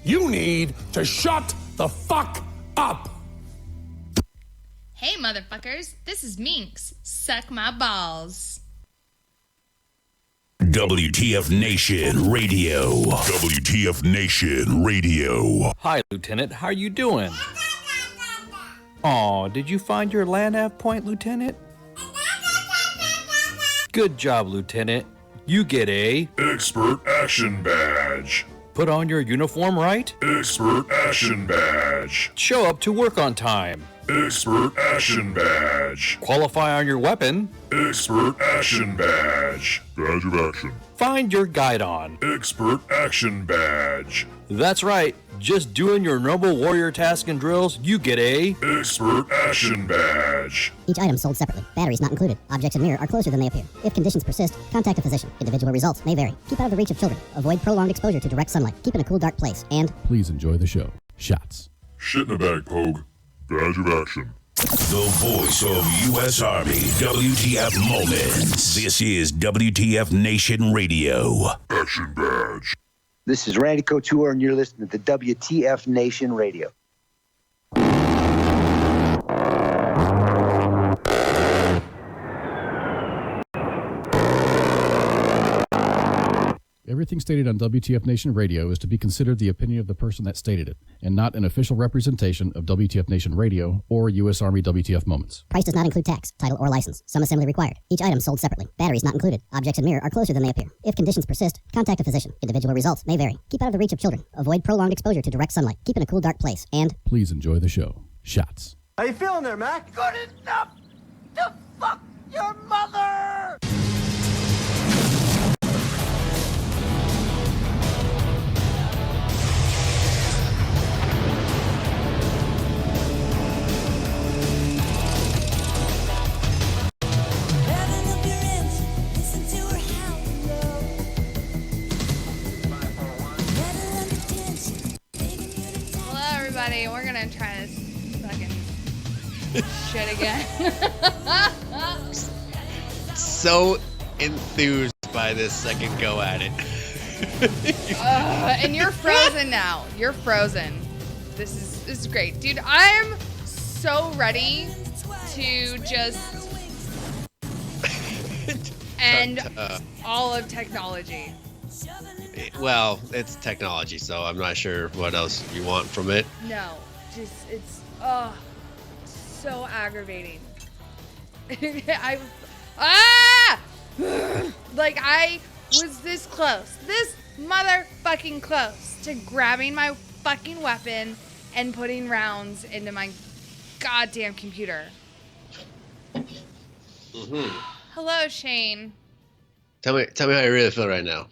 You need to shut the fuck up. Hey, motherfuckers. This is Minx. Suck my balls. WTF Nation Radio. WTF Nation Radio. Hi, Lieutenant. How are you doing? Aw, did you find your land-nav point, Lieutenant? Good job, Lieutenant. You get a Expert Action Badge. put on your uniform right, Expert Action Badge. show up to work on time, Expert Action Badge. qualify on your weapon, Expert Action Badge. Badge of Action. find your guide on. Expert Action Badge. That's right. Just doing your normal warrior task and drills, you get a Expert Action Badge. Each item sold separately. Batteries not included. Objects in mirror are closer than they appear. If conditions persist, contact a physician. Individual results may vary. Keep out of the reach of children. Avoid prolonged exposure to direct sunlight. Keep in a cool, dark place. And Please enjoy the show. Shots. Shit in a bag, Pogue. Badge of Action. The voice of U.S. Army. WTF Moments. This is WTF Nation Radio. Action Badge. This is Randy Couture, and you're listening to WTF Nation Radio. Everything stated on WTF Nation Radio is to be considered the opinion of the person that stated it, and not an official representation of WTF Nation Radio or U.S. Army WTF Moments. price does not include tax, title, or license. Some assembly required. Each item sold separately. Batteries not included. Objects in mirror are closer than they appear. If conditions persist, contact a physician. Individual results may vary. Keep out of the reach of children. Avoid prolonged exposure to direct sunlight. Keep in a cool, dark place. And Please enjoy the show. Shots. How you feeling there, Mac? Good enough to fuck your mother! Hello, everybody. We're gonna try this fucking shit again. So enthused by this second go at it. And you're frozen now. You're frozen. This is great, dude. I'm so ready to just end all of technology. Well, it's technology, so I'm not sure what else you want from it. No, just it's so aggravating. I like I was this motherfucking close to grabbing my fucking weapon and putting rounds into my goddamn computer. Mm-hmm. Hello, Shane. Tell me how you really feel right now.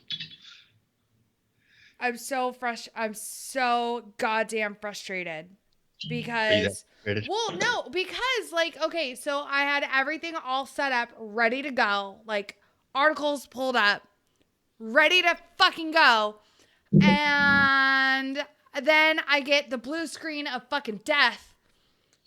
I'm so I'm so goddamn frustrated because well, no, because like, okay, so I had everything all set up, ready to go, like articles pulled up, ready to fucking go. And then I get the blue screen of fucking death,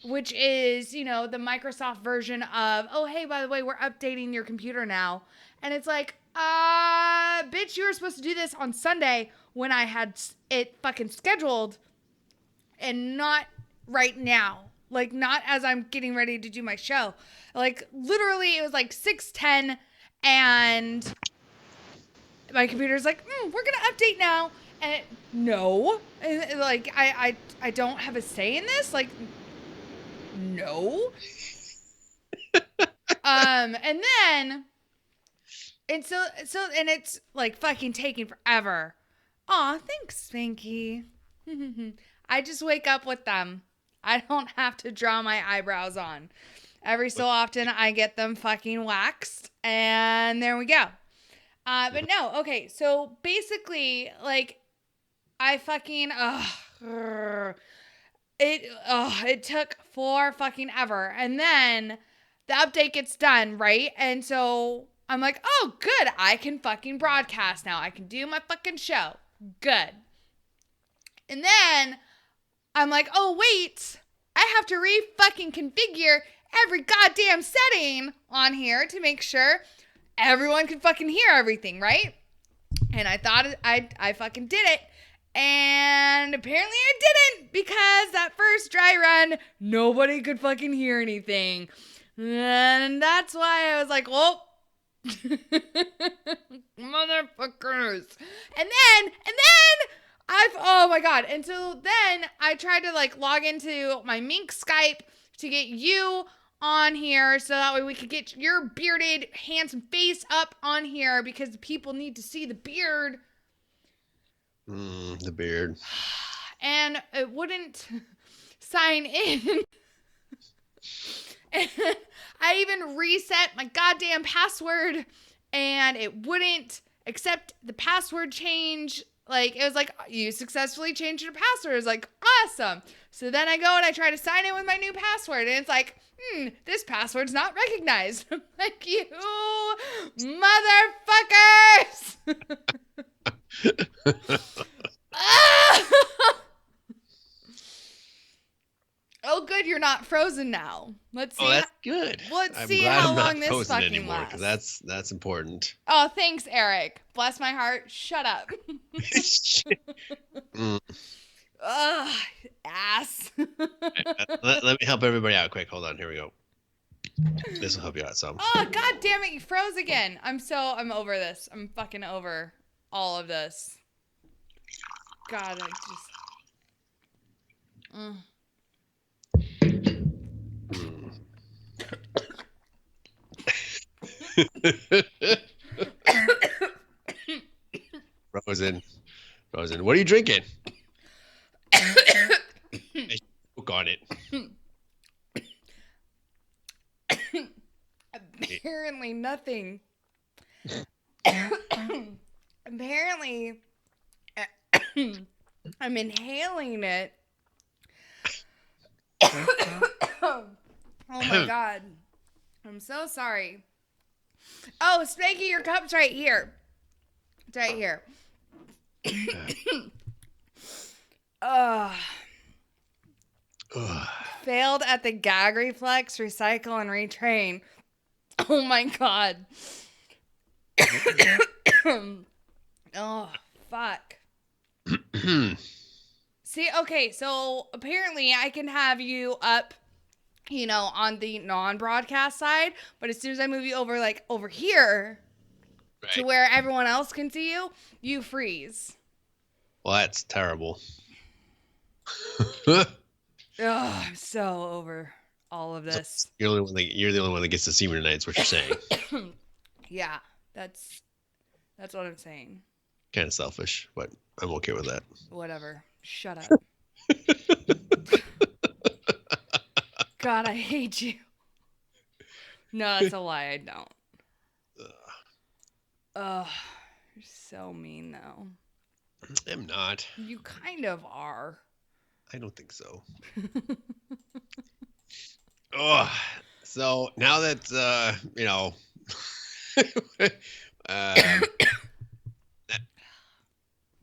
which is, you know, the Microsoft version of, oh, hey, by the way, we're updating your computer now. And it's like, bitch, you were supposed to do this on Sunday when I had it fucking scheduled and not right now. Like, not as I'm getting ready to do my show. Like, literally, it was like 6:10 and my computer's like, we're going to update now. And no. And, like, I don't have a say in this. Like, no. And then... And so it's like fucking taking forever. Aw, thanks, Spanky. I just wake up with them. I don't have to draw my eyebrows on. Every so often I get them fucking waxed and there we go. But no, okay. So basically like I fucking, it took for fucking ever. And then the update gets done, right? And so I'm like, oh, good. I can fucking broadcast now. I can do my fucking show. Good. And then I'm like, oh, wait. I have to re-fucking configure every goddamn setting on here to make sure everyone can fucking hear everything, right? And I thought I fucking did it. And apparently I didn't, because that first dry run, nobody could fucking hear anything. And that's why I was like, well, motherfuckers. And then oh my God. Until then, I tried to like log into my Mink Skype to get you on here so that way we could get your bearded, handsome face up on here, because the people need to see the beard. The beard. And it wouldn't sign in. And I even reset my goddamn password, and it wouldn't accept the password change. Like, it was like, you successfully changed your password. It was like, awesome. So then I go and I try to sign in with my new password, and it's like, this password's not recognized. I'm like, you motherfuckers! Oh, good, you're not frozen now. Let's see. Oh, that's good. Let's I'm see glad how I'm not long this frozen fucking anymore, lasts. 'cause that's important. Oh, thanks, Eric. Bless my heart. Shut up. Ugh, ass. let me help everybody out quick. Hold on. Here we go. This will help you out some. Oh, God damn it. You froze again. I'm over this. I'm fucking over all of this. God, I just... Frozen. What are you drinking? Choke on it. Apparently nothing. Apparently, I'm inhaling it. Oh my God. I'm so sorry. Oh, Spanky, your cup's right here. It's right here. Failed at the gag reflex, recycle, and retrain. Oh my God. Oh, fuck. See, okay, so apparently I can have you up, you know, on the non-broadcast side, but as soon as I move you over, like, over here, right, to where everyone else can see you, you freeze. Well, that's terrible. Ugh, I'm so over all of this. So you're the only one that gets to see me tonight, is what you're saying. Yeah, that's what I'm saying. Kind of selfish, but I'm okay with that. Whatever. Shut up. God, I hate you. No, that's a lie. I don't. Ugh. You're so mean, though. I'm not. You kind of are. I don't think so. Oh, so now that, you know,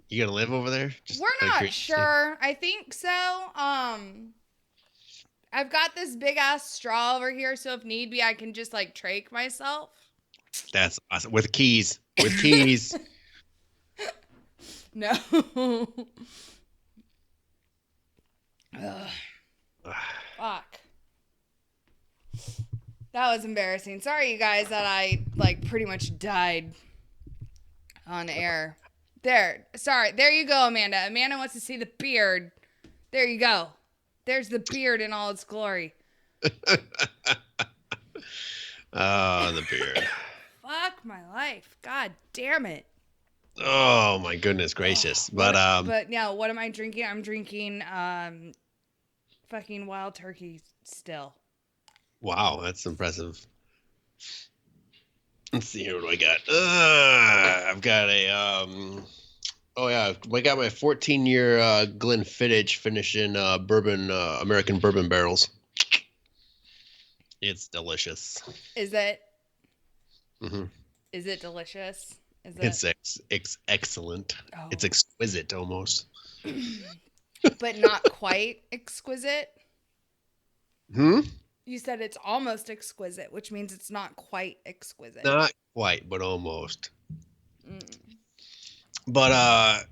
you gonna live over there? We're not sure. I think so. I've got this big ass straw over here, so if need be, I can just like trach myself. That's awesome. With keys. With keys. No. Fuck. That was embarrassing. Sorry, you guys, that I like pretty much died on air. There. Sorry. There you go, Amanda. Amanda wants to see the beard. There you go. There's the beard in all its glory. Oh, the beard. Fuck my life. God damn it. Oh my goodness gracious. But yeah, what am I drinking? I'm drinking fucking Wild Turkey still. Wow, that's impressive. Let's see here, what do I got? I've got a oh yeah, I got my 14-year Glenfiddich finishing bourbon American bourbon barrels. It's delicious. Is it? Mhm. Is it delicious? Is it? It's excellent. Oh. It's exquisite almost. But not quite exquisite. You said it's almost exquisite, which means it's not quite exquisite. Not quite, but almost. But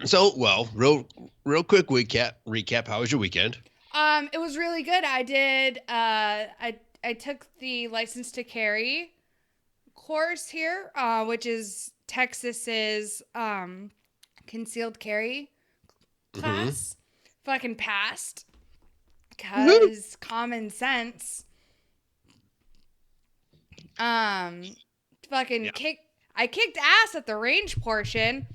so real quick recap. How was your weekend? It was really good. I did. I took the license to carry course here, which is Texas's concealed carry class. Fucking passed. Because common sense. I kicked ass at the range portion.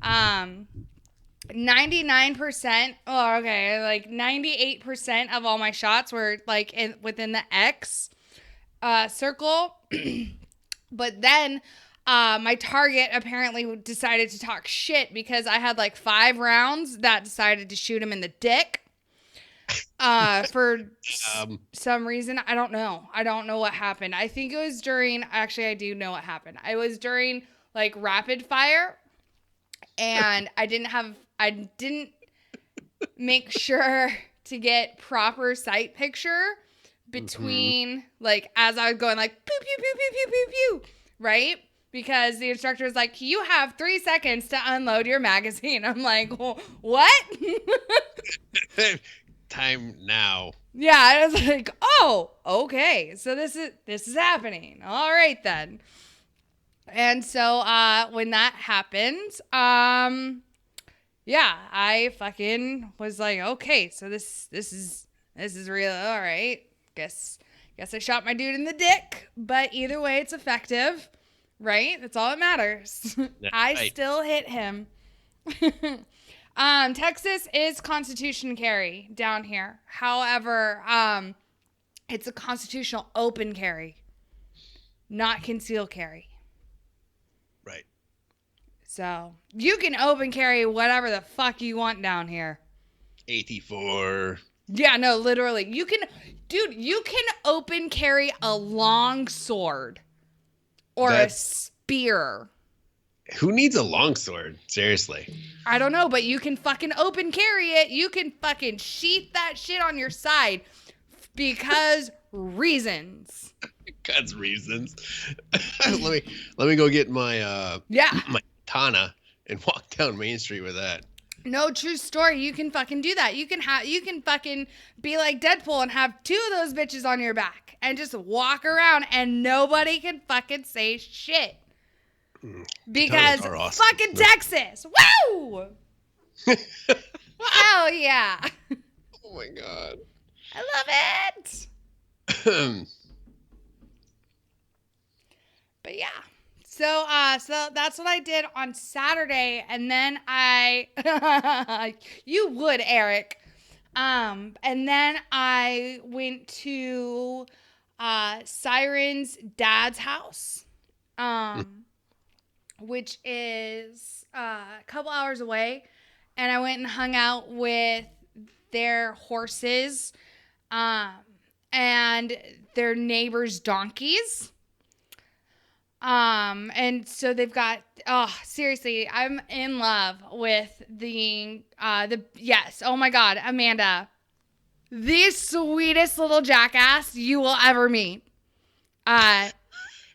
99%, like 98% of all my shots were like within the X circle. But then my target apparently decided to talk shit because I had like 5 rounds that decided to shoot him in the dick. For some reason. I don't know what happened. I think it was during, actually I do know what happened. I was during like rapid fire, and I didn't make sure to get proper sight picture between like, as I was going like pew pew pew pew pew pew pew, right? Because the instructor was like, you have 3 seconds to unload your magazine. I'm like, what? Time now. Yeah, I was like, oh, okay. So this is happening. All right then. And so when that happened, yeah, I fucking was like, okay, so this is real. All right. Guess I shot my dude in the dick, but either way it's effective, right? That's all that matters. I still hit him. Texas is Constitution carry down here. However, it's a constitutional open carry, not concealed carry. Right. So you can open carry whatever the fuck you want down here. 84. Yeah, no, literally. You can open carry a long sword or a spear. Who needs a longsword? Seriously. I don't know, but you can fucking open carry it. You can fucking sheath that shit on your side because reasons. God's reasons. let me go get my my katana and walk down Main Street with that. No, true story. You can fucking do that. You can fucking be like Deadpool and have 2 of those bitches on your back and just walk around and nobody can fucking say shit. Because awesome. Fucking Texas. Woo! Hell yeah. Oh my God. I love it. But yeah. So that's what I did on Saturday, and then you would, Eric. And then I went to Siren's dad's house. Which is a couple hours away, and I went and hung out with their horses and their neighbors' donkeys. And so they've got, seriously, I'm in love with yes, oh my God, Amanda, the sweetest little jackass you will ever meet.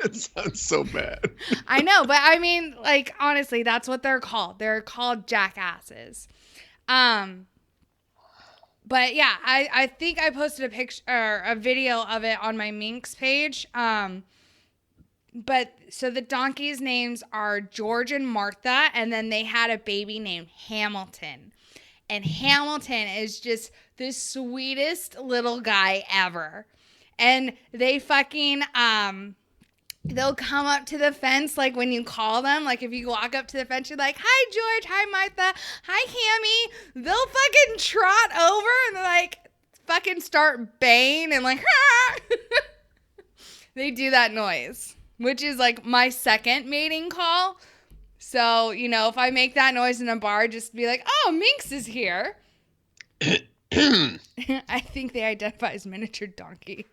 It sounds so bad. I know, but I mean, like, honestly, that's what they're called. They're called jackasses. But yeah, I think I posted a picture or a video of it on my Minx page. But so the donkeys' names are George and Martha, and then they had a baby named Hamilton. And Hamilton is just the sweetest little guy ever. And they fucking they'll come up to the fence, like when you call them, like if you walk up to the fence, you're like, hi, George, hi, Martha, hi, Hammy. They'll fucking trot over and like fucking start baying and like, they do that noise, which is like my second mating call. So, you know, if I make that noise in a bar, just be like, oh, Minx is here. I think they identify as miniature donkey.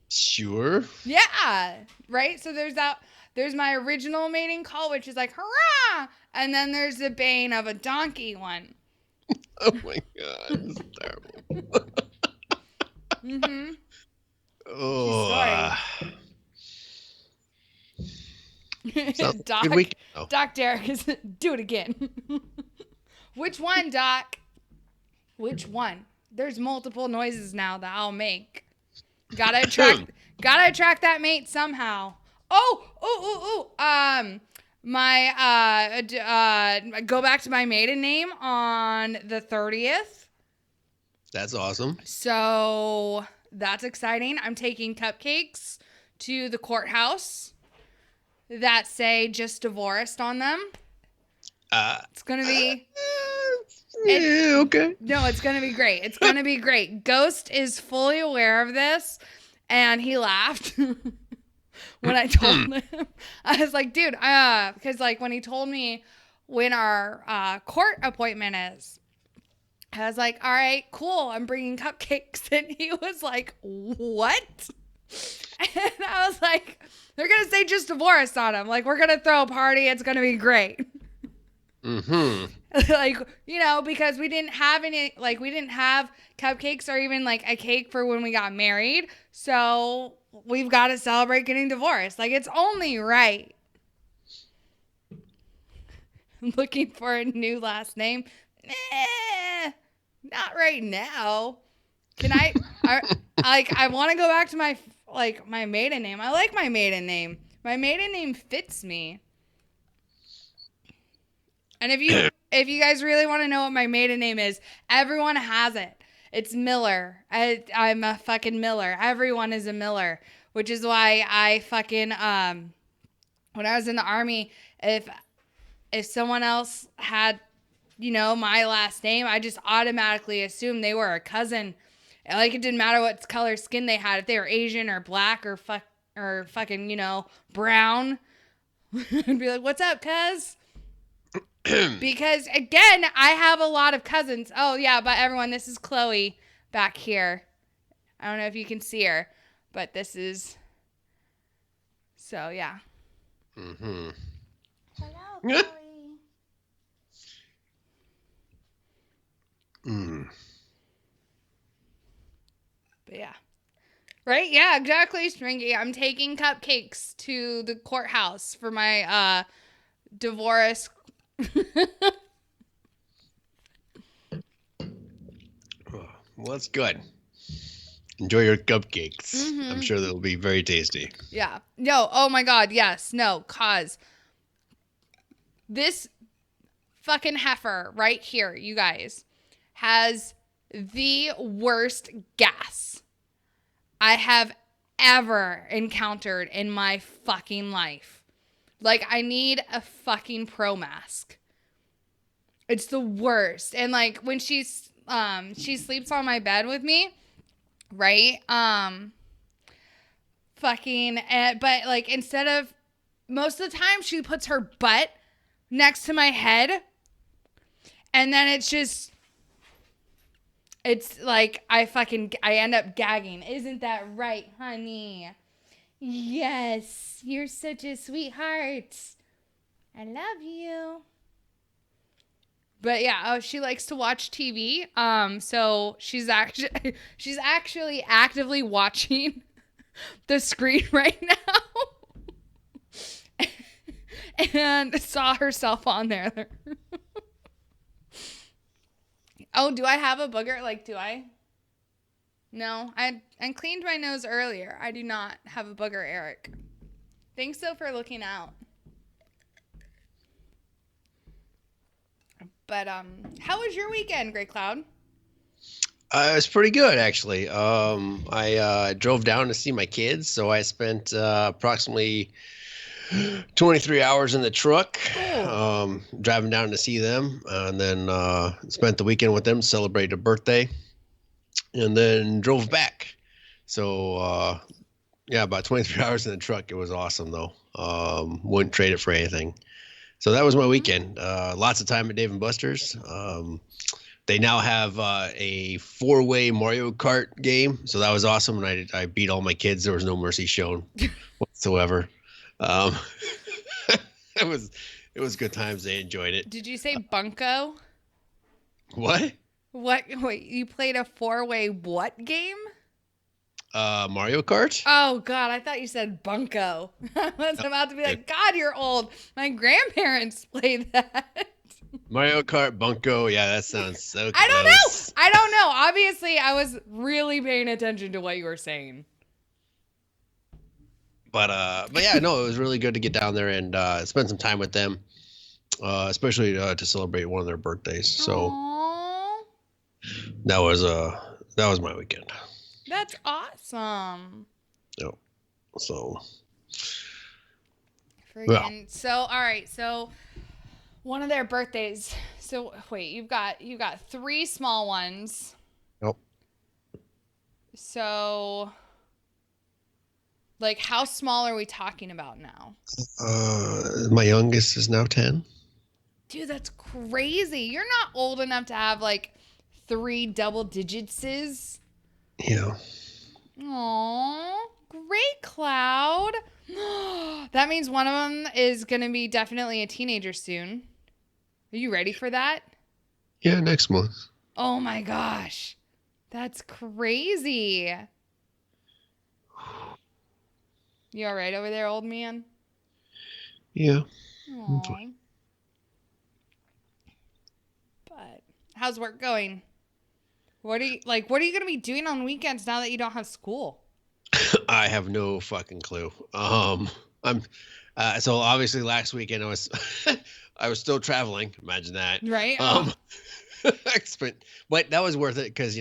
Sure. Yeah. Right. So there's my original mating call, which is like, hurrah. And then there's the baying of a donkey one. Oh my God. This is terrible. Mm-hmm. Oh. Doc, good week. Oh. Doc Derek is do it again. Which one, Doc? Which one? There's multiple noises now that I'll make. Gotta attract that mate somehow. Go back to my maiden name on the 30th. That's awesome. So that's exciting. I'm taking cupcakes to the courthouse that say just divorced on them. It's going to be... okay. No, it's going to be great. It's going to be great. Ghost is fully aware of this, and he laughed when I told him. I was like, dude, because like when he told me when our court appointment is, I was like, all right, cool. I'm bringing cupcakes. And he was like, what? And I was like, they're going to say just divorced on him. Like, we're going to throw a party. It's going to be great. Mm-hmm. Like, you know, because we didn't have cupcakes or even like a cake for when we got married. So we've got to celebrate getting divorced. Like, it's only right. I'm looking for a new last name. Not right now. Can I want to go back to my maiden name. I like my maiden name. My maiden name fits me. And if you guys really want to know what my maiden name is, everyone has it. It's Miller. I'm a fucking Miller. Everyone is a Miller, which is why I fucking when I was in the Army, if someone else had, you know, my last name, I just automatically assumed they were a cousin. Like, it didn't matter what color skin they had, if they were Asian or black or fucking, you know, brown. I'd be like, "What's up, cuz?" Because, again, I have a lot of cousins. Oh, yeah, but everyone, this is Chloe back here. I don't know if you can see her, but this is... So, yeah. Mm-hmm. Hello, Chloe. But, yeah. Right? Yeah, exactly, Stringy. I'm taking cupcakes to the courthouse for my divorce. Well, that's good. Enjoy your cupcakes. Mm-hmm. I'm sure they'll be very tasty. Yeah. No. Oh my God. Yes. No. Cause this fucking heifer right here, you guys, has the worst gas I have ever encountered in my fucking life. Like, I need a fucking pro mask. It's the worst. And like when she sleeps on my bed with me, right? But like instead of, most of the time she puts her butt next to my head, and then it's like I end up gagging. Isn't that right, honey? Yes, you're such a sweetheart. I love you. But yeah, she likes to watch TV. So she's actually actively watching the screen right now. And saw herself on there. Oh, do I have a booger? Like, do I? No, I cleaned my nose earlier. I do not have a booger, Eric. Thanks, though, for looking out. But how was your weekend, Grey Cloud? It was pretty good, actually. I drove down to see my kids, so I spent approximately 23 hours in the truck, driving down to see them, and then spent the weekend with them, celebrated a birthday, and then drove back. So, yeah, about 23 hours in the truck. It was awesome, though. Wouldn't trade it for anything. So that was my weekend. Lots of time at Dave & Buster's. They now have a 4-way Mario Kart game, so that was awesome. And I beat all my kids. There was no mercy shown whatsoever. It was good times. They enjoyed it. Did you say bunko? What? What? Wait, you played a 4-way what game? Mario Kart. Oh God, I thought you said bunko. I was about to be like, God, you're old. My grandparents played that. Mario Kart, Bunko. Yeah, that sounds so close. I don't know. Obviously, I was really paying attention to what you were saying. But yeah, no, it was really good to get down there and spend some time with them, especially to celebrate one of their birthdays. So Aww. that was my weekend. That's awesome. Yep. So. Friggin'. So all right. So one of their birthdays. So wait, you've got 3 small ones. Yep. So. Like, how small are we talking about now? My youngest is now 10. Dude, that's crazy. You're not old enough to have, like, 3 double digitses. Yeah. Aww. Great, Cloud. That means one of them is going to be definitely a teenager soon. Are you ready for that? Yeah, next month. Oh, my gosh. That's crazy. You all right over there, old man? Yeah. Aww. But how's work going? What are you going to be doing on weekends now that you don't have school? I have no fucking clue. I'm so obviously last weekend I was I was still traveling. Imagine that. Right? But that was worth it because,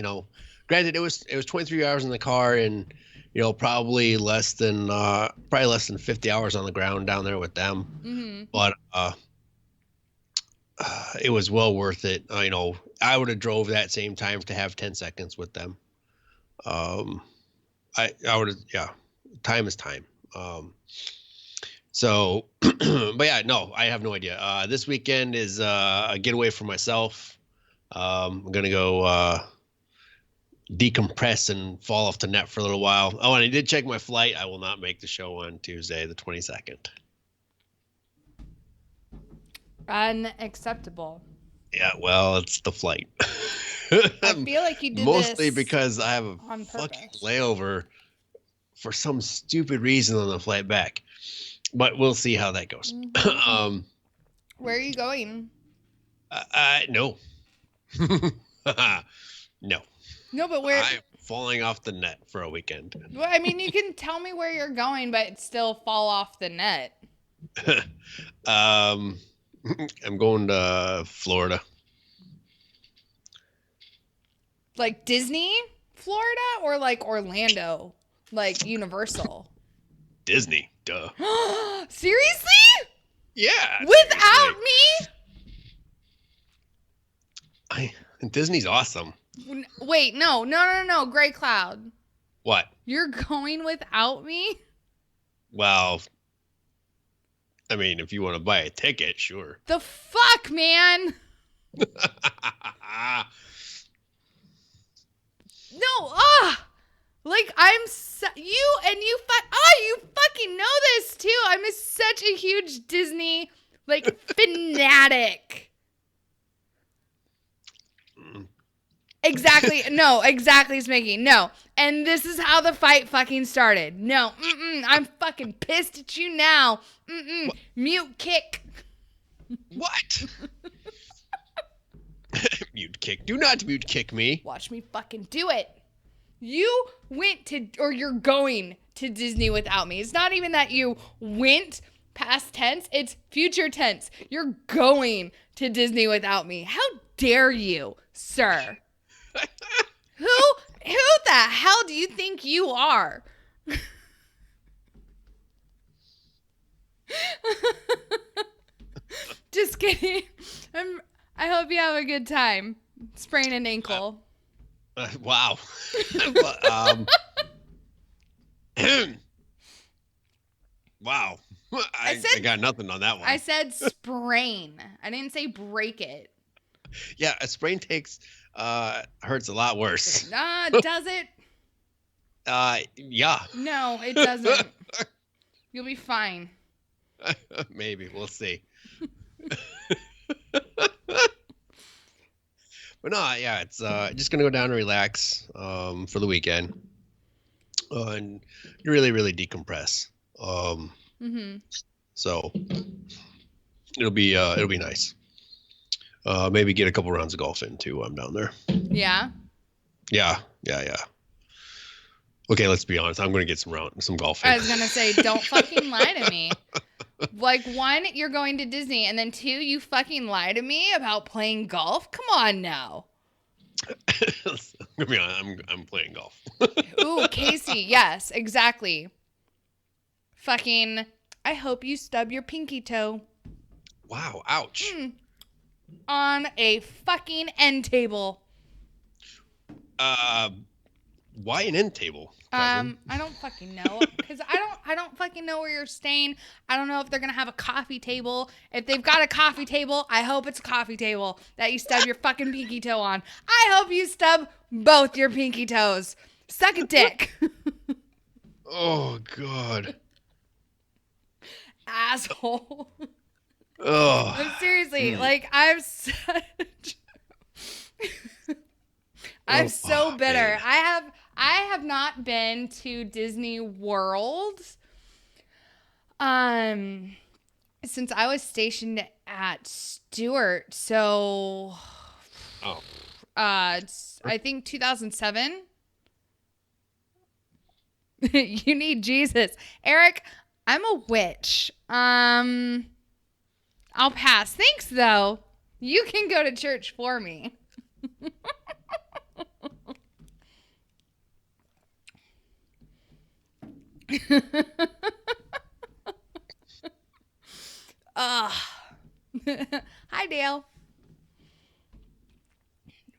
granted it was 23 hours in the car and probably less than 50 hours on the ground down there with them. Mm-hmm. But it was well worth it. I would have drove that same time to have 10 seconds with them. I would have, yeah, time is time. So, but yeah, no, I have no idea. This weekend is a getaway for myself. I'm going to go decompress and fall off the net for a little while. Oh, and I did check my flight. I will not make the show on Tuesday, the 22nd. Unacceptable. Yeah, well, it's the flight. I feel like you did mostly this because I have a fucking layover for some stupid reason on the flight back. But we'll see how that goes. Mm-hmm. Where are you going? No. No. No, but where? I'm falling off the net for a weekend. Well, I mean, you can tell me where you're going, but still fall off the net. I'm going to Florida. Like Disney, Florida, or like Orlando, like Universal? Disney, duh. Seriously? Yeah. Without me? Disney's awesome. Wait, no, Gray Cloud. What? You're going without me? Well, I mean, if you want to buy a ticket, sure. The fuck, man? No, like you fucking know this too. I'm such a huge Disney like fanatic. Exactly, Smiggy, no. And this is how the fight fucking started. No, I'm fucking pissed at you now. Mute kick. What? Mute kick. Do not mute kick me. Watch me fucking do it. You you're going to Disney without me. It's not even that you went past tense. It's future tense. You're going to Disney without me. How dare you, sir? Who the hell do you think you are? Just kidding. I hope you have a good time. Sprain an ankle. Wow. Wow. I got nothing on that one. I said sprain. I didn't say break it. Yeah, a sprain hurts a lot worse. Does it? Yeah. No, it doesn't. You'll be fine. Maybe. We'll see. But no, yeah, it's just gonna go down and relax for the weekend. and really, really decompress. So it'll be nice. Maybe get a couple rounds of golf in too while I'm down there. Yeah. Yeah. Okay, let's be honest. I'm going to get some golf in. I was going to say, don't fucking lie to me. Like, 1, you're going to Disney, and then 2, you fucking lie to me about playing golf? Come on now. I'm gonna be honest, I'm playing golf. Ooh, Casey, yes, exactly. Fucking, I hope you stub your pinky toe. Wow, ouch. On a fucking end table. Why an end table? Catherine? I don't fucking know, because I don't fucking know where you're staying. I don't know if they're gonna have a coffee table. If they've got a coffee table, I hope it's a coffee table that you stub your fucking pinky toe on. I hope you stub both your pinky toes. Suck a dick. Oh God. Asshole. Oh. I'm seriously, like, I'm so bitter. Man. I have not been to Disney World since I was stationed at Stewart. So I think 2007. You need Jesus. Eric, I'm a witch. I'll pass. Thanks though. You can go to church for me. Hi Dale.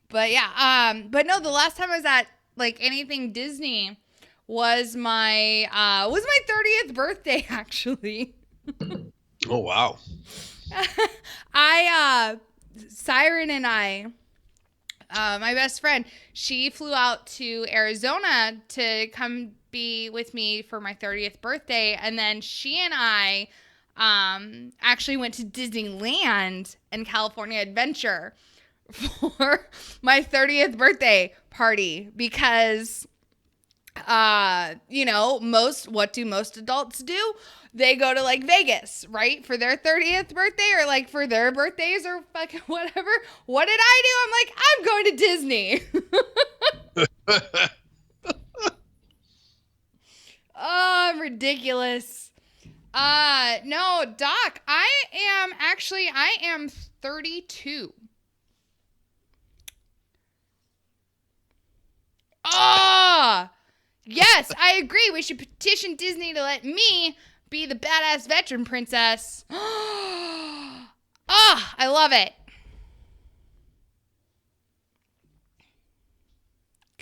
But yeah, but no, the last time I was at like anything Disney was my 30th birthday actually. Oh wow. Siren and I, my best friend, she flew out to Arizona to come be with me for my 30th birthday. And then she and I actually went to Disneyland and California Adventure for my 30th birthday party because, what do most adults do? They go to like Vegas, right? For their 30th birthday or like for their birthdays or fucking whatever. What did I do? I'm like, I'm going to Disney. Oh, I'm ridiculous. No, Doc, I am 32. Ah, yes, I agree. We should petition Disney to let me be the badass veteran princess. Ah, I love it.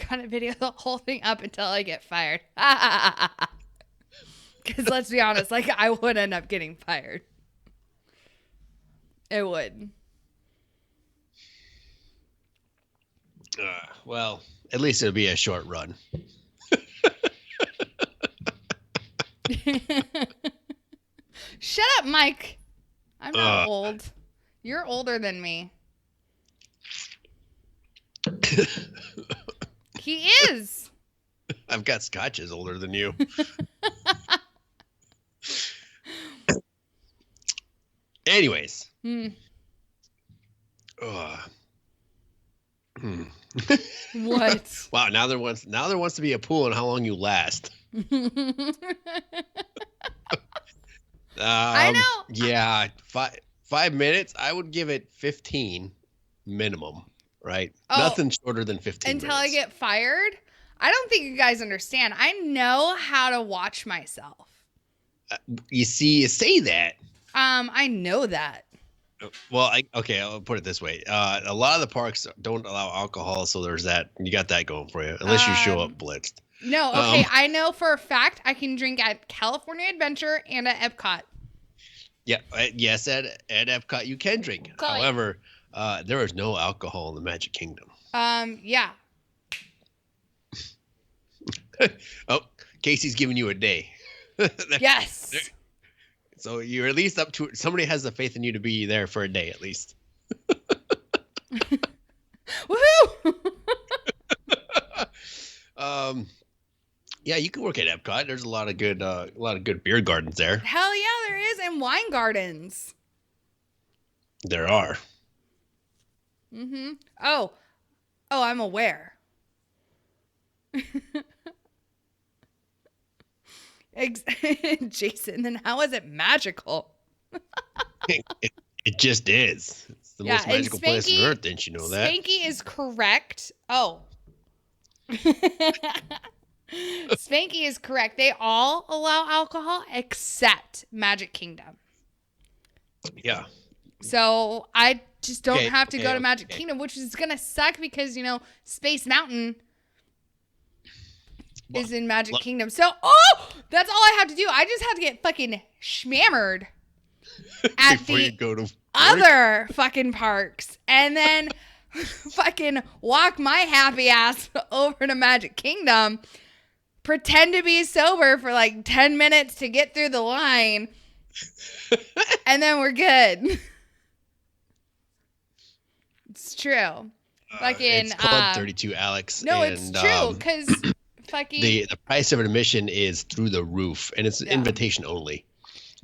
Gonna video the whole thing up until I get fired. Because let's be honest, like I would end up getting fired. It would. Well, at least it'll be a short run. Shut up, Mike. I'm not old. You're older than me. He is. I've got scotches older than you. Anyways. What? Wow, now there wants to be a pool on how long you last. I know. Yeah, 5 minutes. I would give it 15 minimum, right? Oh, Nothing shorter than 15 until minutes. I get fired. I don't think you guys understand. I know how to watch myself. You see, you say that. I know that. Well, I'll put it this way. A lot of the parks don't allow alcohol, so there's that. You got that going for you, unless you show up blitzed. No, okay. I know for a fact I can drink at California Adventure and at Epcot. Yeah, yes, at Epcot you can drink. Chloe. However, there is no alcohol in the Magic Kingdom. Yeah. Oh, Casey's giving you a day. Yes. So you're at least up to it. Somebody has the faith in you to be there for a day at least. Woohoo! Yeah, you can work at Epcot. There's a lot of good beer gardens there. Hell yeah, there is, and wine gardens. There are. Mm-hmm. Oh, I'm aware. Jason, then how is it magical? It just is. It's the most magical place on earth. Didn't you know that? Spanky is correct. Oh. Spanky is correct. They all allow alcohol except Magic Kingdom. Yeah. So I just don't have to go to Magic Kingdom, which is going to suck because, Space Mountain is in Magic Kingdom. So, that's all I have to do. I just have to get fucking schmammered at before you go to other fucking parks and then fucking walk my happy ass over to Magic Kingdom, pretend to be sober for like 10 minutes to get through the line, and then we're good. It's true. Fucking it's Club 32, Alex. No, it's true because fucking the price of admission is through the roof, and it's invitation only.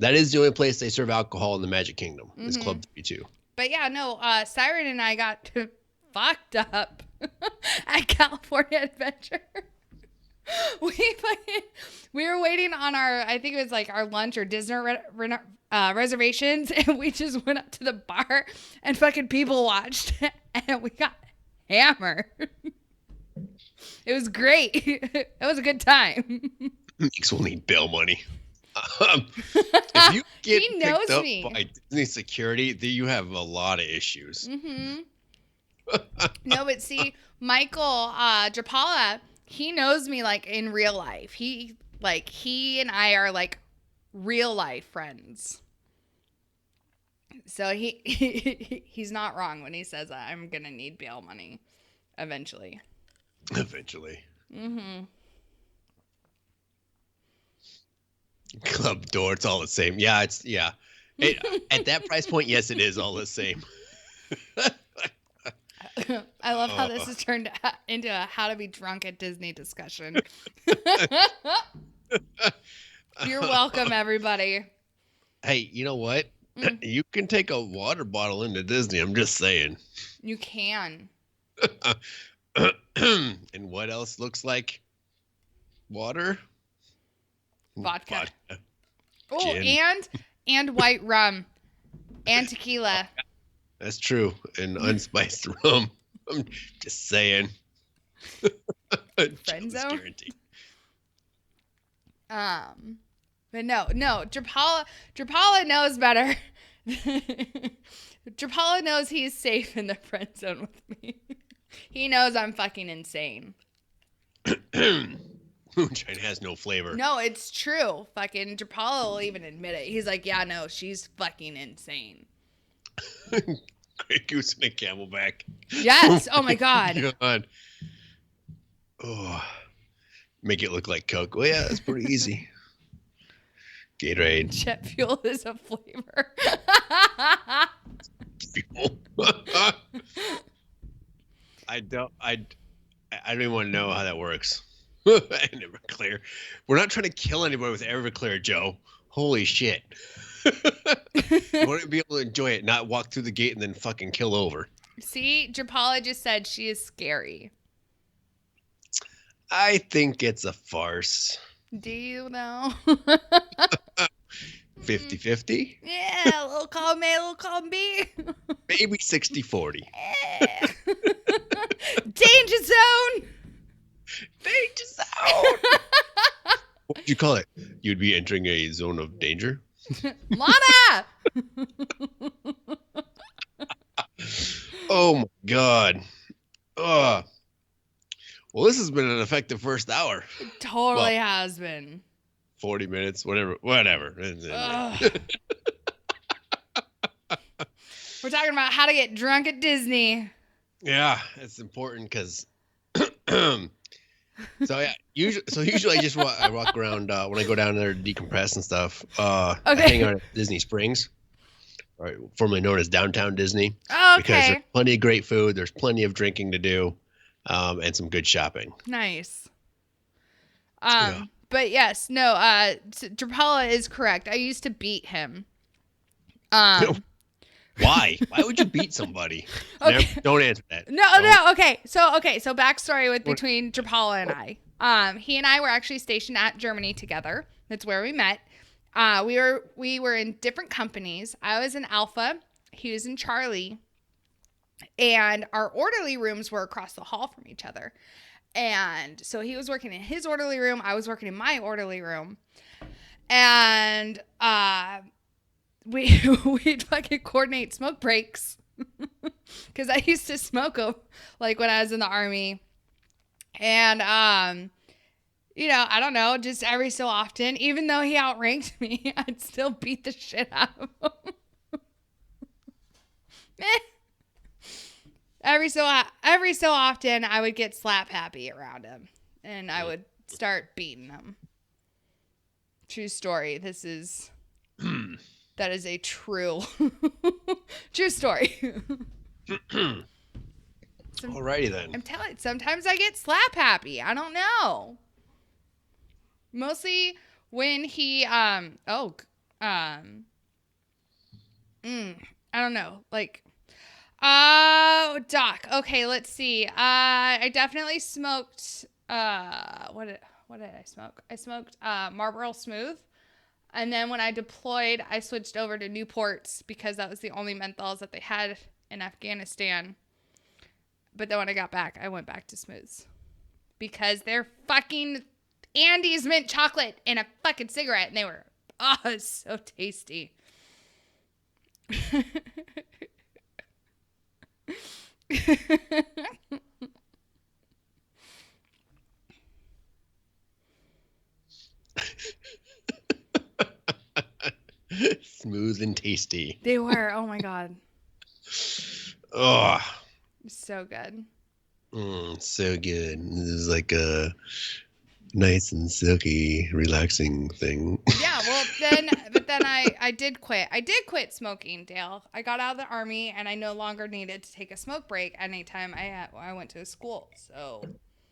That is the only place they serve alcohol in the Magic Kingdom. Is Club 32. But yeah, no. Siren and I got fucked up at California Adventure. We were waiting on I think it was like our lunch or dinner reservations, and we just went up to the bar and fucking people watched, and we got hammered. It was great. It was a good time. Makes will need bail money. If you get He knows picked up me. by Disney security, then you have a lot of issues. Mm-hmm. No, but see, Michael Japala, he knows me like in real life. He and I are like real life friends. So he's not wrong when he says that I'm gonna need bail money eventually. Eventually. Mm-hmm. Club door, it's all the same. Yeah, at that price point, yes, it is all the same. I love how this has turned into a how to be drunk at Disney discussion. You're welcome, everybody. Hey, you know what? You can take a water bottle into Disney. I'm just saying. You can. And what else looks like water? Vodka. Oh, and white rum and tequila. That's true. And unspiced rum. I'm just saying. Friend zone. But no, Drapala knows better. Drapala knows he's safe in the friend zone with me. He knows I'm fucking insane. Moonshine has no flavor. No, it's true. Fucking Drapala will even admit it. He's like, yeah, no, she's fucking insane. Grey Goose and a Camelback. Yes. Oh my God. God. Oh, make it look like Coke. Well, yeah, that's pretty easy. Gatorade. Jet fuel is a flavor. Fuel. I don't even want to know how that works. Everclear. We're not trying to kill anybody with Everclear, Joe. Holy shit. You want to be able to enjoy it, not walk through the gate and then fucking kill over. See, Drapala just said she is scary. I think it's a farce. Do you know? 50-50? Yeah, a little column A, a little column B. Maybe 60-40. Yeah. Danger zone. Danger zone. What would you call it? You'd be entering a zone of danger? Lana! Oh my God. Well, this has been an effective first hour. It totally has been. 40 minutes, whatever. We're talking about how to get drunk at Disney. Yeah, it's important because usually I just walk around when I go down there to decompress and stuff. I hang out at Disney Springs, right, formerly known as Downtown Disney. Oh, okay. Because there's plenty of great food, there's plenty of drinking to do, and some good shopping. Nice. But yes, no, Drapala is correct. I used to beat him. Why? Why would you beat somebody? Okay. Don't answer that. No. Okay. So backstory between Drapala and I. He and I were actually stationed at Germany together. That's where we met. We were in different companies. I was in Alpha. He was in Charlie. And our orderly rooms were across the hall from each other. And so he was working in his orderly room. I was working in my orderly room. And we'd fucking coordinate smoke breaks. Because I used to smoke like when I was in the Army. And, I don't know, just every so often, even though he outranked me, I'd still beat the shit out of him. Every so often, I would get slap happy around him, and I would start beating him. True story. That is a true story. Alrighty then. I'm telling you, sometimes I get slap happy. I don't know. Mostly when he, I don't know, like, Doc. Okay, let's see. I definitely smoked, what did I smoke? I smoked, Marlboro Smooth. And then when I deployed, I switched over to Newports because that was the only menthols that they had in Afghanistan. But then when I got back, I went back to Smooths because they're fucking Andes mint chocolate in a fucking cigarette. And they were, so tasty. Smooth and tasty. They were. Oh my God. Oh. So good. So good. This is like a nice and silky, relaxing thing. Yeah, well, but then I did quit. I did quit smoking, Dale. I got out of the Army, and I no longer needed to take a smoke break anytime I went to a school. So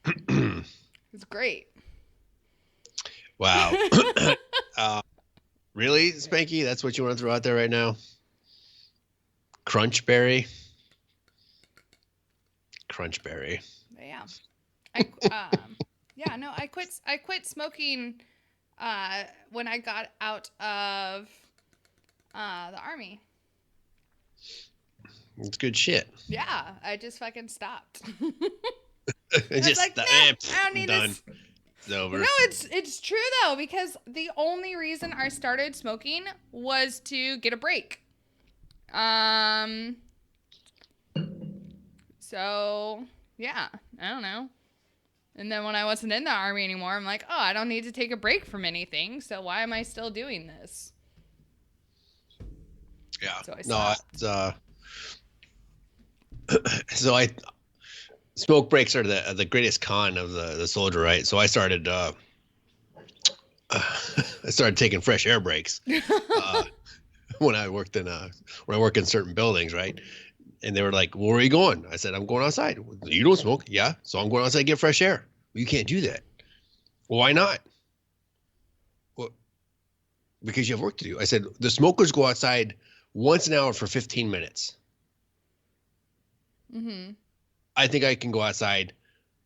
it was great. Wow. Really, Spanky? That's what you want to throw out there right now? Crunchberry? Crunchberry. Yeah. I quit smoking when I got out of the Army. It's good shit. Yeah, I just fucking stopped. I don't need done. this. It's over. No, it's true though, because the only reason I started smoking was to get a break. So yeah, I don't know. And then when I wasn't in the Army anymore, I'm like, I don't need to take a break from anything, so why am I still doing this? Yeah. So I stopped. So smoke breaks are the greatest con of the soldier, right? So I started taking fresh air breaks when I work in certain buildings, right? And they were like, "Well, where are you going?" I said, "I'm going outside." "You don't smoke." "Yeah, so I'm going outside to get fresh air." "You can't do that." "Well, why not?" "Well, because you have work to do." I said, "The smokers go outside once an hour for 15 minutes. Mm-hmm. I think I can go outside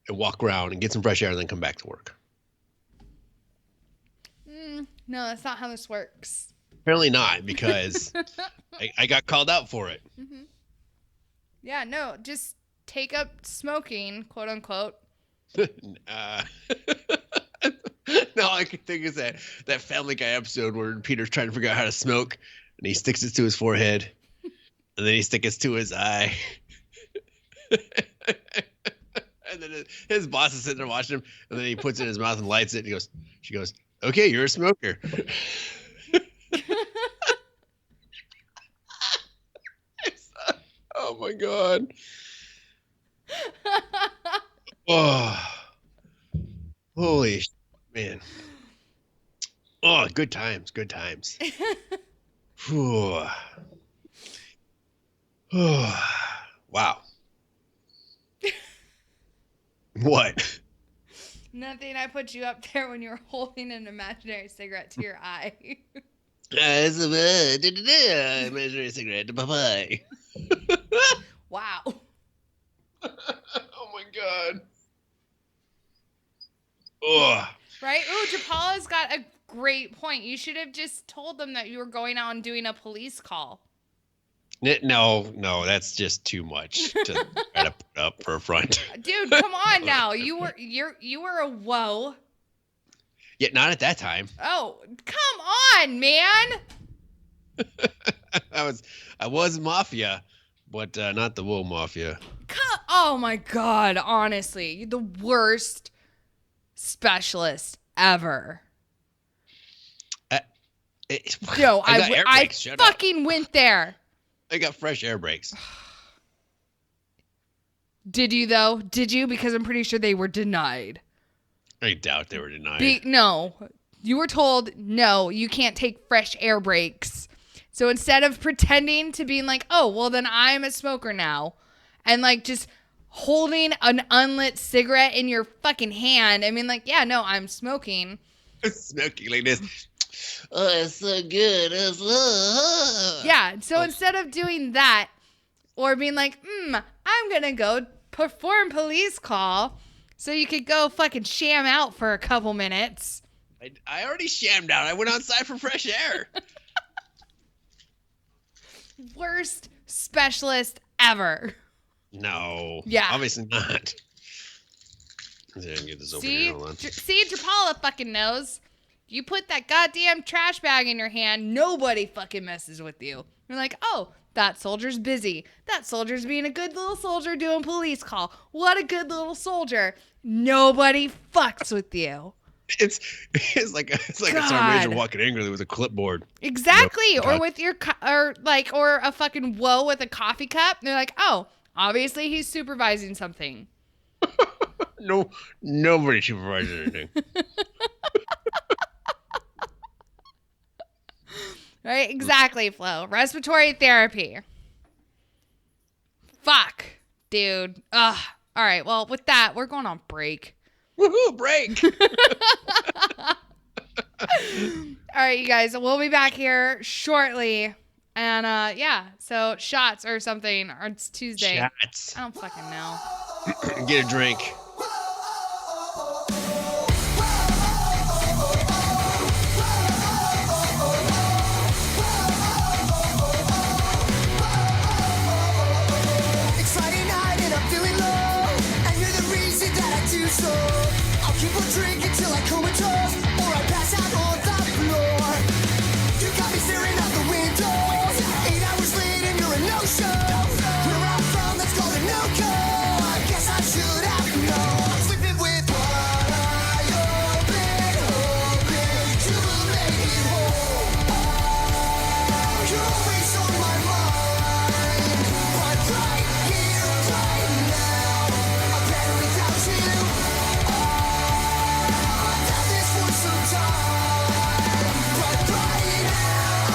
and walk around and get some fresh air and then come back to work." No, that's not how this works. Apparently not, because I got called out for it. Mm-hmm. Yeah, no, just take up smoking, quote unquote. No, I can think is that Family Guy episode where Peter's trying to figure out how to smoke, and he sticks it to his forehead, and then he sticks it to his eye. And then his boss is sitting there watching him, and then he puts it in his mouth and lights it, and she goes, "Okay, you're a smoker." Oh my God. Oh, holy man. Oh, good times. Whew. Oh, wow. What? Nothing. I put you up there when you were holding an imaginary cigarette to your eye. It's a imaginary cigarette. Bye-bye. Wow. Oh, my God. Ugh. Right? Ooh, Japala's got a great point. You should have just told them that you were going out and doing a police call. No, that's just too much to try to put up for a front. Dude, come on now. You were a whoa. Yeah, not at that time. Oh, come on, man. I was mafia, but not the wool mafia. Oh my God, honestly, you're the worst specialist ever. No, I fucking went there. I got fresh air brakes. Did you though? Did you? Because I'm pretty sure they were denied. I doubt they were denied. No, you were told no, you can't take fresh air brakes. So instead of pretending to being like, oh, well then I'm a smoker now, and like just holding an unlit cigarette in your fucking hand, I mean like, yeah, no, I'm smoking. Smoking like this. Oh, it's so good. Yeah, so instead of doing that, or being like, I'm gonna go perform police call, so you could go fucking sham out for a couple minutes. I already shammed out. I went outside for fresh air. Worst specialist ever. No. Yeah. Obviously not. I can get this over See? here. Hold on. See, Japala fucking knows. You put that goddamn trash bag in your hand, nobody fucking messes with you. You're like, oh, that soldier's busy. That soldier's being a good little soldier doing police call. What a good little soldier. Nobody fucks with you. It's like a sergeant major walking angrily with a clipboard. Exactly. Yep. Or with your or a fucking whoa with a coffee cup. And they're like, oh, obviously he's supervising something. No, nobody supervises anything. Right? Exactly, Flo. Respiratory therapy. Fuck, dude. Ugh. All right. Well, with that, we're going on break. Woohoo, break. All right, you guys. We'll be back here shortly. And yeah, so shots or something. Or it's Tuesday. Shots. I don't fucking know. Get a drink. Exciting night and I'm feeling low, and you're the reason that I do so. I'll keep on drinking till I comatose, or I pass out on the floor. You got me staring out the window. 8 hours late and you're a no-show. Where I'm from, that's called a no-go. I guess I should have known. I'm sleeping with one eye open, hoping you will make it whole. Oh, you're always on my mind, but right here, right now, I'm better without you. I've had this for some time, but right now I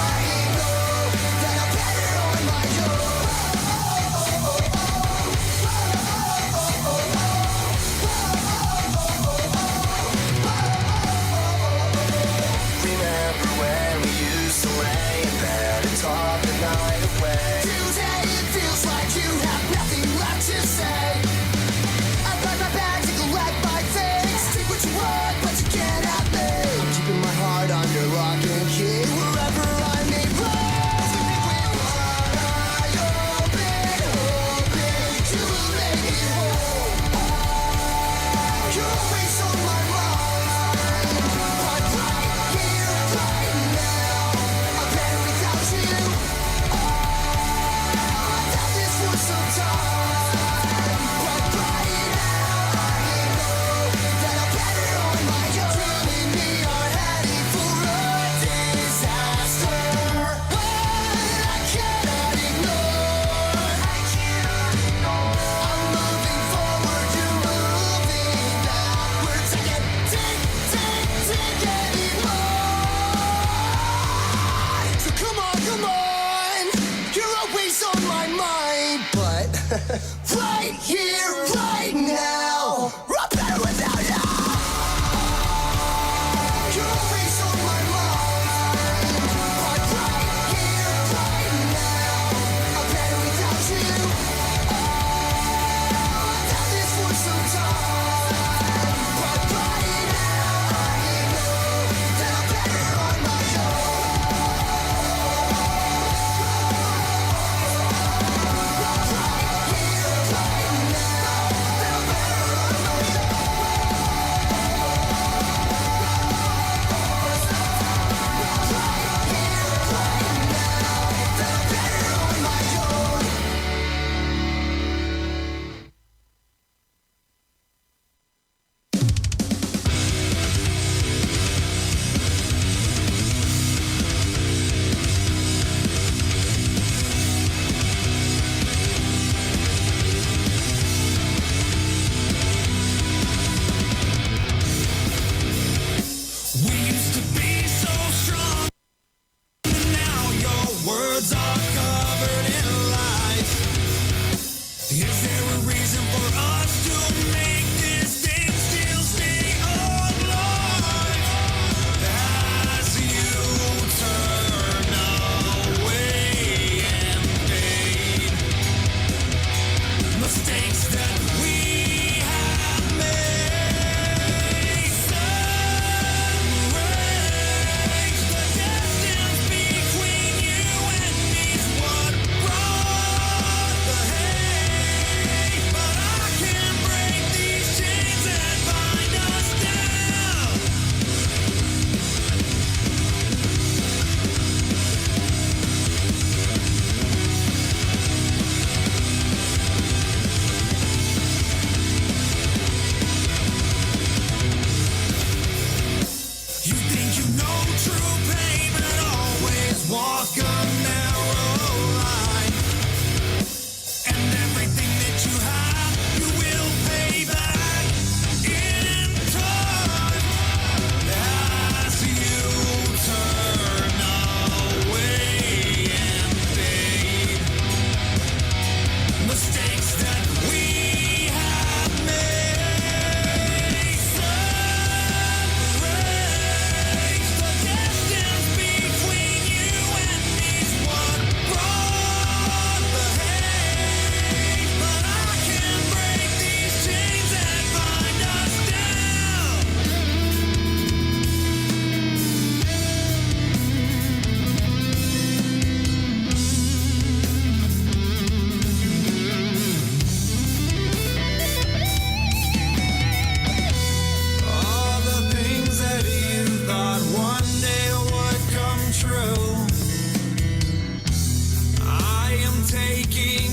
taking,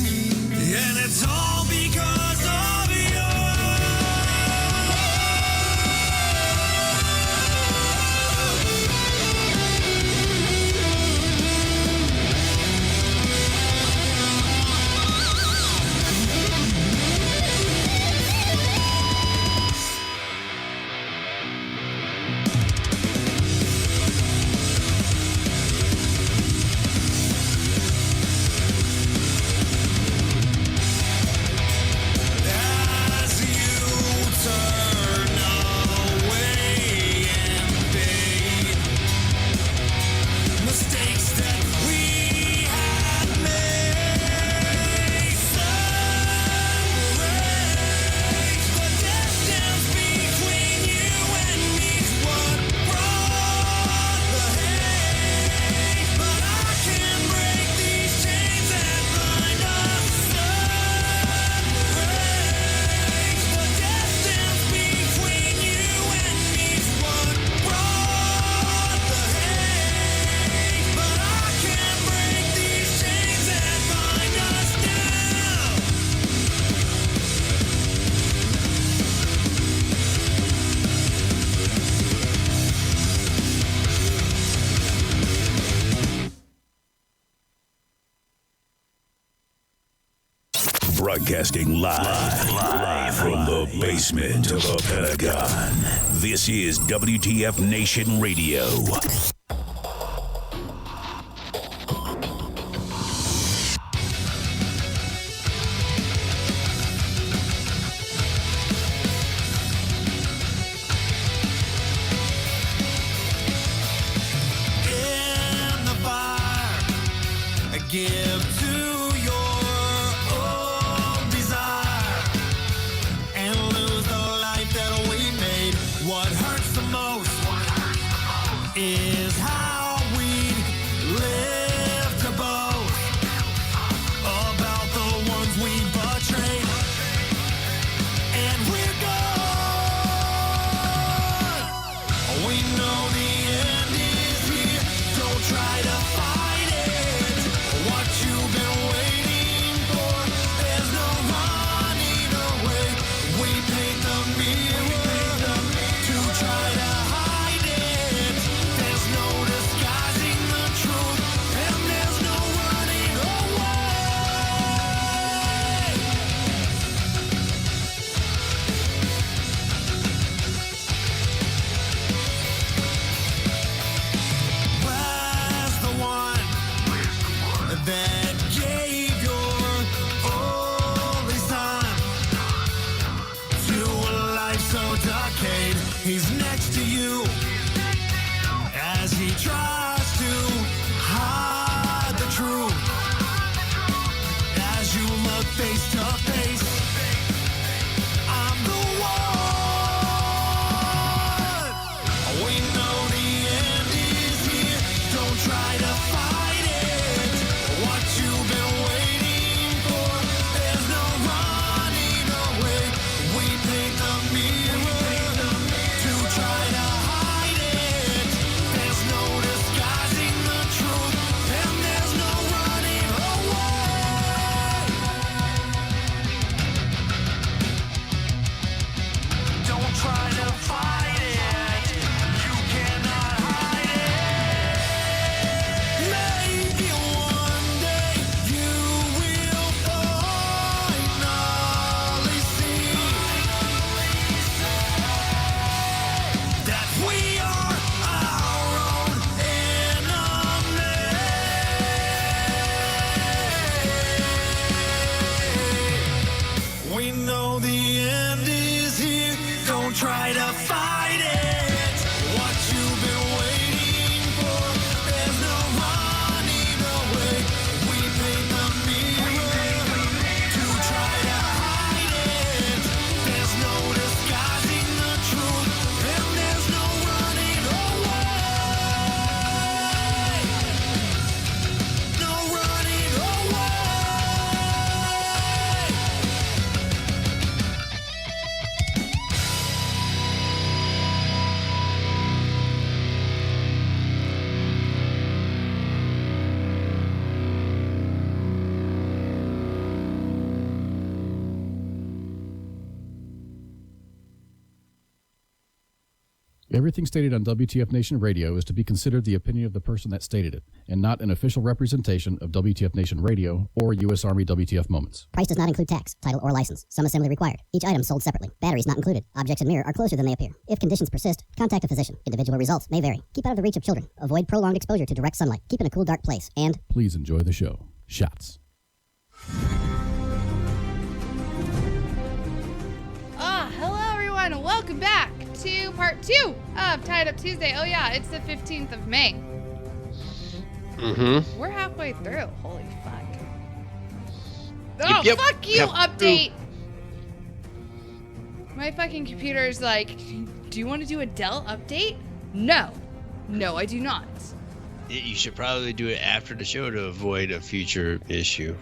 and it's all because of you. As you turn away and fade, mistakes that we had made separate. The distance between you and me's what brought the hate. But I can break these chains that bind us separate. The distance between you and me's what brought the hate. But I can break these chains that bind us down. Broadcasting live from the basement of the Pentagon. This is WTF Nation Radio. In the fire, give to your own desire and lose the life that we made. What hurts the most is Everything stated on WTF Nation Radio is to be considered the opinion of the person that stated it, and not an official representation of WTF Nation Radio or U.S. Army WTF Moments. Price does not include tax, title, or license. Some assembly required. Each item sold separately. Batteries not included. Objects in mirror are closer than they appear. If conditions persist, contact a physician. Individual results may vary. Keep out of the reach of children. Avoid prolonged exposure to direct sunlight. Keep in a cool, dark place. And Please enjoy the show. Shots. Hello everyone, and welcome back to part 2 of Tied Up Tuesday. Oh yeah, it's the 15th of May. Mm-hmm. We're halfway through. Holy fuck. Yep, Oh, yep. fuck you, Yep. update! My fucking computer is like, do you want to do a Dell update? No. No, I do not. You should probably do it after the show to avoid a future issue.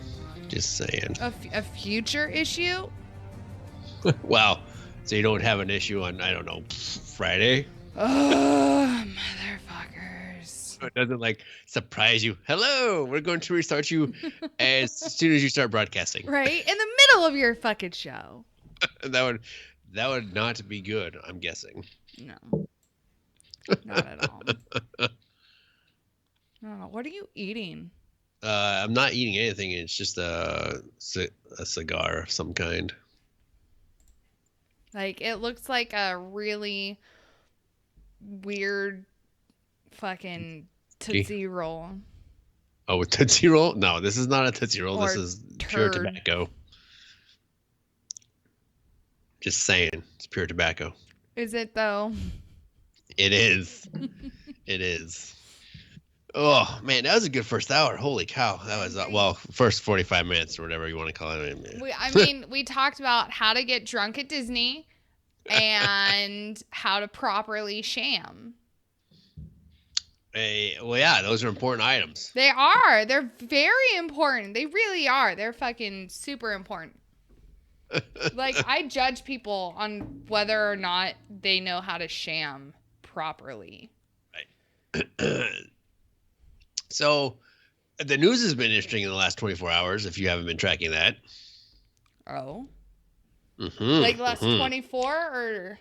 Just saying. A future issue? Wow. So you don't have an issue on, I don't know, Friday? Oh, motherfuckers. So it doesn't like surprise you. Hello, we're going to restart you as soon as you start broadcasting. Right? In the middle of your fucking show. That would not be good, I'm guessing. No. Not at all. Oh, what are you eating? I'm not eating anything. It's just a cigar of some kind. Like, it looks like a really weird fucking Tootsie Roll. Oh, a Tootsie Roll? No, this is not a Tootsie Roll. Or This is pure turd. tobacco. Just saying. It's pure tobacco. Is it, though? It is. It is. Oh, man, that was a good first hour. Holy cow. That was, well, first 45 minutes or whatever you want to call it. We talked about how to get drunk at Disney and how to properly sham. Well, yeah, those are important items. They are. They're very important. They really are. They're fucking super important. Like, I judge people on whether or not they know how to sham properly. Right. So, the news has been interesting in the last 24 hours, if you haven't been tracking that. Oh. Mm-hmm, Like last 24 or?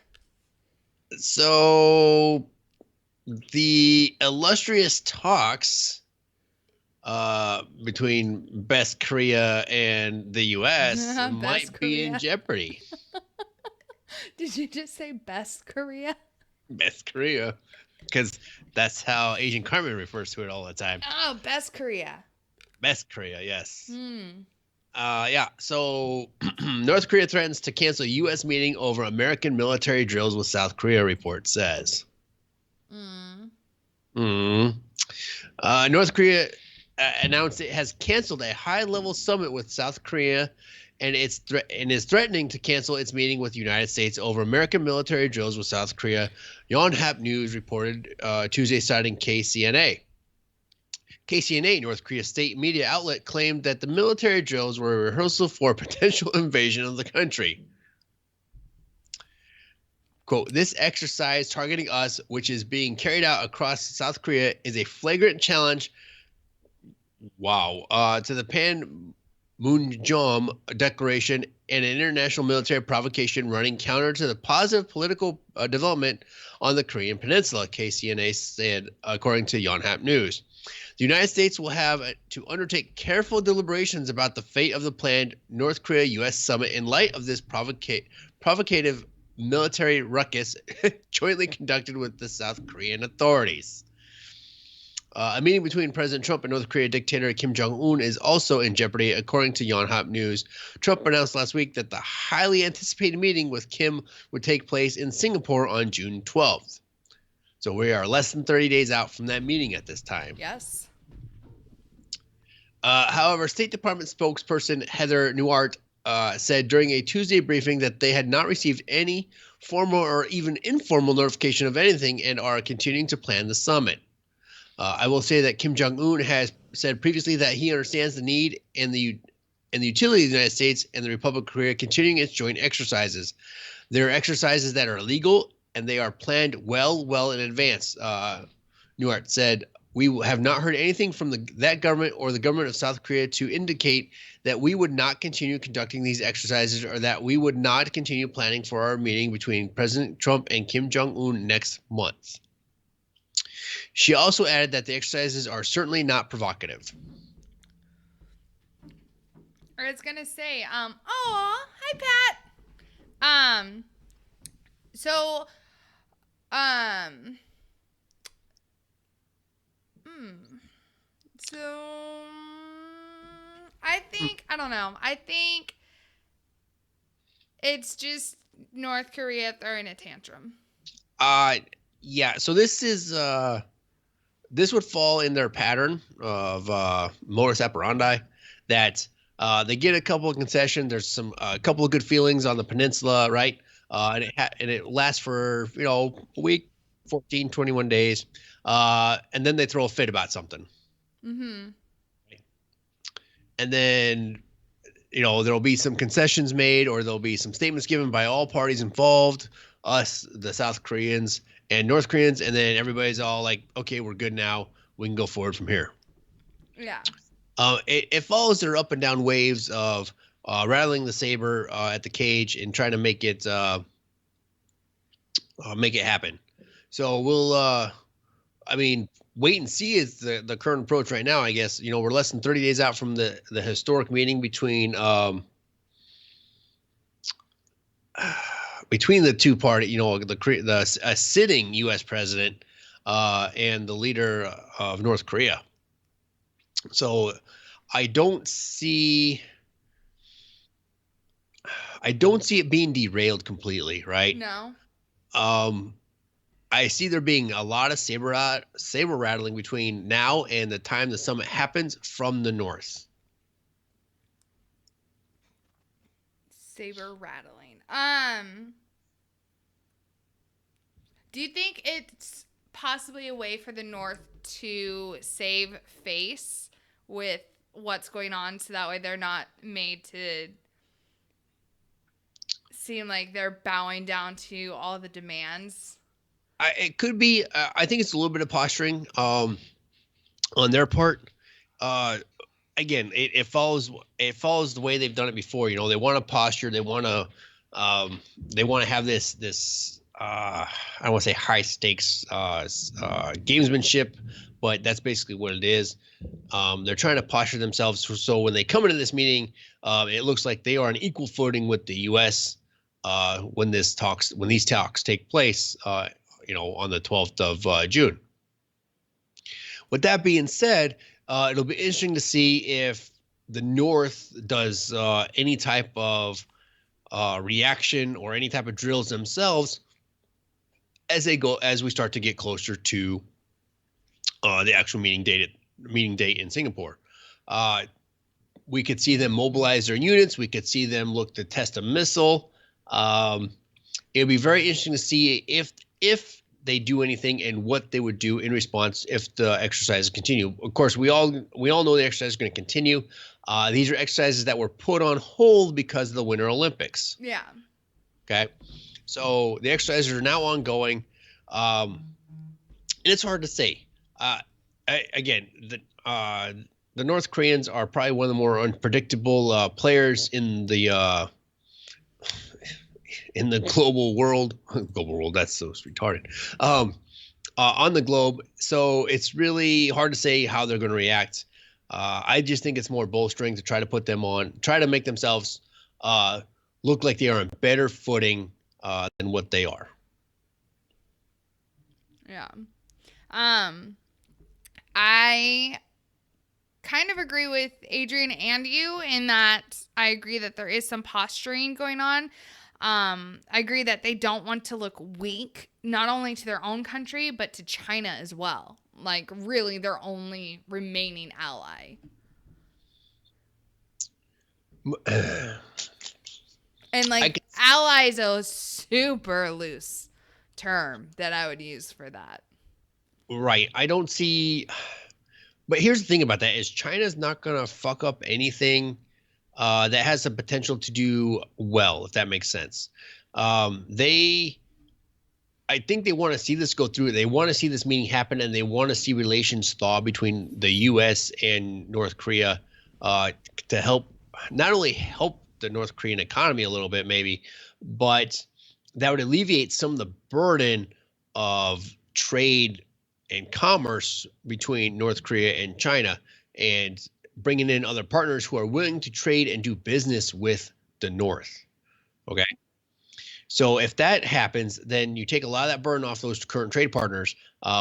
So, the illustrious talks between Best Korea and the U.S. might be in jeopardy. Did you just say Best Korea? Best Korea. Because that's how Agent Carmen refers to it all the time. Oh, Best Korea. Best Korea, yes. Hmm. Yeah, so North Korea threatens to cancel U.S. meeting over American military drills with South Korea, report says. North Korea announced it has canceled a high-level summit with South Korea and is threatening to cancel its meeting with the United States over American military drills with South Korea. Yonhap News reported Tuesday, citing KCNA. KCNA, North Korea's state media outlet, claimed that the military drills were a rehearsal for a potential invasion of the country. Quote, this exercise targeting us, which is being carried out across South Korea, is a flagrant challenge, to the Panmunjom Declaration and an international military provocation running counter to the positive political development on the Korean Peninsula, KCNA said, according to Yonhap News. The United States will have to undertake careful deliberations about the fate of the planned North Korea-U.S. summit in light of this provocative military ruckus jointly conducted with the South Korean authorities. A meeting between President Trump and North Korea dictator Kim Jong-un is also in jeopardy, according to Yonhap News. Trump announced last week that the highly anticipated meeting with Kim would take place in Singapore on June 12th. So we are less than 30 days out from that meeting at this time. Yes. However, State Department spokesperson Heather Nauert said during a Tuesday briefing that they had not received any formal or even informal notification of anything and are continuing to plan the summit. I will say that Kim Jong-un has said previously that he understands the need and the utility of the United States and the Republic of Korea continuing its joint exercises. There are exercises that are legal and they are planned well in advance, Nauert said We have not heard anything from that government or the government of South Korea to indicate that we would not continue conducting these exercises or that we would not continue planning for our meeting between President Trump and Kim Jong-un next month. She also added that the exercises are certainly not provocative. Or it's gonna say, oh, hi Pat. So, I think, I don't know. I think it's just North Korea throwing a tantrum. Yeah. So this is, this would fall in their pattern of modus operandi that they get a couple of concessions. There's a couple of good feelings on the peninsula, right? And it lasts for, a week, 14, 21 days. And then they throw a fit about something. Mm-hmm. And then, there'll be some concessions made or there'll be some statements given by all parties involved, us, the South Koreans and North Koreans. And then everybody's all like, okay, we're good now. We can go forward from here. Yeah. It follows their up and down waves of rattling the saber at the cage and trying to make it happen. So we'll, wait and see is the current approach right now. I guess we're less than 30 days out from the historic meeting between the two parties. A sitting U.S. president and the leader of North Korea. So I don't see it being derailed completely, right? No. I see there being a lot of saber rattling between now and the time the summit happens from the north. Saber rattling. Do you think it's possibly a way for the North to save face with what's going on so that way they're not made to seem like they're bowing down to all the demands? It could be. I think it's a little bit of posturing on their part. Again, it follows the way they've done it before. They want to posture. They want to have this. I don't want to say high stakes gamesmanship, but that's basically what it is. They're trying to posture themselves so when they come into this meeting, it looks like they are on equal footing with the U.S. When these talks take place. On the 12th of June. With that being said, it'll be interesting to see if the North does any type of reaction or any type of drills themselves as we start to get closer to the actual meeting date in Singapore. We could see them mobilize their units. We could see them look to test a missile. It'll be very interesting to see if they do anything and what they would do in response if the exercises continue. Of course, we all know the exercise is going to continue. These are exercises that were put on hold because of the Winter Olympics. Yeah. Okay. So the exercises are now ongoing. And it's hard to say. Again, the North Koreans are probably one of the more unpredictable players in the global world. That's so retarded. On the globe. So it's really hard to say how they're going to react. I just think it's more bolstering to try to make themselves look like they are on better footing than what they are. Yeah. I kind of agree with Adrian and you in that I agree that there is some posturing going on. I agree that they don't want to look weak, not only to their own country, but to China as well. Like, really, their only remaining ally. And, ally is a super loose term that I would use for that. Right. I don't see... But here's the thing about that is China's not going to fuck up anything that has the potential to do well, if that makes sense. They I think they want to see this go through. They want to see this meeting happen, and they want to see relations thaw between the U.S. and North Korea to help not only help the North Korean economy a little bit, maybe, but that would alleviate some of the burden of trade and commerce between North Korea and China, and bringing in other partners who are willing to trade and do business with the North. Okay. So if that happens, then you take a lot of that burden off those current trade partners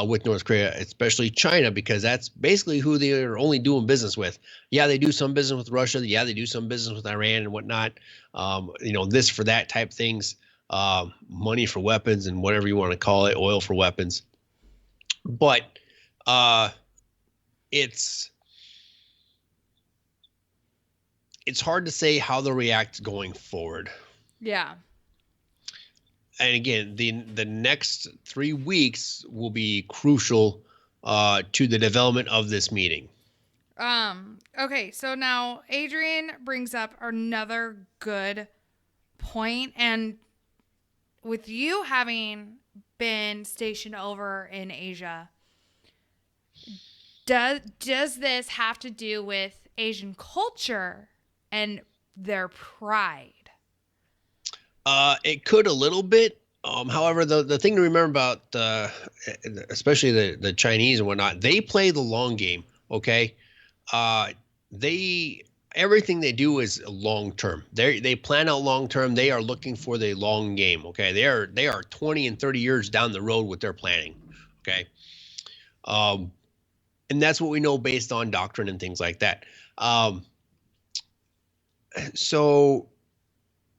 with North Korea, especially China, because that's basically who they are only doing business with. Yeah, they do some business with Russia. Yeah, they do some business with Iran and whatnot. This for that type things, money for weapons and whatever you want to call it, oil for weapons. But it's hard to say how they'll react going forward. Yeah. And again, the next 3 weeks will be crucial to the development of this meeting. Okay, so now Adrian brings up another good point, and with you having been stationed over in Asia, does this have to do with Asian culture and their pride? It could a little bit. However, the thing to remember about especially the Chinese and whatnot, they play the long game. Okay, everything they do is long term. They plan out long term. They are looking for the long game. Okay, they are 20 and 30 years down the road with their planning. Okay, and that's what we know based on doctrine and things like that. So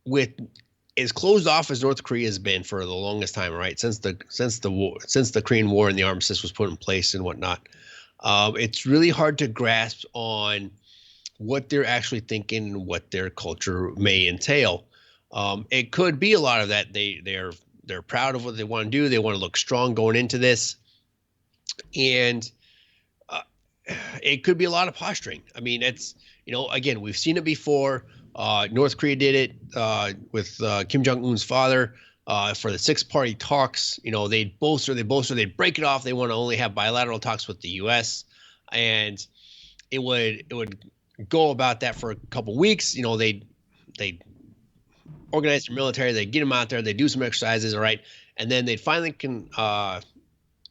with as closed off as North Korea has been for the longest time, right? Since the Korean War and the armistice was put in place and whatnot, it's really hard to grasp on what they're actually thinking and what their culture may entail. It could be a lot of that. They're proud of what they want to do. They want to look strong going into this, and it could be a lot of posturing. I mean, it's again, we've seen it before. North Korea did it with Kim Jong-un's father for the six-party talks. They'd bolster, they'd break it off. They want to only have bilateral talks with the U.S. and it would go about that for a couple weeks. They'd organize their military, they'd get them out there, they'd do some exercises, all right, and then they'd finally come to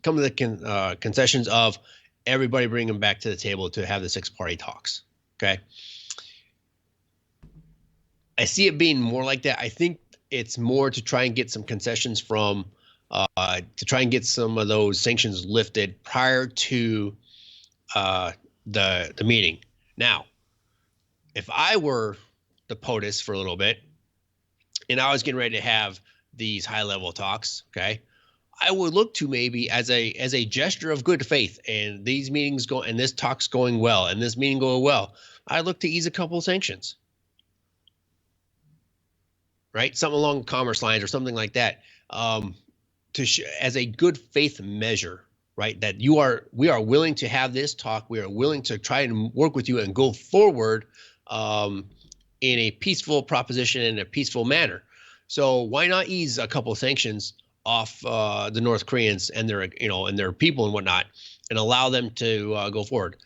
the concessions of everybody bring them back to the table to have the six-party talks. Okay. I see it being more like that. I think it's more to try and get some concessions from, to try and get some of those sanctions lifted prior to the meeting. Now, if I were the POTUS for a little bit, and I was getting ready to have these high-level talks, okay, I would look to maybe as a gesture of good faith, and these meetings go, and this talk's going well, and this meeting going well, I'd look to ease a couple of sanctions. Right, something along commerce lines or something like that, as a good faith measure, right? That we are willing to have this talk. We are willing to try and work with you and go forward in a peaceful proposition in a peaceful manner. So why not ease a couple of sanctions off the North Koreans and their and their people and whatnot, and allow them to go forward.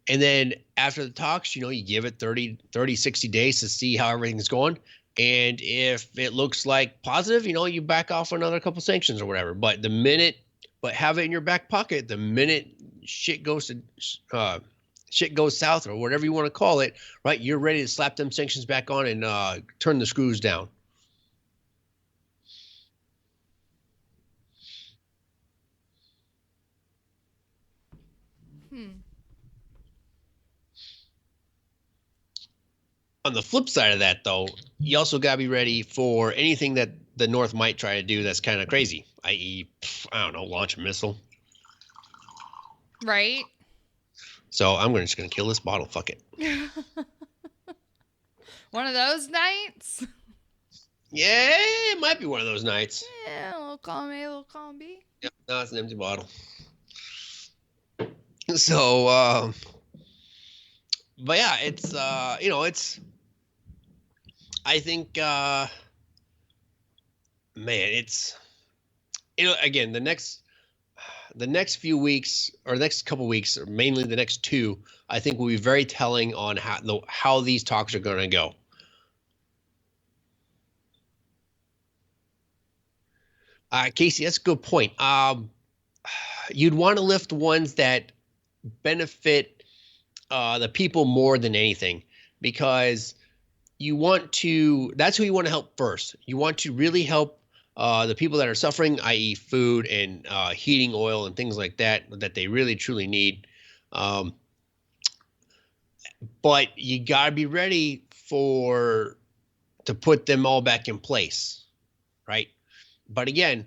And then after the talks, you give it 30, 60 days to see how everything's going. And if it looks like positive, you back off another couple sanctions or whatever. But have it in your back pocket, the minute shit goes south or whatever you want to call it, right? You're ready to slap them sanctions back on and turn the screws down. On the flip side of that, though, you also got to be ready for anything that the North might try to do that's kind of crazy, i.e., I don't know, launch a missile. Right. So I'm just going to kill this bottle. Fuck it. One of those nights? Yeah, it might be one of those nights. Yeah, a little column A, a little column B. Yep, no, it's an empty bottle. So, but yeah, it's, I think, man, it's again, the next few weeks or the next couple weeks, or mainly the next 2, I think will be very telling on how these talks are going to go. Casey, that's a good point. You'd want to lift ones that benefit the people more than anything, because that's who you want to help first. You want to really help the people that are suffering, i.e. food and heating oil and things like that they really truly need. But you got to be ready to put them all back in place, right? But again,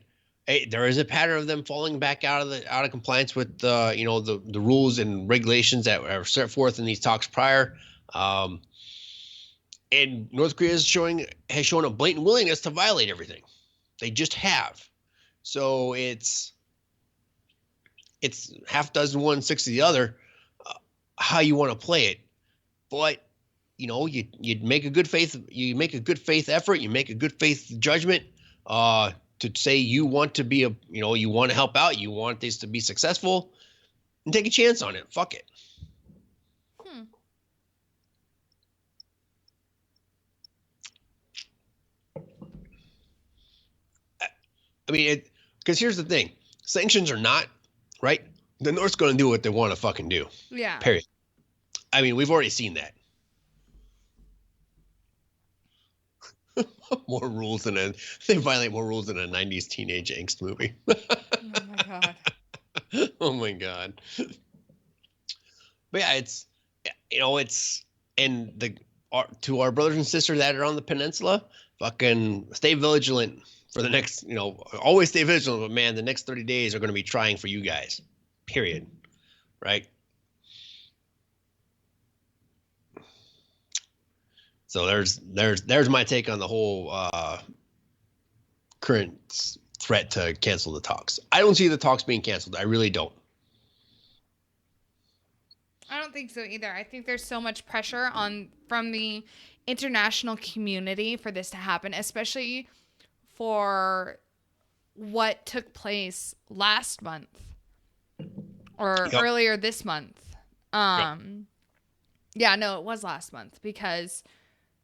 there is a pattern of them falling back out of compliance with the rules and regulations that are set forth in these talks prior. And North Korea has shown a blatant willingness to violate everything. They just have. So it's half dozen one, six of the other, how you want to play it. But you make a good faith effort, you make a good faith judgment to say you want to be you want to help out, you want this to be successful, and take a chance on it. Fuck it. I mean, because here's the thing: sanctions are not right. The North's going to do what they want to fucking do. Yeah. Period. I mean, we've already seen that. They violate more rules than a 90s teenage angst movie. Oh my god. Oh my god. But yeah, to our brothers and sisters that are on the peninsula, fucking stay vigilant for the next, always stay vigilant, but man, the next 30 days are going to be trying for you guys. Period. Right? So there's my take on the whole current threat to cancel the talks. I don't see the talks being canceled. I really don't. I don't think so either. I think there's so much pressure from the international community for this to happen, especially for what took place last month or earlier this month. Yeah, no, it was last month because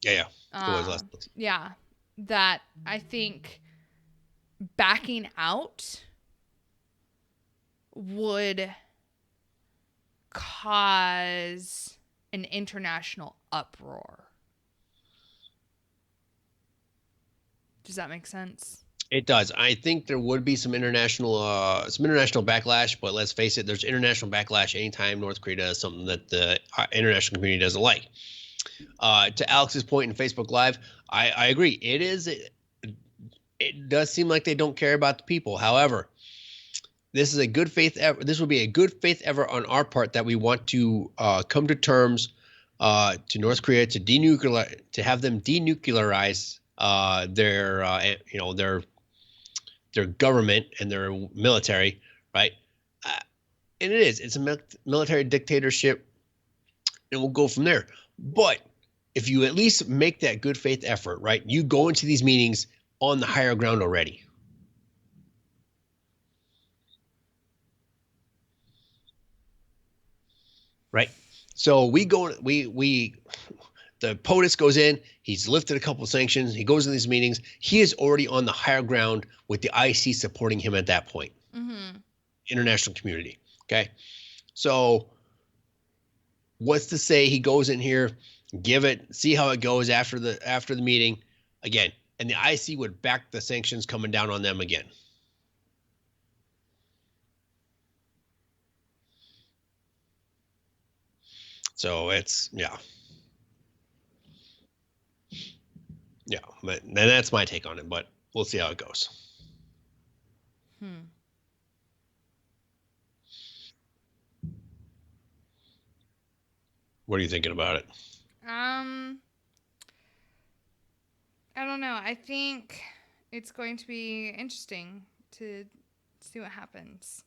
it was last month. Yeah, that I think backing out would cause an international uproar. Does that make sense? It does. I think there would be some international backlash, but let's face it, there's international backlash anytime North Korea does something that the international community doesn't like. To Alex's point in Facebook Live, I agree. It does seem like they don't care about the people. However, this is a good faith. This will be a good faith effort on our part that we want to come to terms to North Korea to have them denuclearize their government and their military, right? And it's a military dictatorship, and we'll go from there. But if you at least make that good faith effort, right? You go into these meetings on the higher ground already. Right? So the POTUS goes in, he's lifted a couple of sanctions, he goes in these meetings, he is already on the higher ground with the IC supporting him at that point. Mm-hmm. International community. Okay. So what's to say he goes in here, see how it goes after the meeting again, and the IC would back the sanctions coming down on them again. So it's but and that's my take on it, but we'll see how it goes. What are you thinking about it? I don't know. I think it's going to be interesting to see what happens.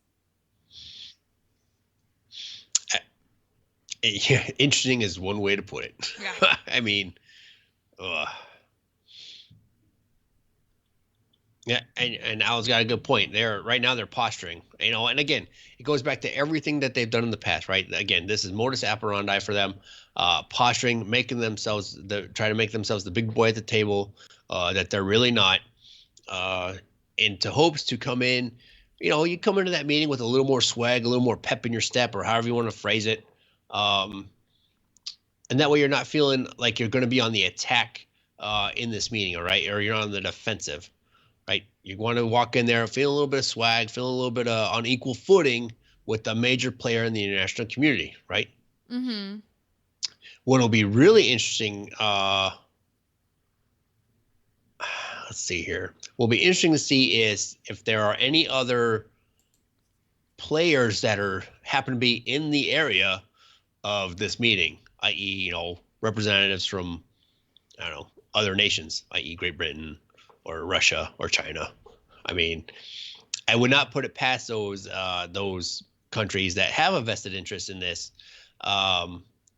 Yeah, interesting is one way to put it. Yeah. I mean, Yeah, and Al's got a good point. Right now they're posturing, and again, it goes back to everything that they've done in the past, right? Again, this is modus operandi for them, posturing, try to make themselves the big boy at the table, that they're really not, into hopes to come in. You come into that meeting with a little more swag, a little more pep in your step, or however you want to phrase it, and that way you're not feeling like you're going to be on the attack in this meeting, all right, or you're on the defensive. Right, you want to walk in there, feeling a little bit of swag, feeling a little bit on equal footing with a major player in the international community, right? Mm-hmm. What'll be really interesting, let's see here. What'll be interesting to see is if there are any other players that happen to be in the area of this meeting, i.e., representatives from, I don't know, other nations, i.e., Great Britain, or Russia or China. I mean, I would not put it past those countries that have a vested interest in this,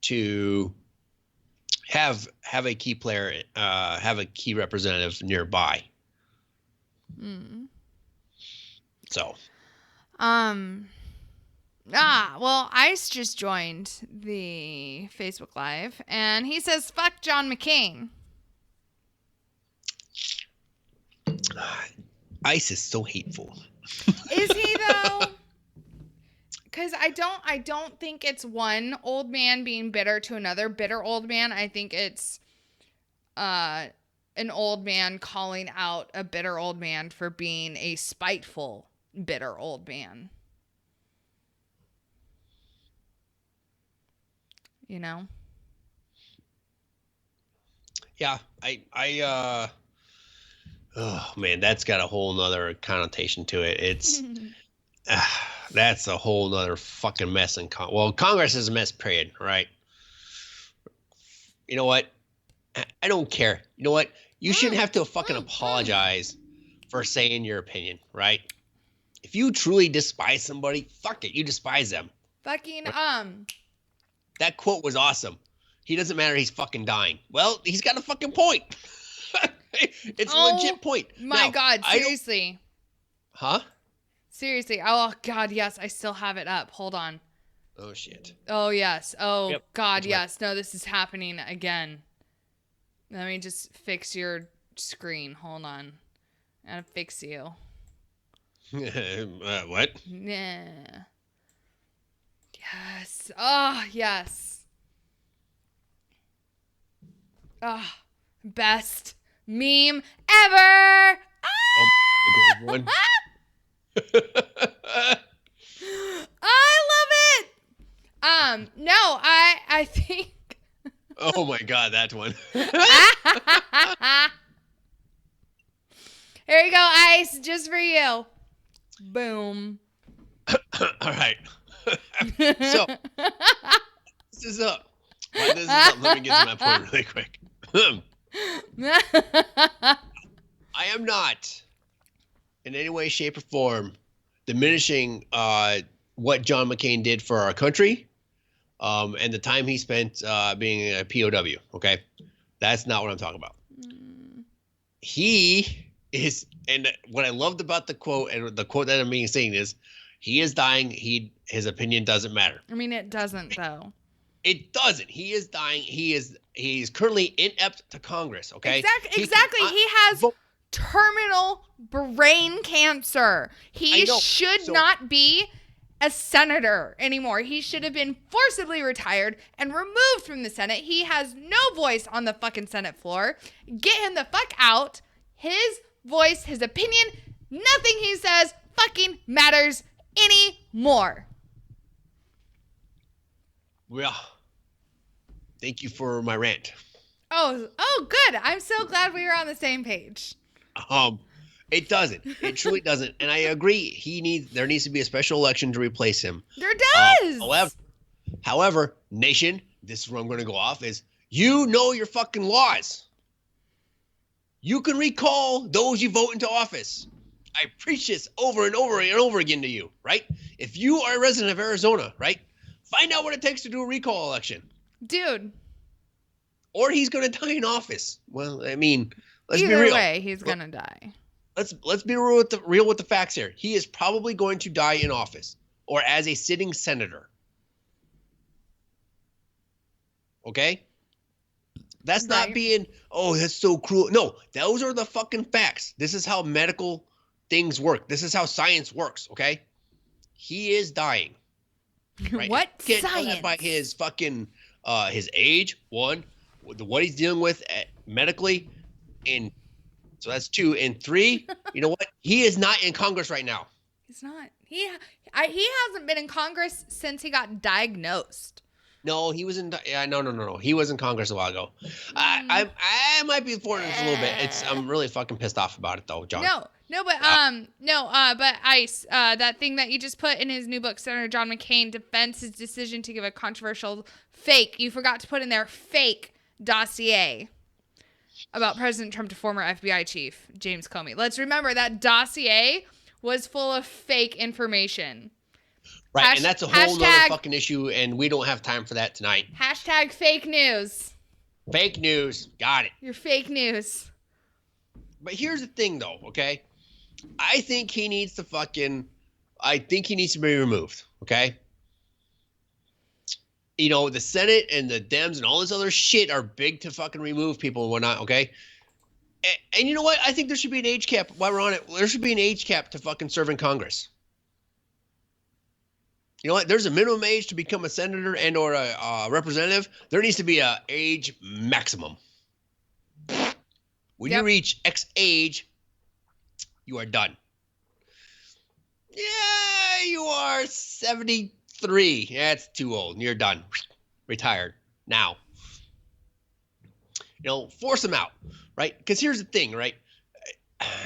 to have a key player, have a key representative nearby. Mm. So. Well, Ice just joined the Facebook Live, and he says, "Fuck John McCain." Ice is so hateful. Is he though? Because I don't think it's one old man being bitter to another bitter old man. I think it's an old man calling out a bitter old man for being a spiteful, bitter old man. Yeah, oh man, that's got a whole nother connotation to it. It's that's a whole nother fucking mess Congress is a mess, period, right? You know what? I don't care. You know what? You shouldn't have to fucking apologize for saying your opinion, right? If you truly despise somebody, fuck it, you despise them. Fucking That quote was awesome. He doesn't matter, he's fucking dying. Well, he's got a fucking point. It's a legit point. My God, seriously. Huh? Seriously. Oh, God, yes. I still have it up. Hold on. Oh, shit. Oh, yes. Oh, yep. God, yes. No, this is happening again. Let me just fix your screen. Hold on. I gotta fix you. What? Yeah. Yes. Oh, yes. Oh, best meme ever. Oh, the great one. I love it. No, I think. Oh my God, that one. Here you go, Ice, just for you. Boom. All right. So this is up. While this is up, let me get to my point really quick. I am not in any way, shape, or form diminishing what John McCain did for our country, and the time he spent being a POW. Okay, that's not what I'm talking about. He is, and what I loved about the quote, and the quote that I'm being saying is, he is dying. His opinion doesn't matter. I mean, it doesn't though. It doesn't. He is dying. He's currently inept to Congress. Okay. Exactly. He has terminal brain cancer. He should not be a senator anymore. He should have been forcibly retired and removed from the Senate. He has no voice on the fucking Senate floor. Get him the fuck out. His voice, his opinion, nothing he says fucking matters anymore. Well, thank you for my rant. Oh, good. I'm so glad we were on the same page. It doesn't. It truly doesn't. And I agree. There needs to be a special election to replace him. There does. However, nation, this is where I'm going to go off, is you know your fucking laws. You can recall those you vote into office. I preach this over and over and over again to you, right? If you are a resident of Arizona, right? Find out what it takes to do a recall election. Dude. Or he's going to die in office. Well, I mean, let's be Either real. way, he's going to die. let's be real with the facts here. He is probably going to die in office or as a sitting senator. Okay? That's not being, oh, that's so cruel. No, those are the fucking facts. This is how medical things work. This is how science works, okay? He is dying. Right? What You can't tell science? that by his fucking his age, one, what he's dealing with medically, and so that's 2. And 3, you know what? He is not in Congress right now. He's not. He hasn't been in Congress since he got diagnosed. No, he was in. No. He was in Congress a while ago. I might be for this a little bit. I'm really fucking pissed off about it though, John. But Ice, that thing that you just put in his new book, Senator John McCain defends his decision to give a controversial fake. You forgot to put in there fake dossier about President Trump to former FBI chief James Comey. Let's remember that dossier was full of fake information. Right, and that's a whole nother fucking issue, and we don't have time for that tonight. Hashtag fake news. Fake news. Got it. You're fake news. But here's the thing, though, okay? I think he needs to be removed, okay? You know, the Senate and the Dems and all this other shit are big to fucking remove people and whatnot, okay? And you know what? I think there should be an age cap. While we're on it, there should be an age cap to fucking serve in Congress. You know what? There's a minimum age to become a senator and or a representative. There needs to be a age maximum. When you reach X age, you are done. Yeah, you are 73. Yeah, it's too old. You're done. Retired. Now. You know, force them out, right? Because here's the thing, right?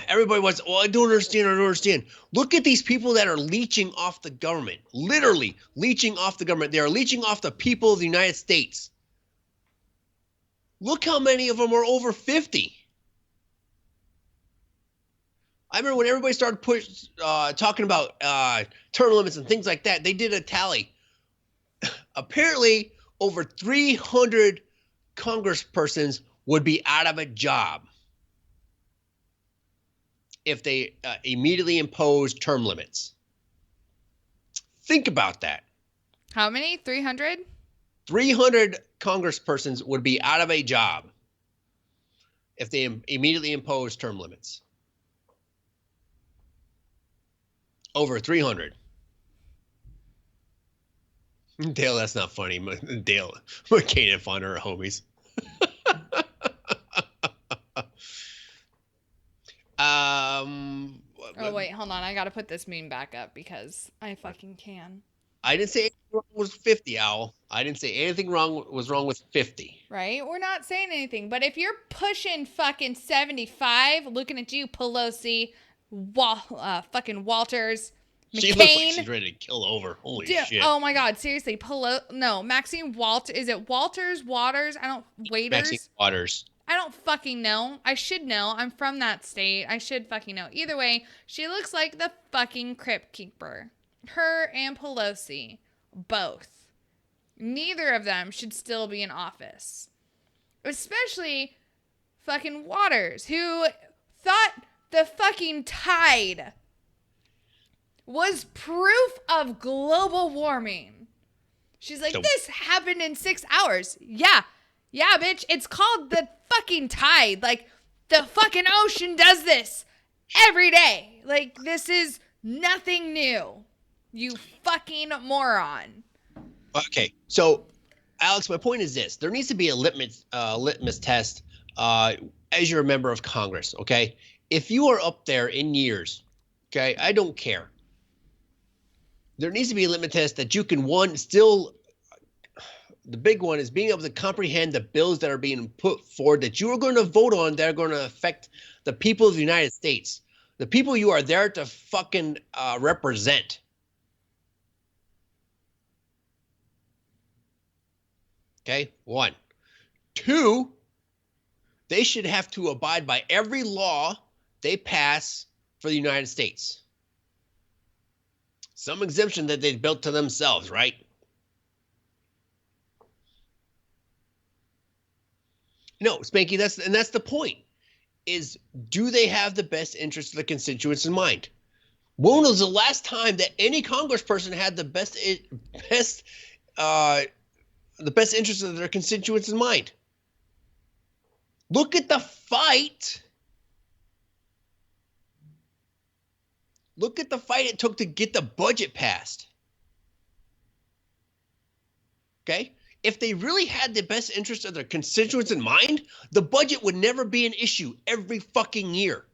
Everybody wants, well, I don't understand. Look at these people that are leeching off the government. Literally leeching off the government. They are leeching off the people of the United States. Look how many of them are over 50. I remember when everybody started talking about term limits and things like that, they did a tally. Apparently, over 300 congresspersons would be out of a job if they immediately imposed term limits. Think about that. How many? 300? 300 congresspersons would be out of a job if they immediately imposed term limits. Over 300. Dale, that's not funny. Dale, McCain and Fonda are homies. Oh, wait, hold on. I got to put this meme back up because I fucking can. I didn't say anything wrong with 50, Owl. I didn't say anything was wrong with 50. Right? We're not saying anything. But if you're pushing fucking 75, looking at you, Pelosi, fucking Walters, McCain. She looks like she's ready to kill over. Holy shit. Oh my God, seriously. Maxine Walters. Is it Waters? Waiters? Maxine Waters. I don't fucking know. I should know. I'm from that state. I should fucking know. Either way, she looks like the fucking Crypt Keeper. Her and Pelosi. Both. Neither of them should still be in office. Especially fucking Waters, who thought the fucking tide was proof of global warming. She's like, this happened in 6 hours. Yeah, bitch. It's called the fucking tide. Like, the fucking ocean does this every day. Like, this is nothing new. You fucking moron. Okay, so, Alex, my point is this. There needs to be a litmus test as you're a member of Congress, okay? If you are up there in years, okay, I don't care. There needs to be a litmus test that you can, the big one is being able to comprehend the bills that are being put forward that you are going to vote on that are going to affect the people of the United States. The people you are there to fucking represent. Okay, 1. 2, they should have to abide by every law they pass for the United States. Some exemption that they've built to themselves, right? No, Spanky, that's the point. is, do they have the best interest of the constituents in mind? When was the last time that any congressperson had the best interest of their constituents in mind? Look at the fight. Look at the fight it took to get the budget passed. Okay? If they really had the best interest of their constituents in mind, the budget would never be an issue every fucking year.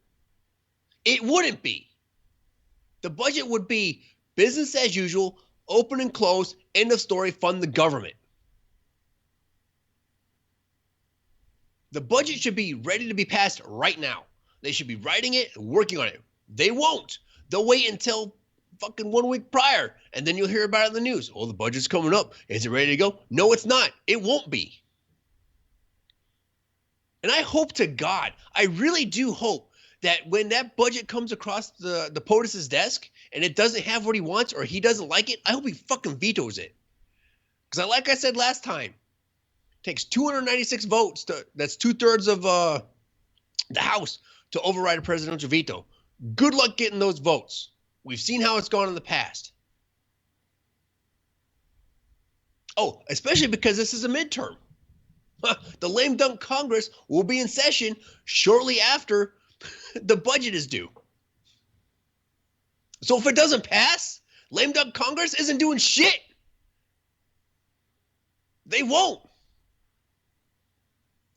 It wouldn't be. The budget would be business as usual, open and close, end of story, fund the government. The budget should be ready to be passed right now. They should be writing it and working on it. They won't. They'll wait until fucking 1 week prior, and then you'll hear about it in the news. Oh, the budget's coming up. Is it ready to go? No, it's not. It won't be. And I hope to God, I really do hope that when that budget comes across the POTUS's desk and it doesn't have what he wants or he doesn't like it, I hope he fucking vetoes it. Because like I said last time, it takes 296 votes, that's 2/3 of the House, to override a presidential veto. Good luck getting those votes. We've seen how it's gone in the past. Oh, especially because this is a midterm. The lame dunk Congress will be in session shortly after the budget is due. So if it doesn't pass, lame duck Congress isn't doing shit. They won't.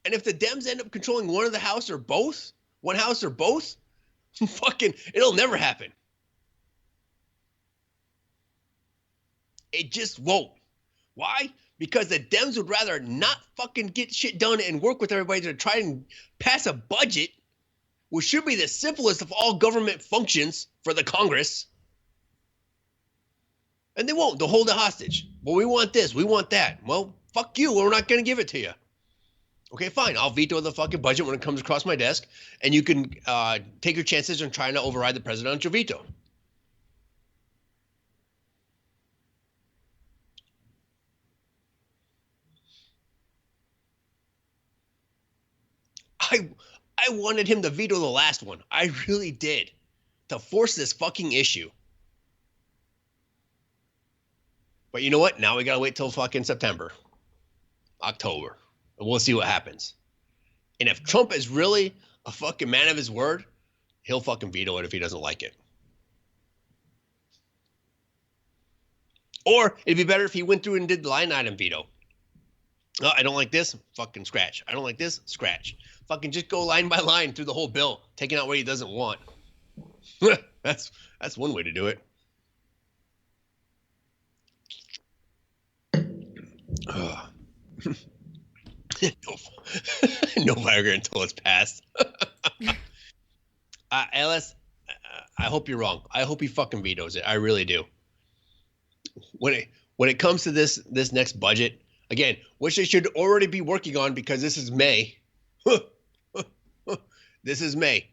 And if the Dems end up controlling one house or both, fucking, it'll never happen. It just won't. Why? Because the Dems would rather not fucking get shit done and work with everybody to try and pass a budget, which should be the simplest of all government functions for the Congress. And they won't. They'll hold it hostage. Well, we want this. We want that. Well, fuck you. We're not going to give it to you. Okay, fine. I'll veto the fucking budget when it comes across my desk, and you can take your chances on trying to override the presidential veto. I wanted him to veto the last one. I really did. To force this fucking issue. But you know what? Now we gotta wait till fucking September. October. And we'll see what happens. And if Trump is really a fucking man of his word, he'll fucking veto it if he doesn't like it. Or it'd be better if he went through and did the line item veto. Oh, I don't like this, fucking scratch. I don't like this, scratch. Fucking just go line by line through the whole bill, taking out what he doesn't want. That's one way to do it. No Viagra until it's passed. Alice, I hope you're wrong. I hope he fucking vetoes it. I really do. When it comes to this next budget, again, which they should already be working on because this is May. This is May.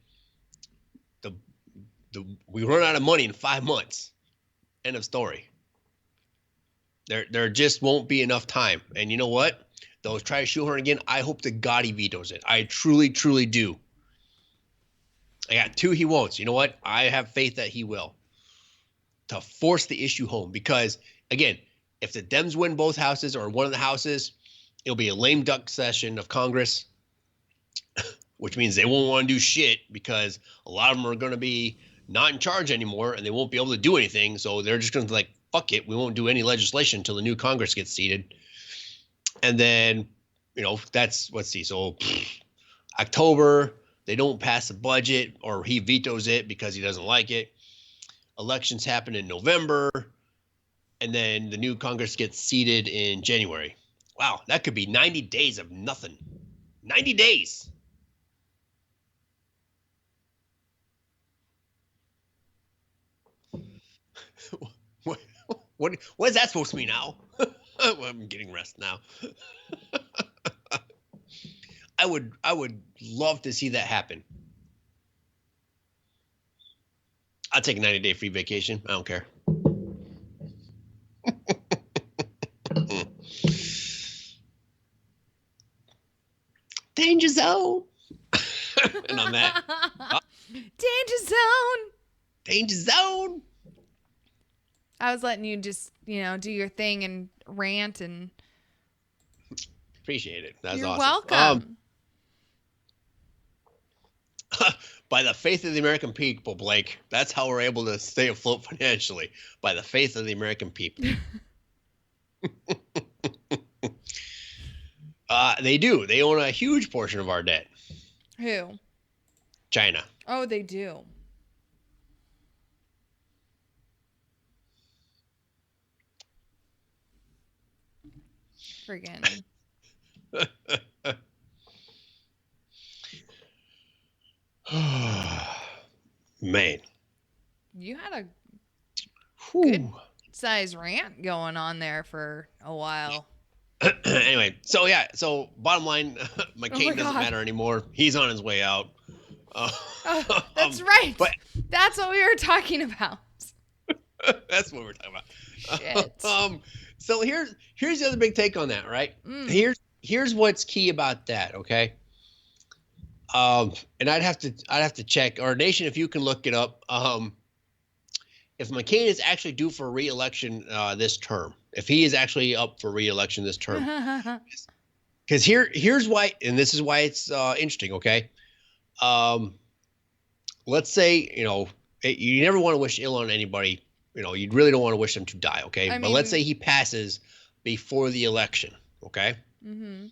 We run out of money in 5 months. End of story. There just won't be enough time. And you know what? They'll try to shoehorn again. I hope to God he vetoes it. I truly, truly do. I got 2 he won't. You know what? I have faith that he will. To force the issue home. Because, again, if the Dems win both houses or one of the houses, it'll be a lame duck session of Congress, which means they won't want to do shit because a lot of them are going to be not in charge anymore and they won't be able to do anything. So they're just going to be like, fuck it. We won't do any legislation until the new Congress gets seated. And then, let's see. So October, they don't pass the budget or he vetoes it because he doesn't like it. Elections happen in November. And then the new Congress gets seated in January. Wow, that could be 90 days of nothing. 90 days. What is that supposed to mean now? Well, I'm getting rest now. I would love to see that happen. I'll take a 90-day free vacation. I don't care. Danger zone. And on that, Danger zone. danger zone. I was letting you just, do your thing and rant and. Appreciate it. That's You're awesome. welcome. By the faith of the American people, Blake. That's how we're able to stay afloat financially. By the faith of the American people. They do. They own a huge portion of our debt. Who? China. Oh, they do. Friggin'. Man. You had a Whew. good size rant going on there for a while. Anyway, so bottom line, McCain doesn't God. matter anymore. He's on his way out. That's right. but- That's what we were talking about. That's what we're talking about. Shit. So here's the other big take on that, right? Here's what's key about that, okay? And I'd have to check, or Nation, if you can look it up. If McCain is actually due for re-election this term, if he is actually up for re-election this term, because here's why, and this is why it's interesting, okay? Let's say you never want to wish ill on anybody. You really don't want to wish them to die, okay? But let's say he passes before the election, okay? Mm-hmm.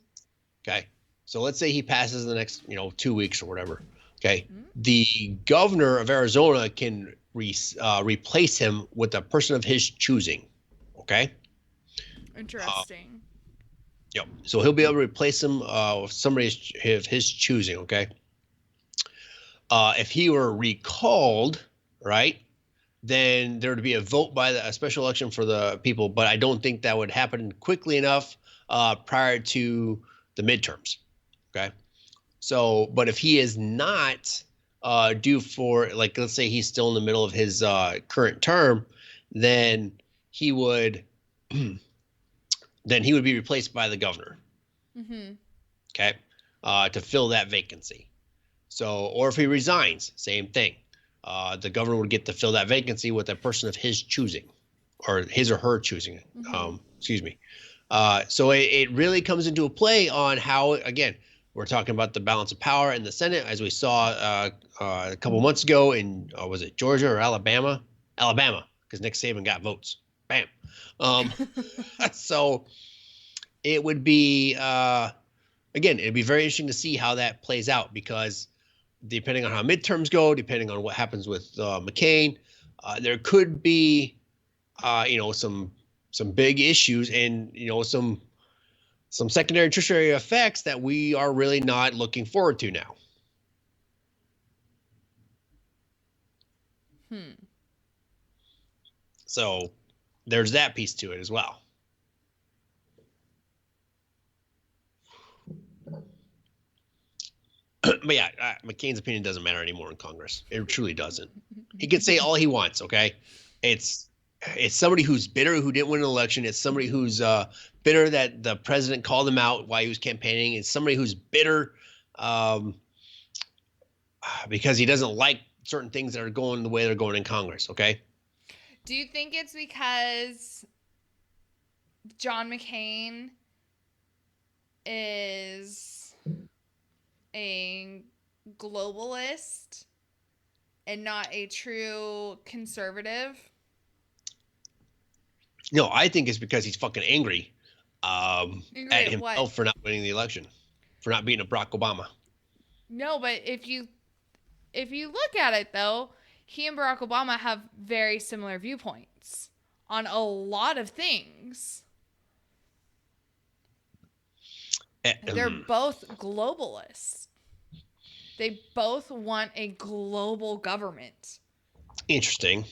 Okay. So let's say he passes in the next, 2 weeks or whatever. Okay. Mm-hmm. The governor of Arizona can replace him with a person of his choosing. Okay. Interesting. Yep. So he'll be able to replace him with somebody of his choosing. Okay. If he were recalled, right, then there would be a vote by a special election for the people, but I don't think that would happen quickly enough prior to the midterms. Okay. So, but if he is not due for, like, let's say he's still in the middle of his current term, then he would be replaced by the governor. Mm-hmm. Okay. To fill that vacancy. So, or if he resigns, same thing. The governor would get to fill that vacancy with a person of his choosing, or his or her choosing. Mm-hmm. Excuse me. So it really comes into a play on how, again, we're talking about the balance of power in the Senate, as we saw a couple months ago in, was it Georgia or Alabama? Alabama, because Nick Saban got votes. Bam. So it would be, again, it'd be very interesting to see how that plays out, because depending on how midterms go, depending on what happens with McCain, there could be, some big issues and, some secondary and tertiary effects that we are really not looking forward to now. So there's that piece to it as well. But yeah, McCain's opinion doesn't matter anymore in Congress. It truly doesn't. He can say all he wants, okay? It's somebody who's bitter who didn't win an election. It's somebody who's bitter that the president called him out while he was campaigning. It's somebody who's bitter because he doesn't like certain things that are going the way they're going in Congress, okay? Do you think it's because John McCain is a globalist and not a true conservative? No, I think it's because he's fucking angry at himself what? for not winning the election, for not beating Barack Obama. No, but if you look at it, though, he and Barack Obama have very similar viewpoints on a lot of things. They're both globalists. They both want a global government. Interesting,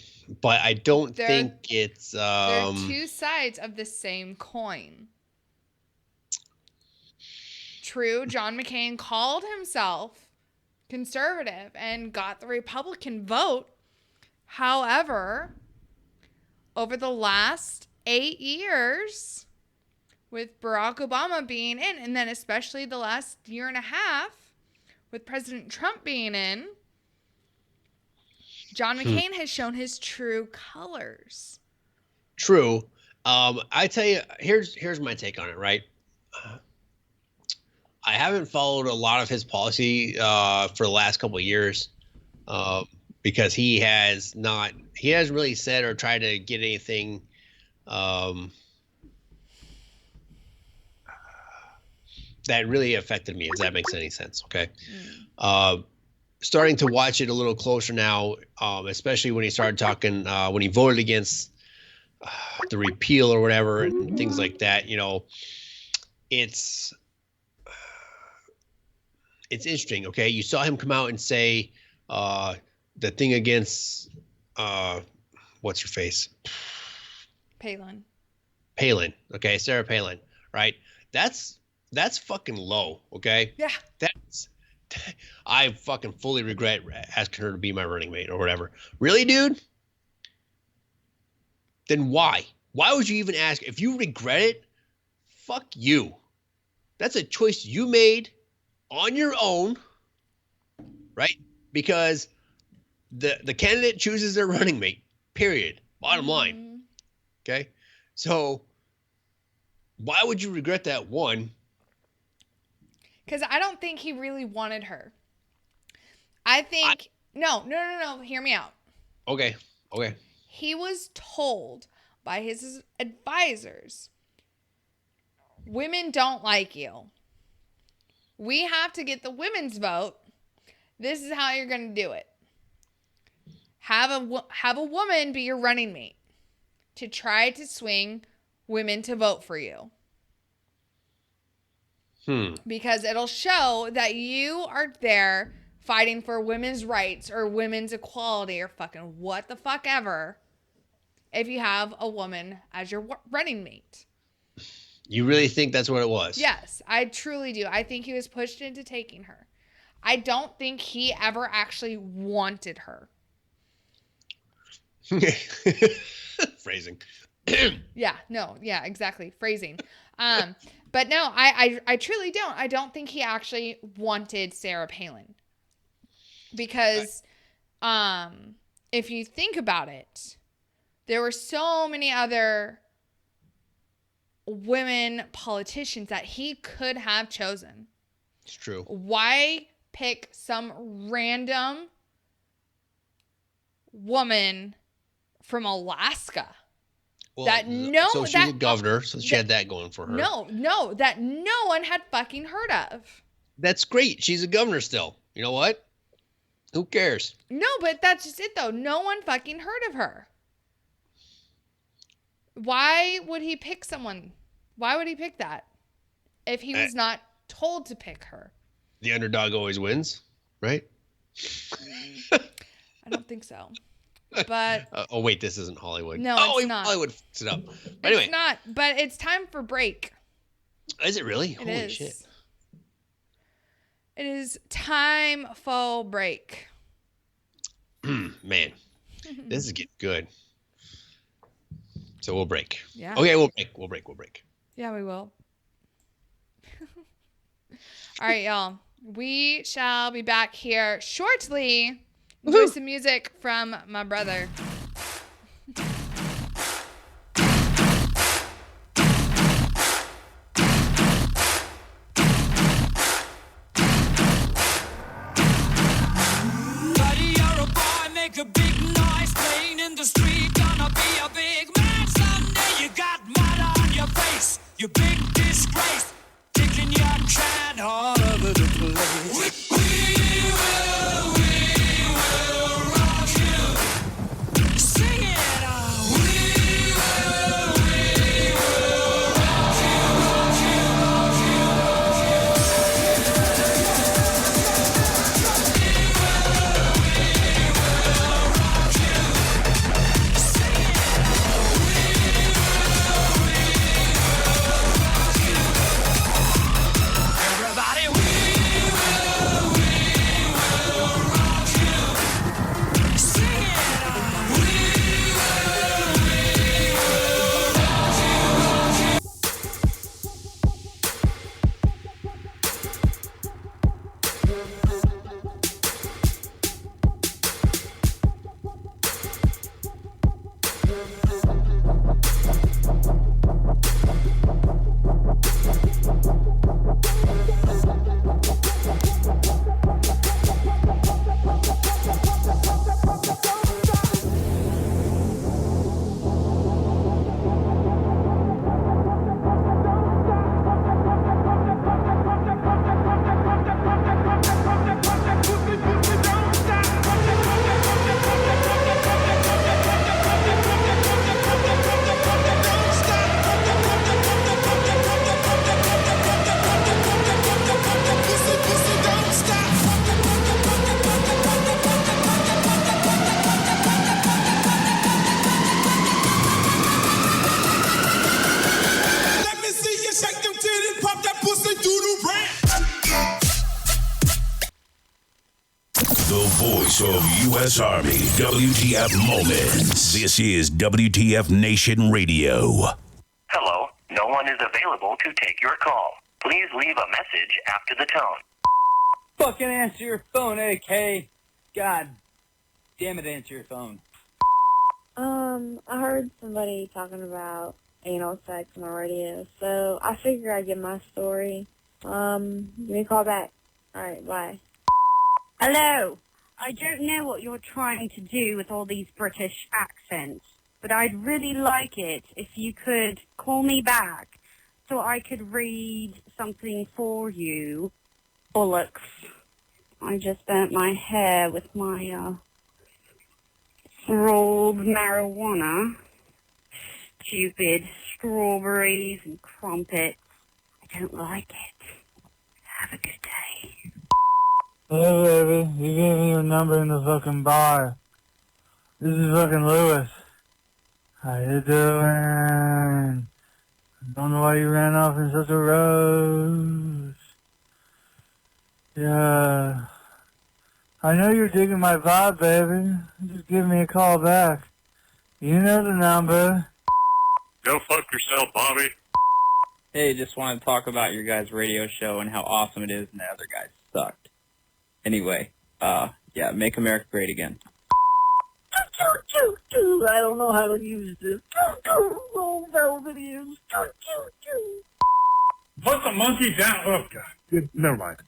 but I don't think it's... They're two sides of the same coin. True, John McCain called himself conservative and got the Republican vote. However, over the last 8 years, with Barack Obama being in, and then especially the last year and a half, with President Trump being in, John McCain has shown his true colors. True. I tell you, here's my take on it, right? I haven't followed a lot of his policy for the last couple of years because he hasn't really said or tried to get anything that really affected me, if that makes any sense. Okay. Starting to watch it a little closer now, especially when he started talking, when he voted against the repeal or whatever and things like that, it's interesting. Okay. You saw him come out and say the thing against what's her face? Palin. Okay. Sarah Palin. Right. That's fucking low. Okay. Yeah. I fucking fully regret asking her to be my running mate or whatever. Really, dude? Then why? Why would you even ask? If you regret it, fuck you. That's a choice you made on your own, right? Because the candidate chooses their running mate, period. Bottom line. Okay? So why would you regret that? One, because I don't think he really wanted her. I think no. Hear me out. Okay. He was told by his advisors, women don't like you. We have to get the women's vote. This is how you're going to do it. Have a woman be your running mate to try to swing women to vote for you. Because it'll show that you are there fighting for women's rights or women's equality or fucking what the fuck ever if you have a woman as your running mate. You really think that's what it was? Yes, I truly do. I think he was pushed into taking her. I don't think he ever actually wanted her. Phrasing. Yeah, exactly. Phrasing. But no, I truly don't. I don't think he actually wanted Sarah Palin. Because if you think about it, there were so many other women politicians that he could have chosen. It's true. Why pick some random woman from Alaska? So she's a governor, so she had that going for her. No, that no one had fucking heard of. That's great. She's a governor still. You know what? Who cares? No, but that's just it though. No one fucking heard of her. Why would he pick someone? Why would he pick that if he was not told to pick her? The underdog always wins, right? I don't think so. But oh wait, this isn't Hollywood. No, it's not. Hollywood fucks it up. But anyway, it's not. But it's time for break. Is it really? Holy shit! It is time for break. Man, this is getting good. So we'll break. Yeah. Okay, we'll break. Yeah, we will. All right, y'all. We shall be back here shortly. Enjoy some music from my brother. Buddy, you're a boy, make a big noise, playing in the street, gonna be a big man someday. You got mud on your face, you big disgrace, kicking your can all over the place. We will rock you. Sing it on. We will rock Everybody, we will The voice of U.S. Army, WTF Moments. This is WTF Nation Radio. Hello, no one is available to take your call. Please leave a message after the tone. Fucking answer your phone, AK. God damn it, answer your phone. I heard somebody talking about anal sex on the radio, so I figured I'd give my story. Give me a call back. Alright, bye. Hello. I don't know what you're trying to do with all these British accents, but I'd really like it if you could call me back so I could read something for you. Bollocks. I just burnt my hair with my, rolled marijuana. Stupid strawberries and crumpets. I don't like it. Have a good day. Hey baby, you gave me your number in the fucking bar. This is fucking Lewis. How you doing? I don't know why you ran off in such a rush. Yeah. I know you're digging my vibe, baby. Just give me a call back. You know the number. Go fuck yourself, Bobby. Hey, just want to talk about your guys' radio show and how awesome it is and the other guys sucked. Anyway, yeah, make America great again. I don't know how to use this. Oh, velvet ears. Put the monkey down. Oh, God. Never mind.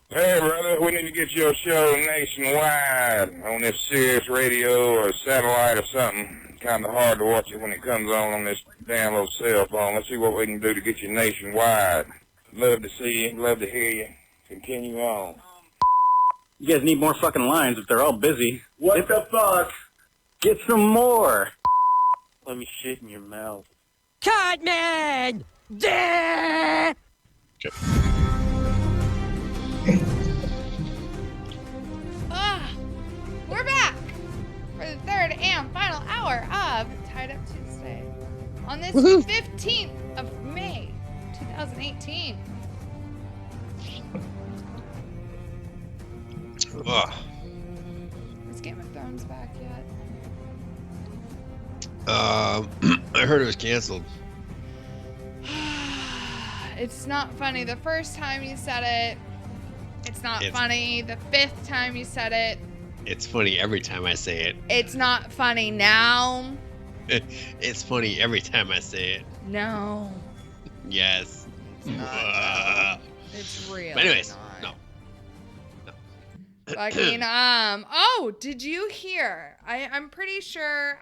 Hey, brother, we need to get your show nationwide on this Sirius radio or satellite or something. Kind of hard to watch it when it comes on this damn little cell phone. Let's see what we can do to get you nationwide. Love to see you. Love to hear you. Continue on. You guys need more fucking lines if they're all busy. What the fuck? Get some more. Let me shit in your mouth. Cartman! Yeah! We're back for the third and final hour of Tied Up Tuesday on this 15th of May, 2018. Is Game of Thrones back yet? I heard it was canceled. It's not funny the first time you said it. It's not funny the fifth time you said it. It's funny every time I say it. It's not funny now. It's funny every time I say it. No. Yes. It's real. But anyways, no. Fucking, oh, did you hear? I'm pretty sure,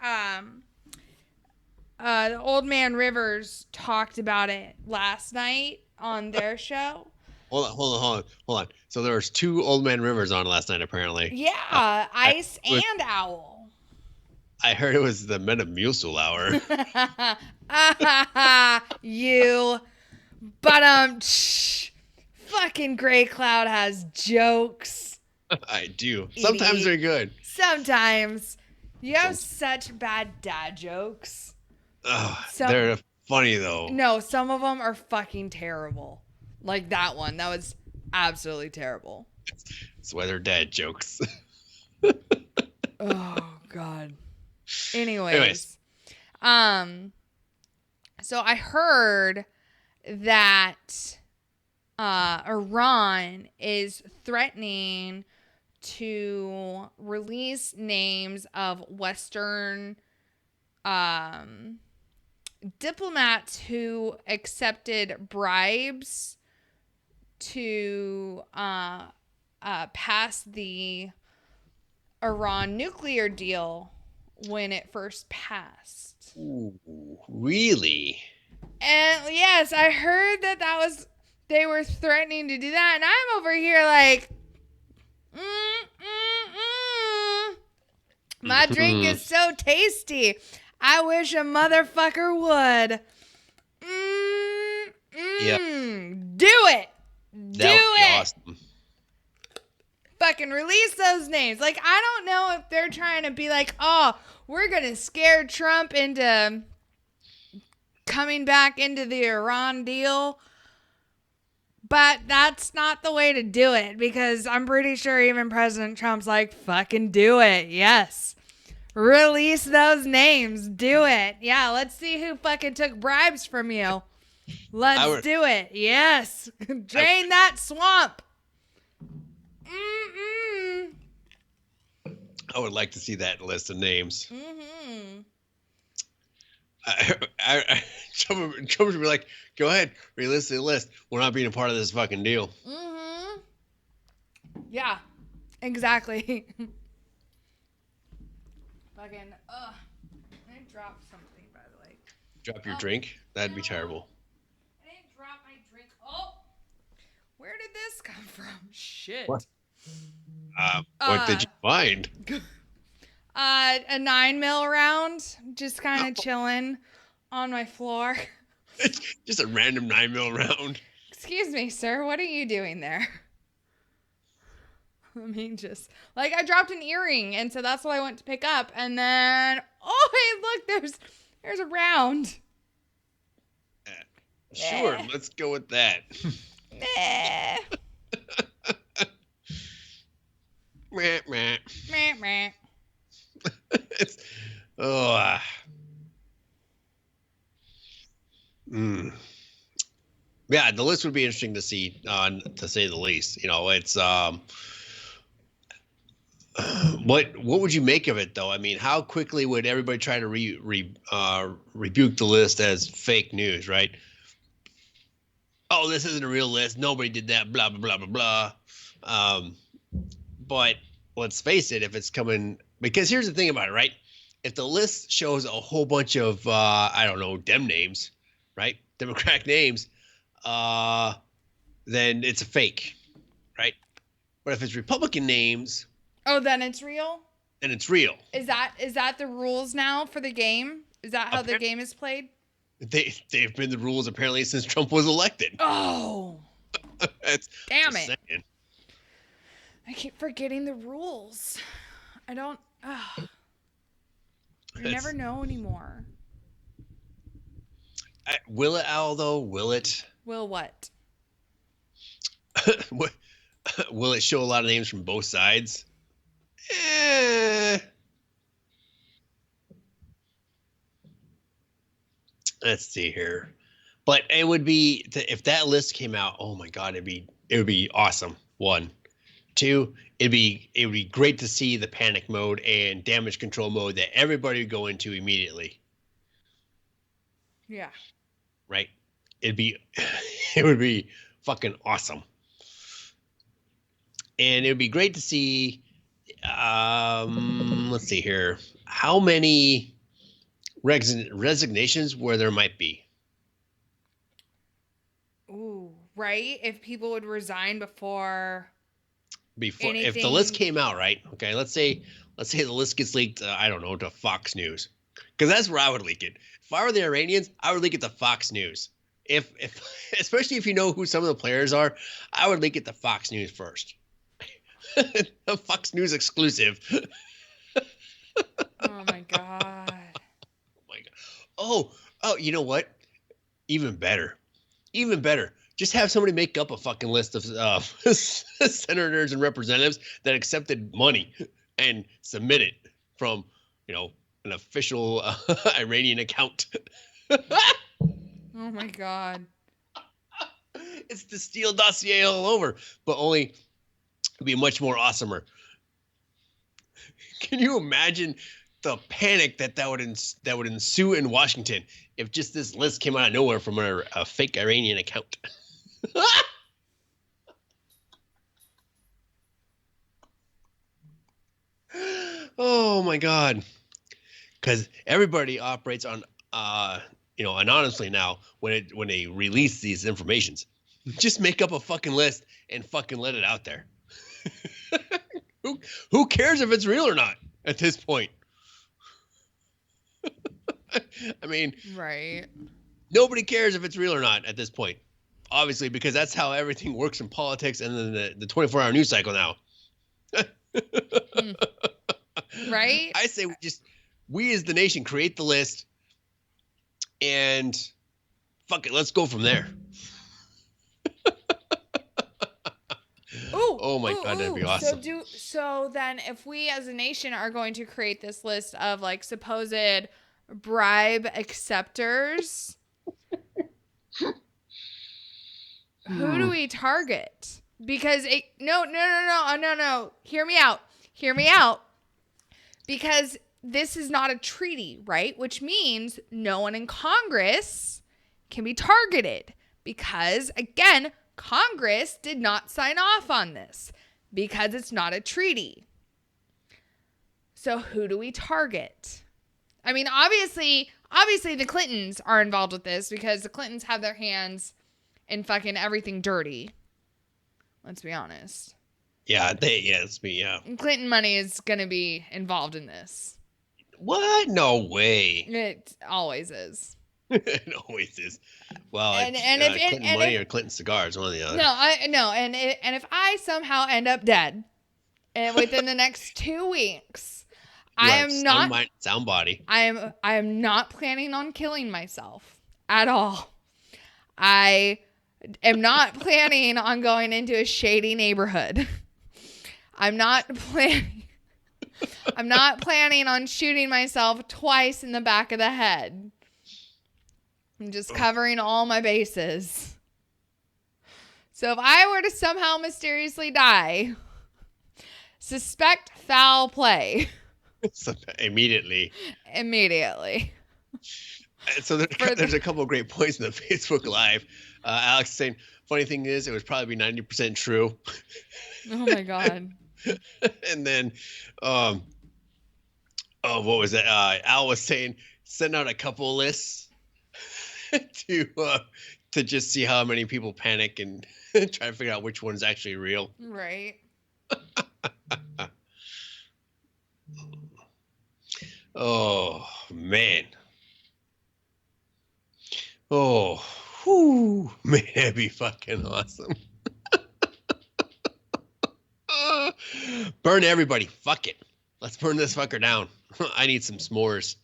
the Old Man Rivers talked about it last night on their show. Hold on. So there was 2 Old Man Rivers on last night, apparently. Yeah, Ice and Owl. I heard it was the Metamucil hour. You. But, fucking Gray Cloud has jokes. I do. Sometimes they're good. Sometimes. You have such bad dad jokes. They're funny, though. No, some of them are fucking terrible. Like that one. That was absolutely terrible. That's why they're dad jokes. Oh, God. Anyways. So I heard that Iran is threatening to release names of Western diplomats who accepted bribes to pass the Iran nuclear deal when it first passed. Ooh, really? And yes, I heard that they were threatening to do that, and I'm over here like, my drink is so tasty. I wish a motherfucker would. Yep. Do it. That would be awesome. Fucking release those names. Like, I don't know if they're trying to be like, oh, we're going to scare Trump into coming back into the Iran deal. But that's not the way to do it, because I'm pretty sure even President Trump's like, fucking do it. Yes. Release those names. Do it. Yeah, let's see who fucking took bribes from you. Let's do it. Yes. Drain that swamp. Mm-mm. I would like to see that list of names. Mm-hmm. Trump would be like, go ahead, release the list. We're not being a part of this fucking deal. Mm-hmm. Yeah, exactly. Fucking, I dropped something, by the way. Drop your drink? That'd be terrible. I didn't drop my drink. Oh! Where did this come from? Shit. What did you find? A 9mm round, just kind of chilling on my floor. Just a random 9mm round. Excuse me, sir. What are you doing there? I mean, just like I dropped an earring, and so that's what I went to pick up. And then, oh, hey, look, there's a round. Sure, let's go with that. Meh. Meh, meh. Meh, meh. Yeah, the list would be interesting to see, to say the least. You know, it's what would you make of it though? I mean, how quickly would everybody try to rebuke the list as fake news, right? Oh, this isn't a real list. Nobody did that. Blah blah blah blah blah. But let's face it, if it's coming, because here's the thing about it, right? If the list shows a whole bunch of I don't know, Dem names, right? Democratic names, then it's a fake, right? But if it's Republican names, oh, then it's real? then it's real. Is that the rules now for the game? Is that how the game is played? They've been the rules apparently since Trump was elected. Oh. Damn it. Saying. I keep forgetting the rules. I don't. You never know anymore. Will it, Al, though? Will it? Will what? Will it show a lot of names from both sides? Let's see here. But it would be, if that list came out, oh my God, it would be awesome. 1. 2, it'd be great to see the panic mode and damage control mode that everybody would go into immediately. Yeah. Right? It would be fucking awesome. And it would be great to see, let's see here, how many resignations where there might be. Ooh, right? If people would resign before If the list came out, right? Okay, let's say the list gets leaked, I don't know, to Fox News. Because that's where I would leak it. If I were the Iranians, I would leak it to Fox News. If especially if you know who some of the players are, I would leak it to Fox News first. A Fox News exclusive. Oh my God. Oh, you know what? Even better. Just have somebody make up a fucking list of senators and representatives that accepted money and submit it from, an official Iranian account. Oh my God. It's the Steele dossier all over, but only it'd be much more awesomer. Can you imagine the panic that would ensue in Washington if just this list came out of nowhere from a fake Iranian account? Oh my God. Because everybody operates on anonymously now when they release these informations. Just make up a fucking list and fucking let it out there. Who cares if it's real or not at this point? I mean, right. Nobody cares if it's real or not at this point. Obviously, because that's how everything works in politics and then the 24-hour news cycle now. Right? I say we as the nation create the list and fuck it, let's go from there. Ooh, Oh my God, that'd be awesome. So then if we as a nation are going to create this list of like supposed bribe acceptors, who do we target? Because no. Hear me out. Because this is not a treaty, right? Which means no one in Congress can be targeted because, again, Congress did not sign off on this because it's not a treaty. So who do we target? I mean, obviously the Clintons are involved with this because the Clintons have their hands in fucking everything dirty. Let's be honest. Yeah, it's me, yeah. Clinton money is going to be involved in this. What? No way. It always is. It always is. Well, And it's if- Clinton and money if- or Clinton cigars, one or the other. And if I somehow end up dead and within the next 2 weeks, I am not sound body. I am not planning on killing myself at all. I am not planning on going into a shady neighborhood. I'm not planning on shooting myself twice in the back of the head. I'm just covering all my bases. So if I were to somehow mysteriously die, suspect foul play. Immediately. So there's a couple of great points in the Facebook Live. Alex saying, funny thing is, it would probably be 90% true. Oh my God. And then, what was that? Al was saying, send out a couple lists to just see how many people panic and try to figure out which one's actually real. Right. Oh man. Oh, whew, man, that'd be fucking awesome. Burn everybody. Fuck it. Let's burn this fucker down. I need some s'mores.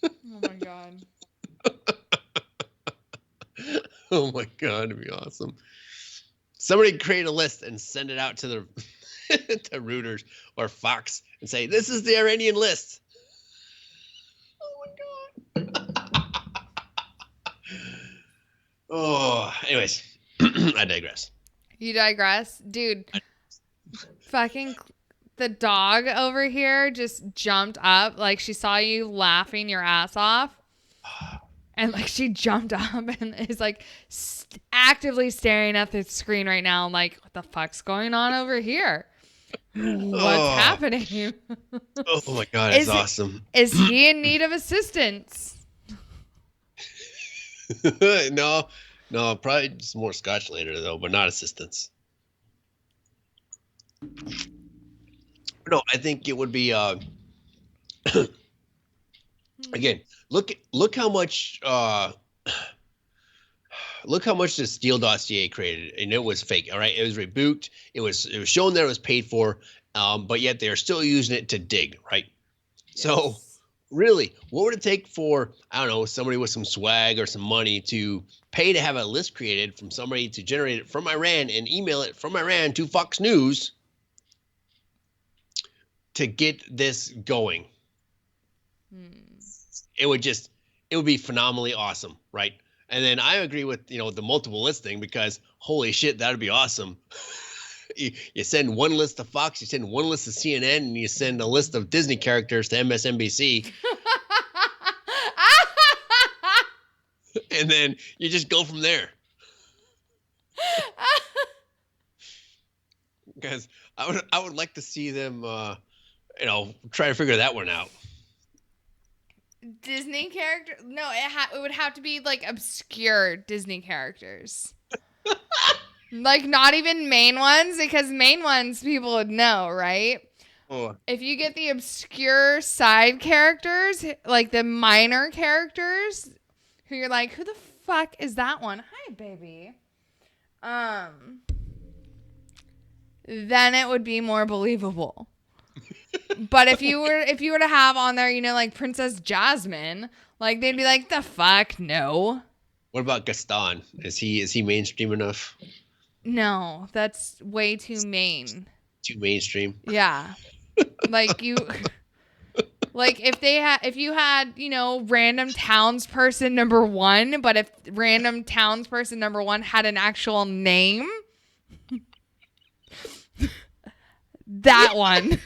Oh my God. Oh my God, it'd be awesome. Somebody create a list and send it out to the to Reuters or Fox and say, this is the Iranian list. Oh my God. Oh, anyways, I digress. You digress? Dude, fucking the dog over here just jumped up. Like she saw you laughing your ass off. And like she jumped up and is like actively staring at the screen right now. I'm like, what the fuck's going on over here? What's happening? Oh my God, it's awesome. Is he in need of assistance? No, probably just more scotch later though, but not assistance. No, I think it would be again, look how much the Steele dossier created, and it was fake. All right, it was rebuked. It was shown that it was paid for, but yet they're still using it to dig. Right. Yes. So really, what would it take for, I don't know, somebody with some swag or some money to pay to have a list created from somebody to generate it from Iran and email it from Iran to Fox News to get this going? It would be phenomenally awesome, right? And then I agree with, the multiple list thing, because holy shit, that'd be awesome. You send one list to Fox, you send one list to CNN, and you send a list of Disney characters to MSNBC. And then you just go from there. Because I would like to see them, try to figure that one out. Disney character? No, it would have to be like obscure Disney characters. Like not even main ones, because main ones people would know, right? Oh. If you get the obscure side characters, like the minor characters, who you're like, who the fuck is that one? Hi, baby. Then it would be more believable. But if you were to have on there, like Princess Jasmine, like they'd be like, the fuck, no. What about Gaston? Is he mainstream enough? No, that's way too main. Too mainstream. Yeah. Like if you had, random townsperson number 1, but if random townsperson number 1 had an actual name, that one.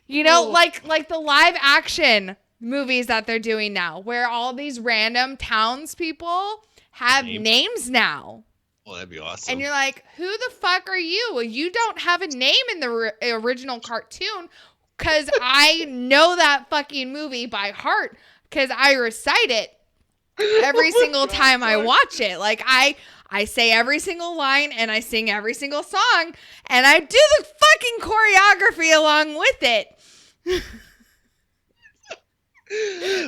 Like the live action movies that they're doing now, where all these random townspeople have names now. Well, that'd be awesome. And you're like, who the fuck are you? Well, you don't have a name in the original cartoon, because I know that fucking movie by heart, because I recite it every single time I watch it. Like, I say every single line, and I sing every single song, and I do the fucking choreography along with it.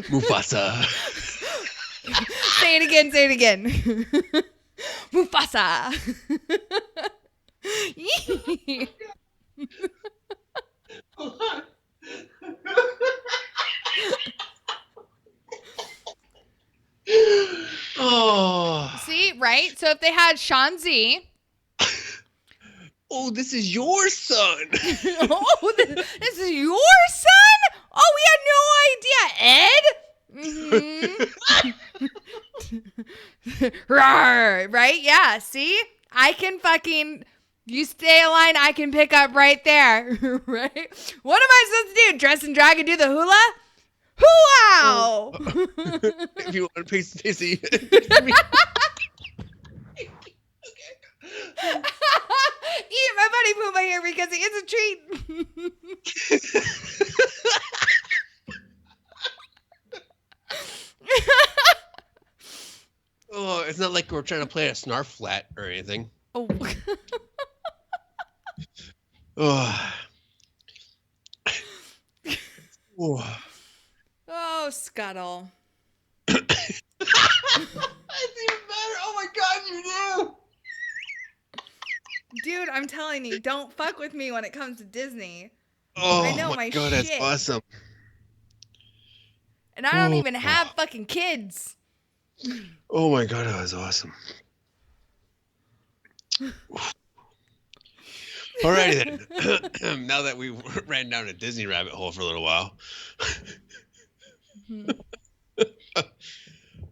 Mufasa. Say it again. Mufasa. Oh. See, right? So if they had Shanzi. Oh, this is your son. Oh, this is your son? Oh, we had no idea. Ed? Mm-hmm. Right? Yeah. See? I can fucking... You stay a line, I can pick up right there. Right? What am I supposed to do? Dress and drag and do the hula? Wow! If you want a piece of Daisy. Eat my buddy Puma here because he is a treat. Oh, it's not like we're trying to play a snarf flat or anything. Oh. Oh. Oh. Oh, Scuttle. That's even better. Oh my God, you do. Dude, I'm telling you, don't fuck with me when it comes to Disney. Oh, I know my my God, shit. that's awesome. And I don't even have fucking kids. Oh my God, that was awesome. Alrighty then. Now that we ran down a Disney rabbit hole for a little while.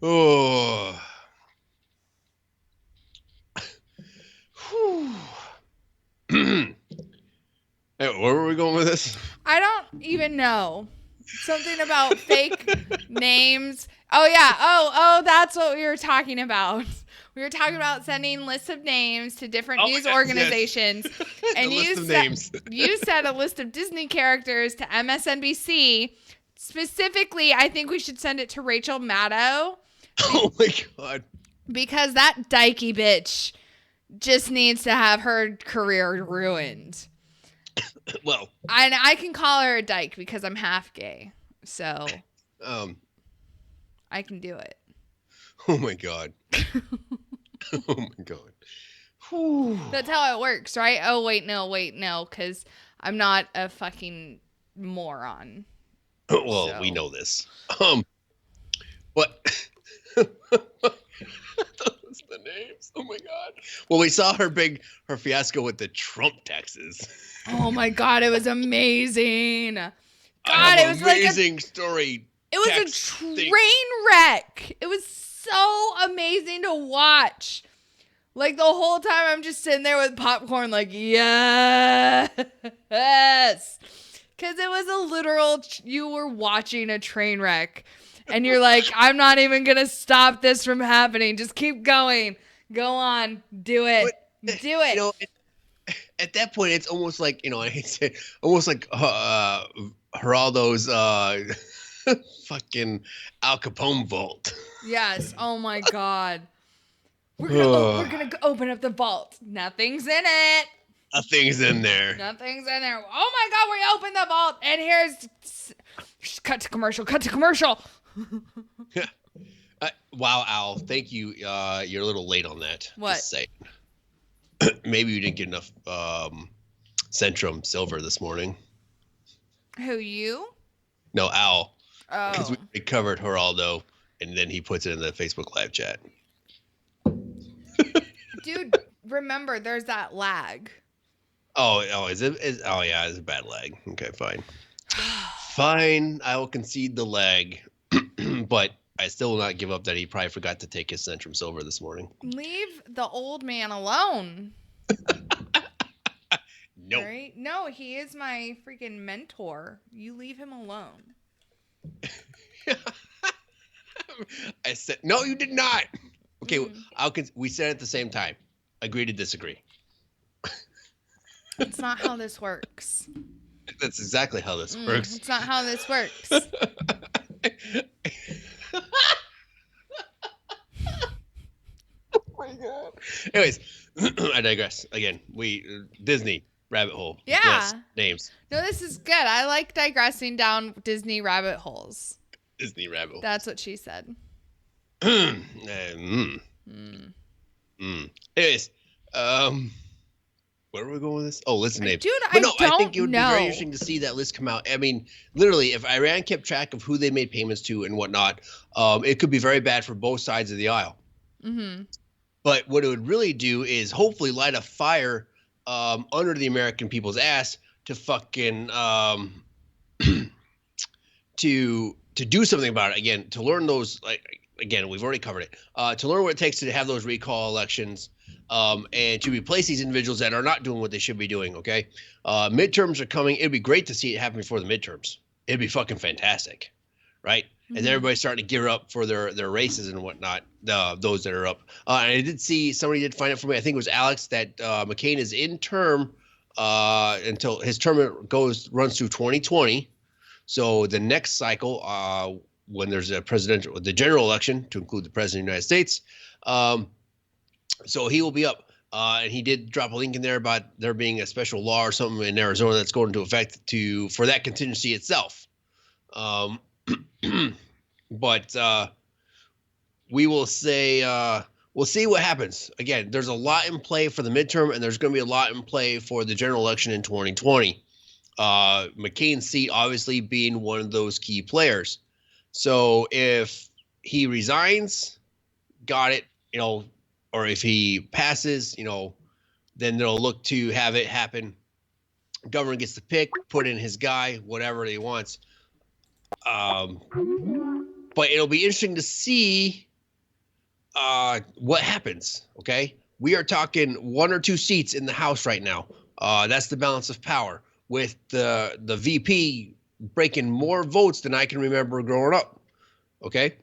Oh. Hey, where were we going with this? I don't even know. Something about fake names. Oh, yeah. Oh, that's what we were talking about. We were talking about sending lists of names to different news organizations. Yes. And you said a list of Disney characters to MSNBC. Specifically, I think we should send it to Rachel Maddow. Oh, my God. Because that dykey bitch just needs to have her career ruined. Well, I can call her a dyke because I'm half gay. So I can do it. Oh my God. Oh my God. Whew. That's how it works, right? Oh, wait, no, because I'm not a fucking moron. Well, we know this. What? What's the names? Oh my God. Well, we saw her fiasco with the Trump taxes. Oh my God, it was amazing. God, it was amazing story. It was a train wreck. It was so amazing to watch. Like the whole time I'm just sitting there with popcorn like, yes. Because it was a literal, you were watching a train wreck. And you're like, I'm not even going to stop this from happening. Just keep going. Go on. Do it. Do it. You know, at that point, it's almost like, I hate to say it, almost like Geraldo's fucking Al Capone vault. Yes. Oh, my God. We're gonna open up the vault. Nothing's in it. Nothing's in there. Nothing's in there. Oh, my God. We opened the vault. And here's... Cut to commercial. Wow, Al. Thank you. You're a little late on that. What? Just say. Maybe you didn't get enough Centrum Silver this morning. Who, you? No, Al. Oh. Because we covered Geraldo, and then he puts it in the Facebook live chat. Dude, remember, there's that lag. Is it? Oh, yeah, it's a bad lag. Okay, fine. Fine, I will concede the lag. But I still will not give up that he probably forgot to take his Centrum Silver this morning. Leave the old man alone. No. Right? No, he is my freaking mentor. You leave him alone. I said, no, you did not. Okay, we said it at the same time. Agree to disagree. It's not how this works. That's exactly how this works. It's not how this works. Oh my God. Anyways, I digress. Again, Disney rabbit hole. Yeah. Yes, names. No, this is good. I like digressing down Disney rabbit holes. Disney rabbit holes. That's what she said. Anyways, where are we going with this? Oh, list of names. Dude, I think it would know. be very interesting to see that list come out. I mean, literally, if Iran kept track of who they made payments to and whatnot, it could be very bad for both sides of the aisle. Mm-hmm. But what it would really do is hopefully light a fire under the American people's ass to fucking to do something about it. Again, to learn those, again, we've already covered it. To learn what it takes to have those recall elections, and to replace these individuals that are not doing what they should be doing. Okay, midterms are coming. It'd be great to see it happen before the midterms. It'd be fucking fantastic, right? And everybody's starting to gear up for their races and whatnot. Those that are up. And I did see somebody did find out for me. I think it was Alex that McCain is in term until his term runs through 2020. So the next cycle, when there's the general election to include the president of the United States, so he will be up. And he did drop a link in there about there being a special law or something in Arizona that's going into effect for that contingency itself. But we will say we'll see what happens. Again, there's a lot in play for the midterm, and there's going to be a lot in play for the general election in 2020. McCain's seat obviously being one of those key players. So if he resigns, got it, or if he passes, then they'll look to have it happen. Governor gets to pick, put in his guy, whatever he wants. But it'll be interesting to see what happens. Okay, we are talking 1 or 2 seats in the House right now. That's the balance of power, with the VP breaking more votes than I can remember growing up. Okay,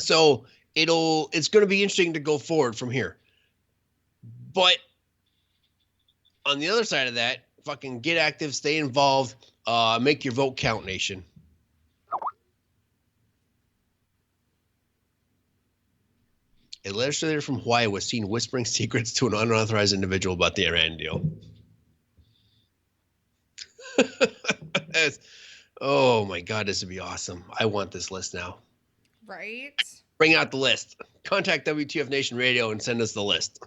so it's going to be interesting to go forward from here. But on the other side of that, fucking get active, stay involved, make your vote count, nation. A legislator from Hawaii was seen whispering secrets to an unauthorized individual about the Iran deal. Oh my God, this would be awesome. I want this list now. Right? Bring out the list. Contact WTF Nation Radio and send us the list.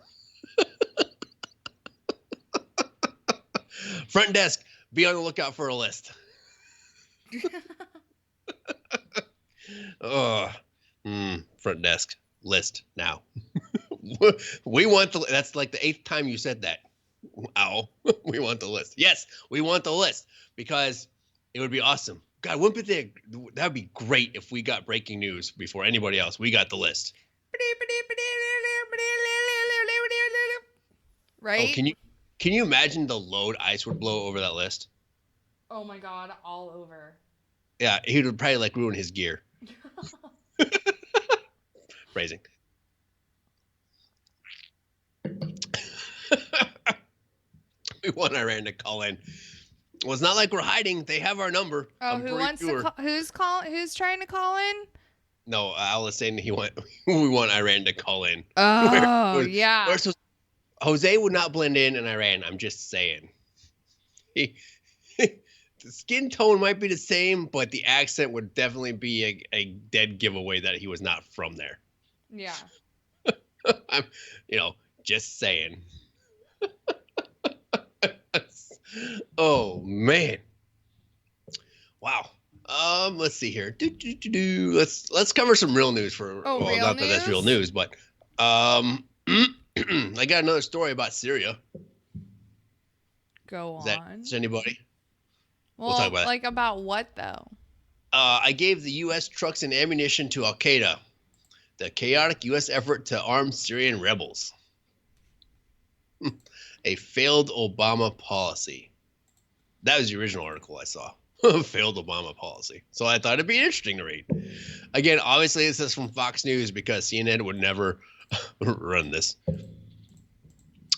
Front desk, be on the lookout for a list. Front desk. List now. We want that's like the 8th time you said that. Wow. We want the list. Yes, we want the list because it would be awesome. God, wouldn't it be that'd be great if we got breaking news before anybody else. We got the list. Right? Oh, can you imagine the load ICE would blow over that list? Oh my God, all over. Yeah, he would probably ruin his gear. Phrasing. We want Iran to call in. Well, it's not like we're hiding. They have our number. Oh, who's trying to call in? No, Al is saying we want Iran to call in. Oh, yeah. Jose would not blend in Iran. I'm just saying. The skin tone might be the same, but the accent would definitely be a dead giveaway that he was not from there. Yeah. I'm, just saying. Oh man. Wow. Let's see here. Let's cover some real news for. real not news? that that's real news, but I got another story about Syria. Go on. Is anybody? Well, We'll talk about like about what though? I gave the U.S. trucks and ammunition to Al Qaeda. The chaotic U.S. effort to arm Syrian rebels. A failed Obama policy. That was the original article I saw. Failed Obama policy. So I thought it'd be interesting to read. Again, obviously this is from Fox News because CNN would never run this.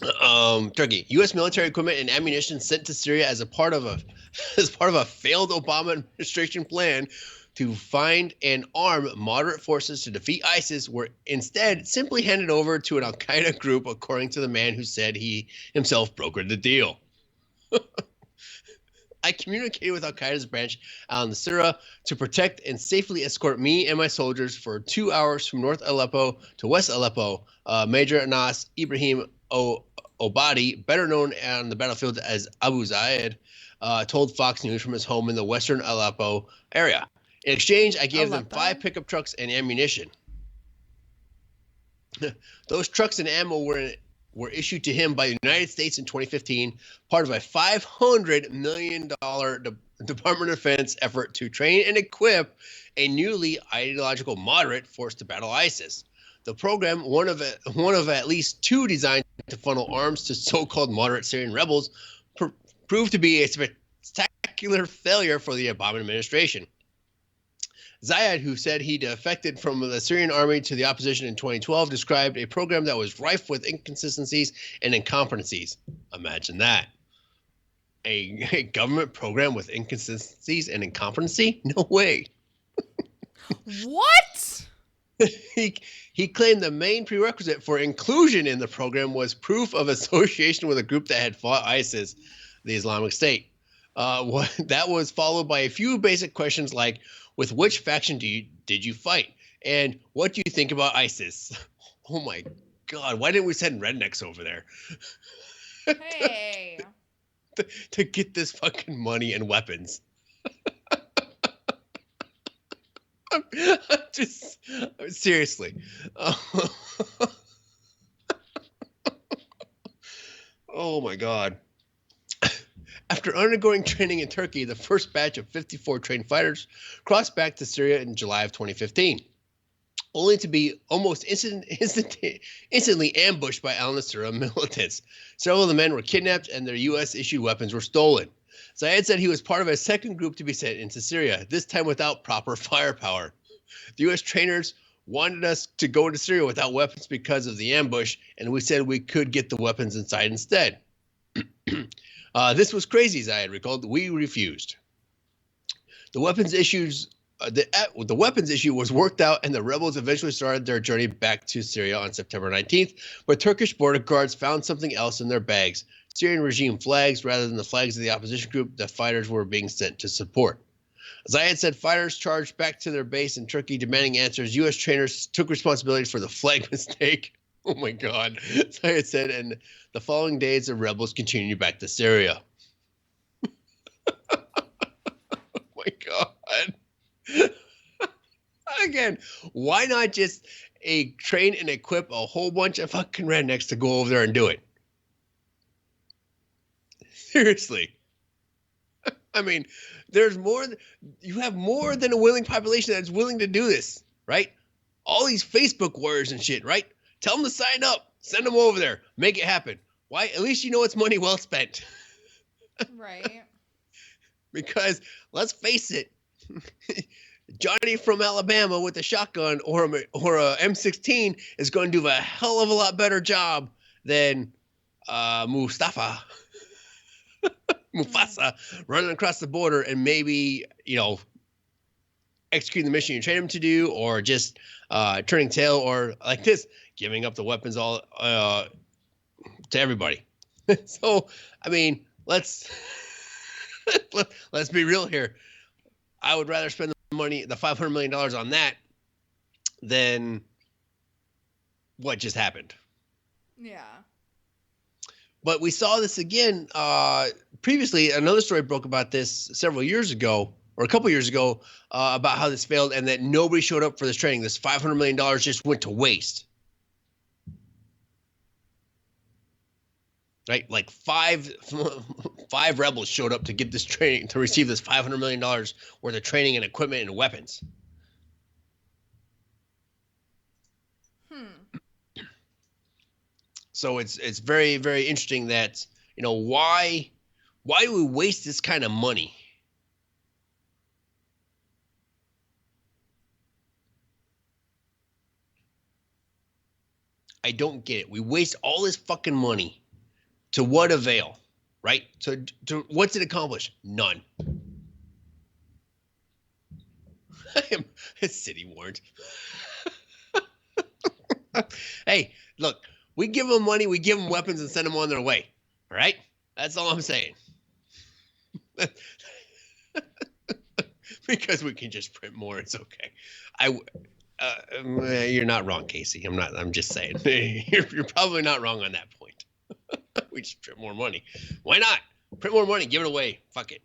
Turkey. U.S. military equipment and ammunition sent to Syria as part of a failed Obama administration plan to find and arm moderate forces to defeat ISIS were instead simply handed over to an Al-Qaeda group, according to the man who said he himself brokered the deal. I communicated with Al-Qaeda's branch al-Nusra to protect and safely escort me and my soldiers for 2 hours from North Aleppo to West Aleppo. Major Anas Ibrahim Obadi, better known on the battlefield as Abu Zaid, told Fox News from his home in the western Aleppo area. In exchange, I gave them 5 pickup trucks and ammunition. Those trucks and ammo were issued to him by the United States in 2015, part of a $500 million Department of Defense effort to train and equip a newly ideological moderate force to battle ISIS. The program, one of at least 2 designed to funnel arms to so-called moderate Syrian rebels, proved to be a spectacular failure for the Obama administration. Zayed, who said he defected from the Syrian army to the opposition in 2012, described a program that was rife with inconsistencies and incompetencies. Imagine that. A government program with inconsistencies and incompetency? No way. What? He claimed the main prerequisite for inclusion in the program was proof of association with a group that had fought ISIS, the Islamic State. That was followed by a few basic questions like, with which faction did you fight? And what do you think about ISIS? Oh my God, why didn't we send rednecks over there? Hey. to get this fucking money and weapons. I'm just seriously. Oh my God. After undergoing training in Turkey, the first batch of 54 trained fighters crossed back to Syria in July of 2015, only to be almost instantly ambushed by al-Nusra militants. Several of the men were kidnapped and their U.S.-issued weapons were stolen. Zayed said he was part of a second group to be sent into Syria, this time without proper firepower. The U.S. trainers wanted us to go to Syria without weapons because of the ambush, and we said we could get the weapons inside instead. This was crazy, Zayed recalled. We refused. The weapons issues, the weapons issue was worked out, and the rebels eventually started their journey back to Syria on September 19th, but Turkish border guards found something else in their bags: Syrian regime flags rather than the flags of the opposition group that fighters were being sent to support. Zayed said fighters charged back to their base in Turkey demanding answers. U.S. trainers took responsibility for the flag mistake. Oh my God, Zayed said, and the following days the rebels continued back to Syria. Oh my God. Again, why not just train and equip a whole bunch of fucking rednecks to go over there and do it? Seriously. I mean, you have more than a willing population that's willing to do this, right? All these Facebook warriors and shit, right? Tell them to sign up. Send them over there. Make it happen. Why? At least you know it's money well spent. Right. Because let's face it, Johnny from Alabama with a shotgun or a M16 is going to do a hell of a lot better job than Mufasa running across the border and maybe, executing the mission you train him to do, or just turning tail, or like this, giving up the weapons all to everybody. So, I mean, let's be real here. I would rather spend the money, the $500 million on that, than what just happened. Yeah. But we saw this again previously. Another story broke about this several years ago, or a couple years ago, about how this failed and that nobody showed up for this training. This $500 million just went to waste. right? Like five rebels showed up to get this training, to receive this $500 million worth of training and equipment and weapons. So it's very, very interesting that, why do we waste this kind of money? I don't get it. We waste all this fucking money. To what avail, right? To what's it accomplish? None. City warrant. Hey, look, we give them money, we give them weapons and send them on their way. All right? That's all I'm saying. Because we can just print more, it's okay. You're not wrong, Casey. I'm just saying. You're probably not wrong on that point. We just print more money. Why not? Print more money, give it away. Fuck it.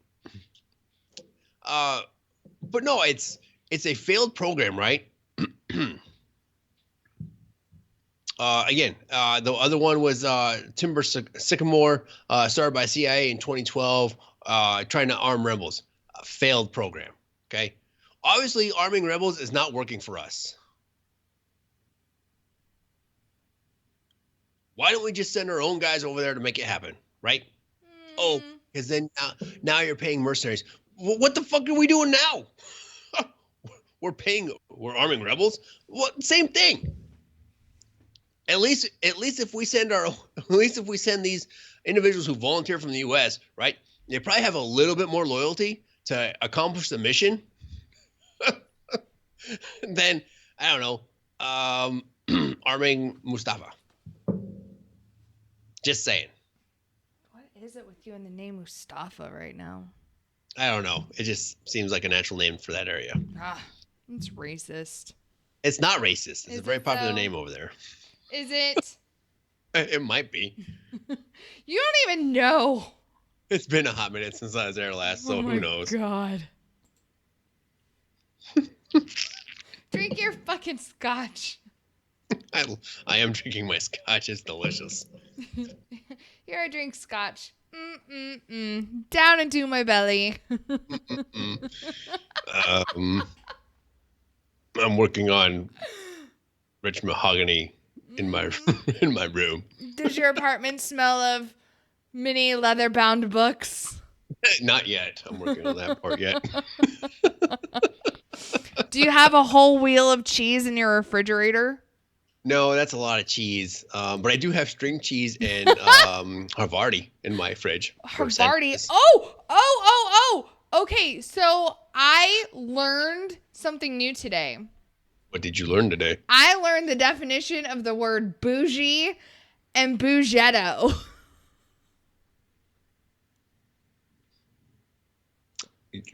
But no, it's a failed program, right? Again, the other one was Timber Sycamore, started by CIA in 2012, trying to arm rebels. A failed program. Okay. Obviously, arming rebels is not working for us. Why don't we just send our own guys over there to make it happen, right? Oh, because then now you're paying mercenaries. What the fuck are we doing now? We're arming rebels. What? Same thing. At least if we send these individuals who volunteer from the U.S., right? They probably have a little bit more loyalty to accomplish the mission. Then I don't know, arming Mustafa. Just saying. What is it with you and the name Mustafa right now? I don't know. It just seems like a natural name for that area. It's racist. It's not racist. It's Is a very it popular though? name over there. Is it? It might be. You don't even know. It's been a hot minute since I was there last, so who knows? God. Drink your fucking scotch. I am drinking my scotch. It's delicious. Here I drink scotch. Down into my belly. I'm working on rich mahogany in my room. Does your apartment smell of mini leather-bound books? Not yet. I'm working on that part yet. Do you have a whole wheel of cheese in your refrigerator? No, that's a lot of cheese. But I do have string cheese and Havarti in my fridge. Havarti. Oh. Okay, so I learned something new today. What did you learn today? I learned the definition of the word bougie and bougetto.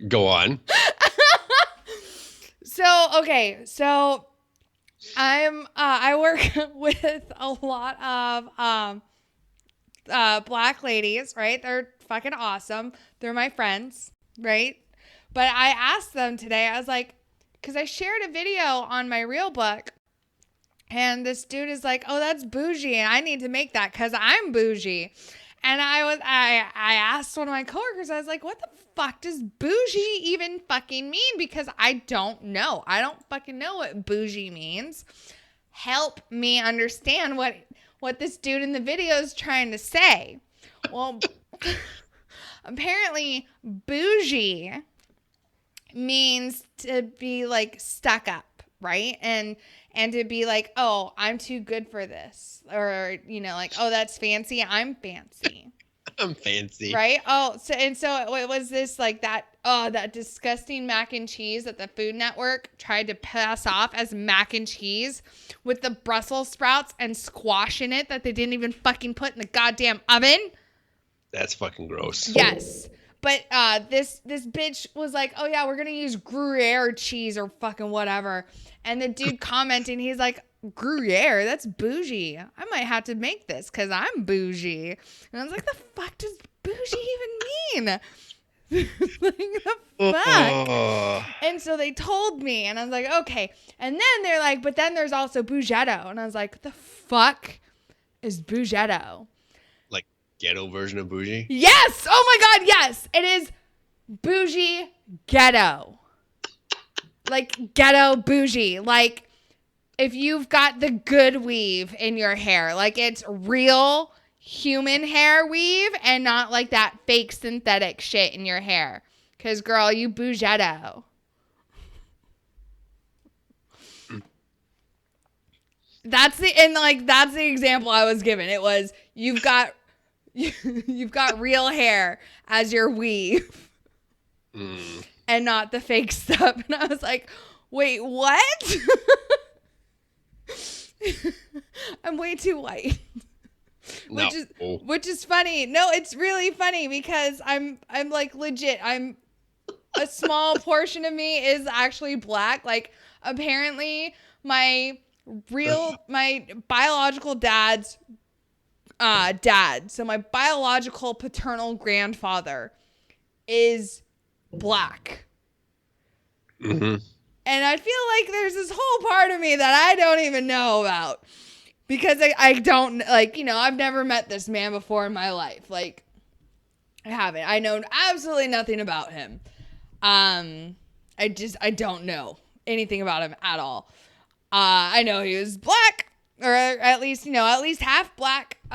Go on. So I work with a lot of black ladies, right? They're fucking awesome. They're my friends, right? But I asked them today, I was like, because I shared a video on my Reel Book, and this dude is like, oh, that's bougie, and I need to make that because I'm bougie. And I asked one of my coworkers, I was like, what the fuck does bougie even fucking mean? Because I don't know. I don't fucking know what bougie means. Help me understand what this dude in the video is trying to say. Well, apparently bougie means to be like stuck up, right? And to be like, oh, I'm too good for this. Or, like, oh, that's fancy. I'm fancy. I'm fancy. Right? Oh, so it was this like that disgusting mac and cheese that the Food Network tried to pass off as mac and cheese with the Brussels sprouts and squash in it that they didn't even fucking put in the goddamn oven. That's fucking gross. Yes. But this bitch was like, oh yeah, we're going to use Gruyere cheese or fucking whatever. And the dude commenting, he's like, Gruyere, that's bougie. I might have to make this because I'm bougie. And I was like, the fuck does bougie even mean? Like, the fuck? And so they told me, and I was like, okay. And then they're like, but then there's also bougetto. And I was like, the fuck is bougetto? ghetto version of bougie? Yes! Oh my god, yes! It is bougie ghetto. Like ghetto bougie. Like if you've got the good weave in your hair. Like it's real human hair weave and not like that fake synthetic shit in your hair. Because girl, you bougetto. That's the example I was given. It was you've got real hair as your weave and not the fake stuff. And I was like, wait, what? I'm way too white. Which is funny. No, it's really funny because I'm like legit. I'm a small portion of me is actually black. Like apparently my biological dad's dad, so my biological paternal grandfather is black. Mm-hmm. And I feel like there's this whole part of me that I don't even know about because I don't, like, you know, I've never met this man before in my life. Like, I haven't. I know absolutely nothing about him. I don't know anything about him at all. I know he was black, or at least half black. But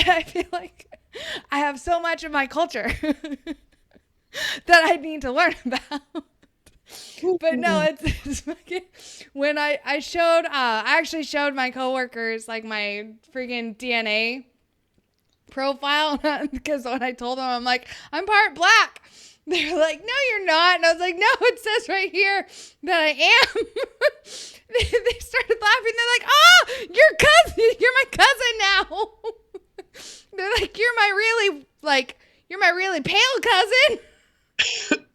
I feel like I have so much of my culture that I need to learn about. But no, it's fucking, when I actually showed my coworkers like my freaking DNA profile because when I told them, I'm like, I'm part black. They're like, no, you're not. And I was like, no, it says right here that I am. They started laughing. They're like, oh, you're my cousin now. They're like, you're my really pale cousin.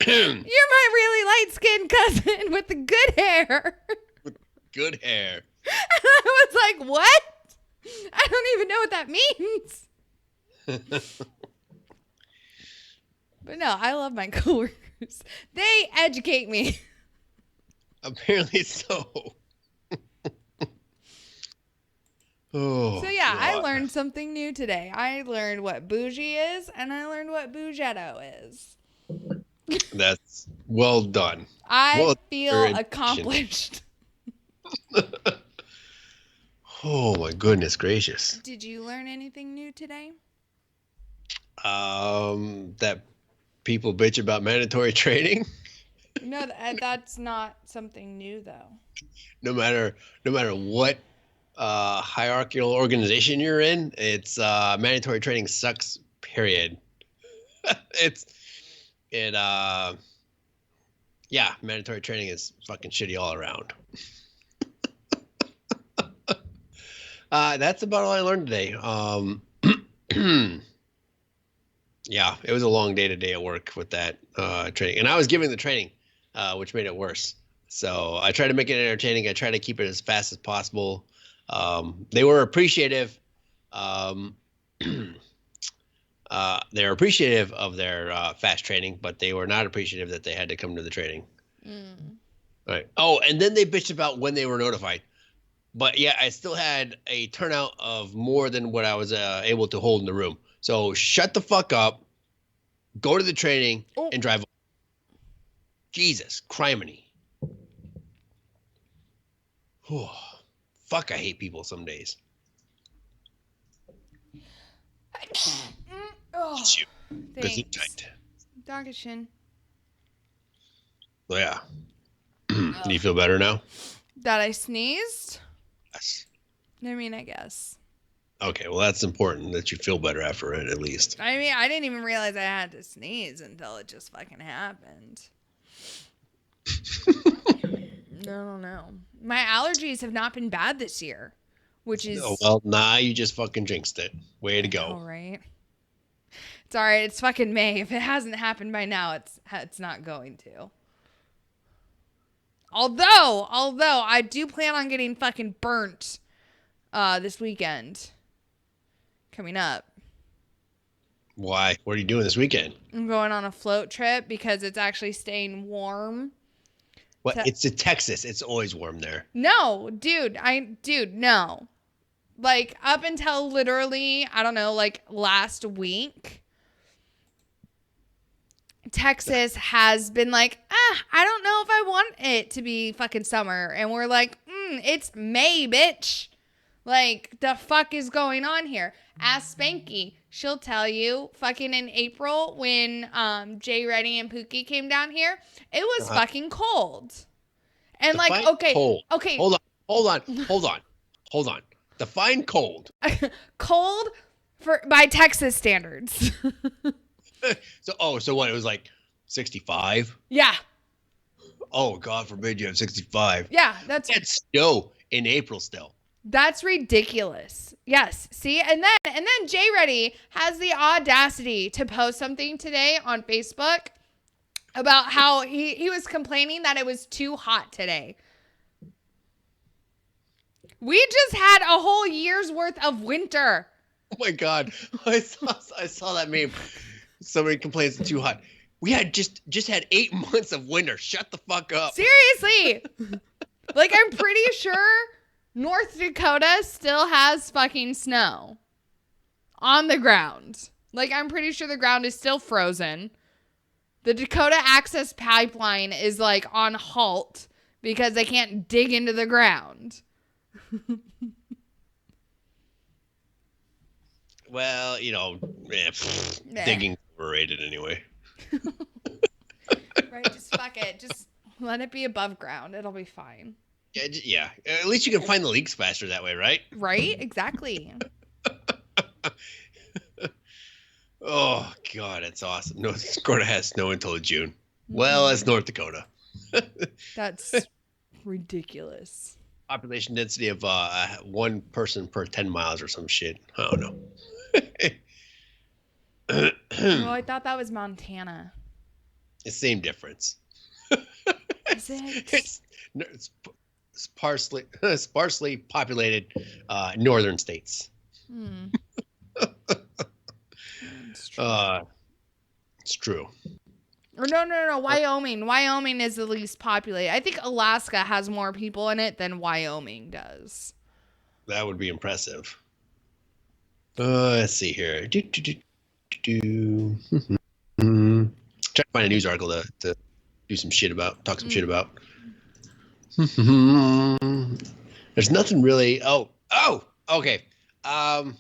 You're my really light-skinned cousin with the good hair. With good hair. And I was like, what? I don't even know what that means. But no, I love my coworkers. They educate me. Apparently so. So yeah, I learned something new today. I learned what bougie is, and I learned what bougetto is. That's well done. I feel accomplished. Oh my goodness gracious. Did you learn anything new today? That people bitch about mandatory training. No, that's not something new though. No matter what hierarchical organization you're in, it's mandatory training sucks, period. Mandatory training is fucking shitty all around. That's about all I learned today. Yeah, it was a long day today at work with that training. And I was giving the training, which made it worse. So I tried to make it entertaining. I tried to keep it as fast as possible. They were appreciative. They were appreciative of their fast training, but they were not appreciative that they had to come to the training. Right. Oh, and then they bitched about when they were notified. But yeah, I still had a turnout of more than what I was able to hold in the room. So shut the fuck up, go to the training, and drive. Jesus, criminy. Fuck, I hate people some days. It's you. Because you tight. Dankeschön. So yeah. Do you feel better now? That I sneezed? Yes. I mean, I guess. Okay, well, that's important that you feel better after it, at least. I mean, I didn't even realize I had to sneeze until it just fucking happened. No. My allergies have not been bad this year, which is... Oh, well, nah, you just fucking jinxed it. Way to go. All right. It's all right. It's fucking May. If it hasn't happened by now, it's not going to. Although I do plan on getting fucking burnt this weekend. Coming up. Why? What are you doing this weekend? I'm going on a float trip because it's actually staying warm. What? It's in Texas. It's always warm there. No, dude, no. Like, up until literally, I don't know, like last week, Texas has been like, I don't know if I want it to be fucking summer. And we're like, it's May, bitch. Like, the fuck is going on here? Ask Spanky. She'll tell you, fucking in April when Jay Reddy and Pookie came down here, it was fucking cold. And like, Define okay, cold. okay. Hold on. Define cold. Cold by Texas standards. So what? It was like 65? Yeah. Oh, God forbid you have 65. Yeah, that's snow in April still. That's ridiculous. Yes. See, and then Jay Reddy has the audacity to post something today on Facebook about how he was complaining that it was too hot today. We just had a whole year's worth of winter. Oh my God. I saw that meme. Somebody complains it's too hot. We had just had 8 months of winter. Shut the fuck up. Seriously. Like, I'm pretty sure North Dakota still has fucking snow on the ground. Like, I'm pretty sure the ground is still frozen. The Dakota Access Pipeline is like on halt because they can't dig into the ground. Well, digging overrated anyway. Right, just fuck it. Just let it be above ground. It'll be fine. Yeah. At least you can find the leaks faster that way, right? Right? Exactly. Oh, God, that's awesome. North Dakota has snow until June. Well, that's North Dakota. That's ridiculous. Population density of 1 person per 10 miles or some shit. I don't know. Well, I thought that was Montana. It's the same difference. Is it? It's sparsely populated northern states. It's true. Or no. Wyoming. Wyoming is the least populated. I think Alaska has more people in it than Wyoming does. That would be impressive. Let's see here. Try to find a news article to do some shit about, talk some shit about. There's nothing really. Oh, okay. Well,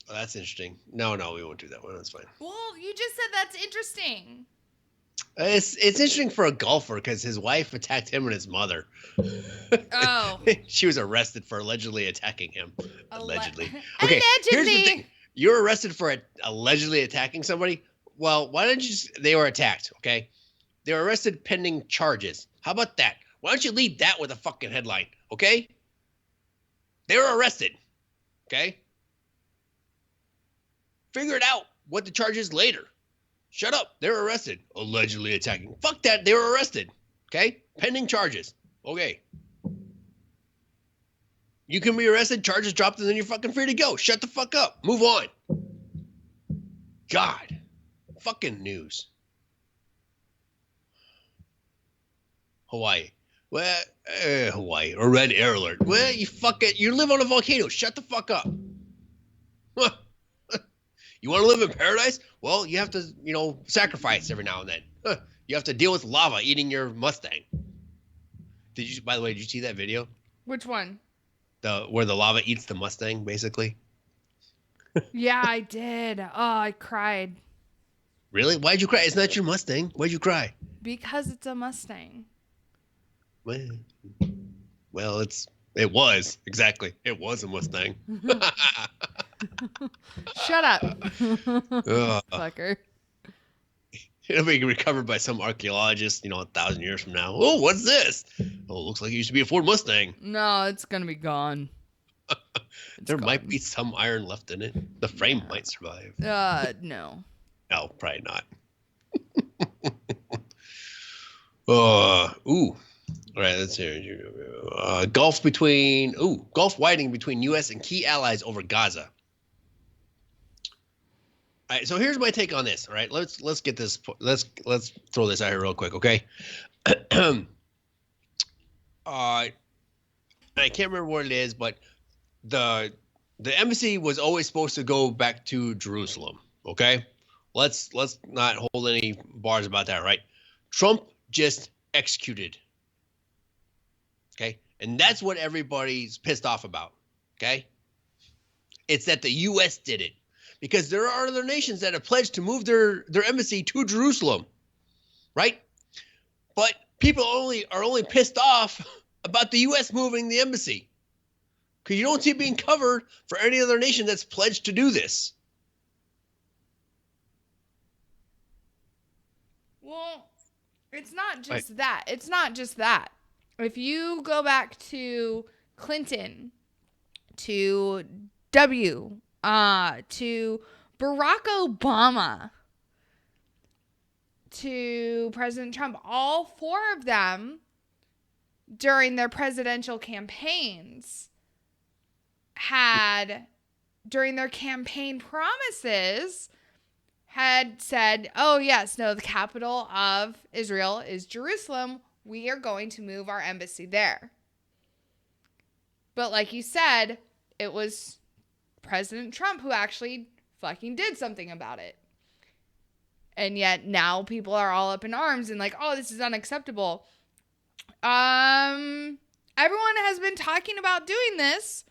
that's interesting. No, we won't do that one. That's fine. Well, you just said that's interesting. It's interesting for a golfer because his wife attacked him and his mother. Oh. She was arrested for allegedly attacking him. Allegedly. Okay, Allegedly. Here's the thing. You're arrested for allegedly attacking somebody. Well, why don't you they were attacked, okay? They were arrested pending charges. How about that? Why don't you lead that with a fucking headline, okay? They were arrested, okay? Figure it out what the charge is later. Shut up. They were arrested. Allegedly attacking. Fuck that. They were arrested, okay? Pending charges, okay? You can be arrested, charges dropped, and then you're fucking free to go. Shut the fuck up. Move on. God. Fucking news. Hawaii. Well, Hawaii. Or red air alert. Well, you live on a volcano. Shut the fuck up. You want to live in paradise? Well, you have to, sacrifice every now and then. You have to deal with lava eating your Mustang. By the way, did you see that video? Which one? Where the lava eats the Mustang, basically. Yeah, I did. Oh, I cried. Really? Why'd you cry? It's not your Mustang. Why'd you cry? Because it's a Mustang. Well, it was. Exactly. It was a Mustang. Shut up. Fucker. It'll be recovered by some archaeologist, 1,000 years from now. Oh, what's this? Oh, it looks like it used to be a Ford Mustang. No, it's going to be gone. There might be some iron left in it. The frame might survive. No. No, probably not. Ooh. All right, let's hear. Gulf widening between U.S. and key allies over Gaza. All right, so here's my take on this. All right, let's get this. Let's throw this out here real quick, okay? I can't remember what it is, but the embassy was always supposed to go back to Jerusalem. Okay, let's not hold any bars about that, right? Trump just executed. Okay, and that's what everybody's pissed off about. Okay, it's that the U.S. did it because there are other nations that have pledged to move their embassy to Jerusalem, right? But people are only pissed off about the U.S. moving the embassy. Because you don't see it being covered for any other nation that's pledged to do this. Well, it's not just that. It's not just that. If you go back to Clinton, to to Barack Obama, to President Trump, all four of them during their presidential campaigns had, during their campaign promises, had said, oh yes, no, the capital of Israel is Jerusalem. We are going to move our embassy there. But like you said, it was President Trump who actually fucking did something about it. And yet now people are all up in arms and like, oh, this is unacceptable. Everyone has been talking about doing this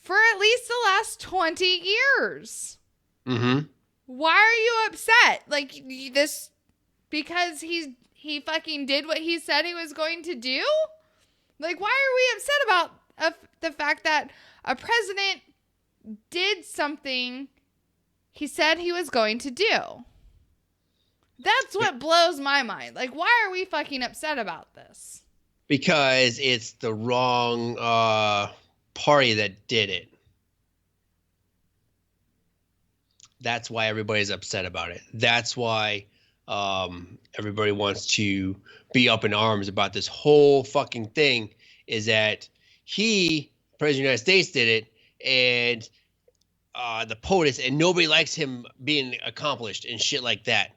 for at least the last 20 years. Mm-hmm. Why are you upset? Like this, because he fucking did what he said he was going to do? Like, why are we upset about the fact that a president did something he said he was going to do? That's what blows my mind. Like, why are we fucking upset about this? Because it's the wrong party that did it. That's why everybody's upset about it. That's why everybody wants to be up in arms about this whole fucking thing, is that President of the United States, did it, and the POTUS, and nobody likes him being accomplished and shit like that.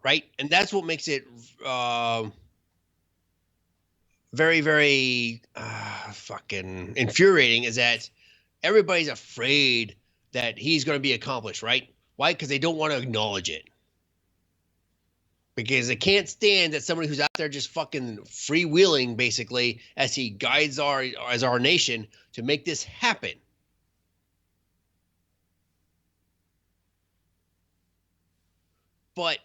Right? And that's what makes it very, very fucking infuriating, is that everybody's afraid that he's going to be accomplished, right? Why? Because they don't want to acknowledge it. Because they can't stand that somebody who's out there just fucking freewheeling, basically, as he guides our nation to make this happen. But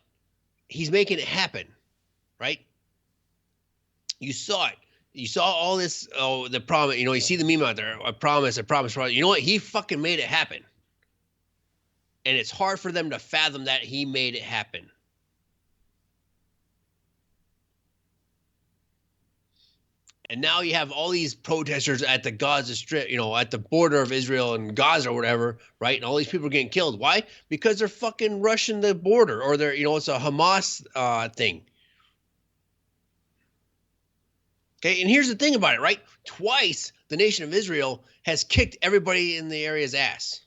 he's making it happen, right? You saw it. You saw all this, the promise, you see the meme out there, I promise. You know what? He fucking made it happen. And it's hard for them to fathom that he made it happen. And now you have all these protesters at the Gaza Strip, at the border of Israel and Gaza or whatever, right? And all these people are getting killed. Why? Because they're fucking rushing the border, or they're, it's a Hamas thing. Okay, and here's the thing about it, right? Twice the nation of Israel has kicked everybody in the area's ass.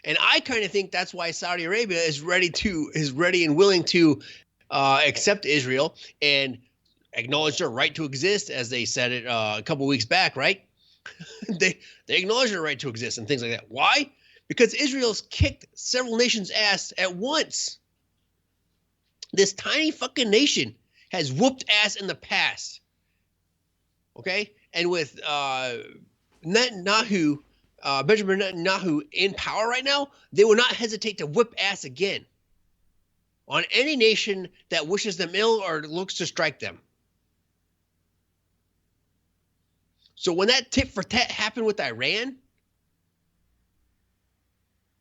And I kind of think that's why Saudi Arabia is ready and willing to accept Israel and acknowledge their right to exist, as they said it a couple weeks back, right? they acknowledge their right to exist and things like that. Why? Because Israel's kicked several nations' ass at once. This tiny fucking nation has whooped ass in the past. Okay? And with Netanyahu, Benjamin Netanyahu in power right now, they will not hesitate to whip ass again on any nation that wishes them ill or looks to strike them. So when that tit for tat happened with Iran,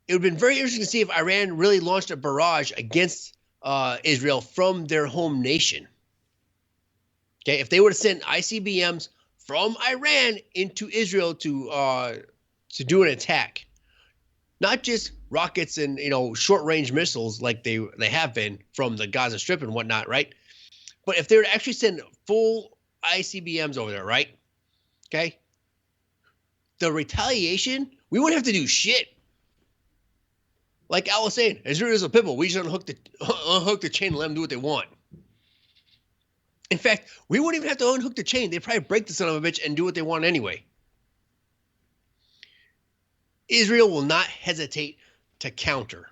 it would have been very interesting to see if Iran really launched a barrage against Israel from their home nation. Okay, if they were to send ICBMs from Iran into Israel to do an attack, not just rockets and short-range missiles like they have been from the Gaza Strip and whatnot, right? But if they were to actually send full ICBMs over there, right? Okay, the retaliation, we wouldn't have to do shit. Like Al was saying, Israel is a pitbull. We just unhook the chain and let them do what they want. In fact, we wouldn't even have to unhook the chain. They'd probably break the son of a bitch and do what they want anyway. Israel will not hesitate to counter.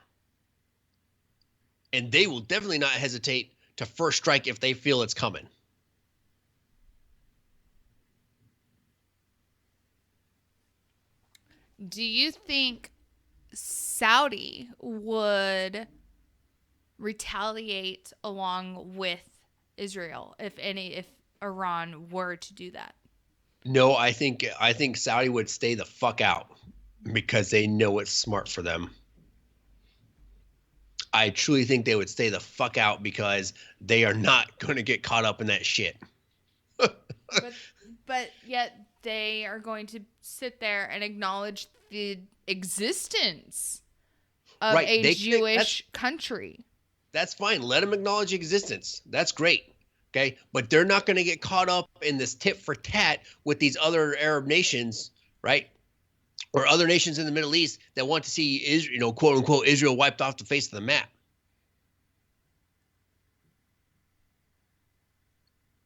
And they will definitely not hesitate to first strike if they feel it's coming. Do you think Saudi would retaliate along with Israel if Iran were to do that? No, I think Saudi would stay the fuck out because they know it's smart for them. I truly think they would stay the fuck out because they are not going to get caught up in that shit. But yet they are going to sit there and acknowledge the existence of a Jewish country. That's fine. Let them acknowledge existence. That's great. Okay. But they're not going to get caught up in this tit for tat with these other Arab nations, right? Or other nations in the Middle East that want to see Israel, quote unquote, Israel wiped off the face of the map.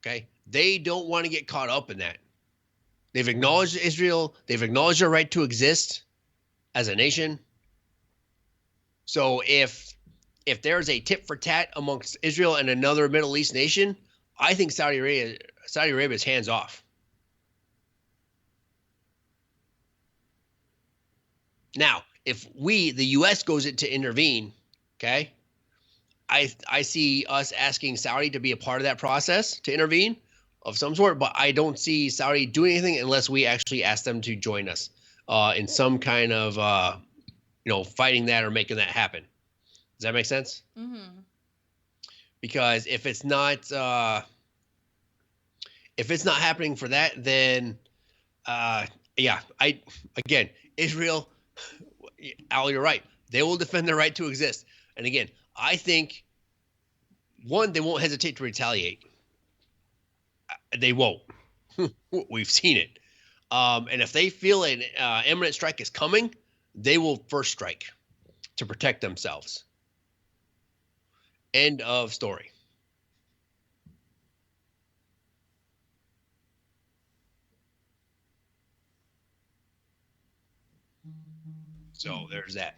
Okay. They don't want to get caught up in that. They've acknowledged Israel. They've acknowledged their right to exist as a nation. So if there's a tit for tat amongst Israel and another Middle East nation, I think Saudi Arabia is hands off. Now, if the U.S. goes in to intervene, okay, I see us asking Saudi to be a part of that process to intervene of some sort, but I don't see Saudi doing anything unless we actually ask them to join us in some kind of, fighting that or making that happen. Does that make sense? Mm-hmm. Because if it's not happening for that, then Israel, Al, you're right. They will defend their right to exist. And again, I think one, they won't hesitate to retaliate. They won't. We've seen it. And if they feel an imminent strike is coming, they will first strike to protect themselves. End of story. So there's that.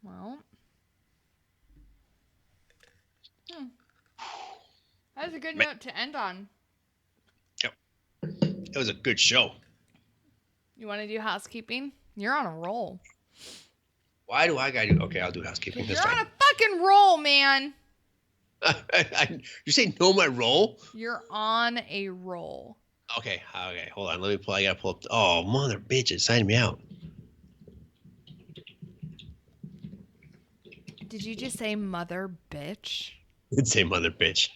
Well, that was a good note to end on. Yep. It was a good show. You want to do housekeeping? You're on a roll. Why do I gotta do? Okay, I'll do housekeeping this You're time. on a fucking roll, man. You say no, my roll? You're on a roll. Okay, hold on. Let me pull. I gotta pull up. Oh, mother bitches, signing me out. Did you just say mother bitch? I did say mother bitch.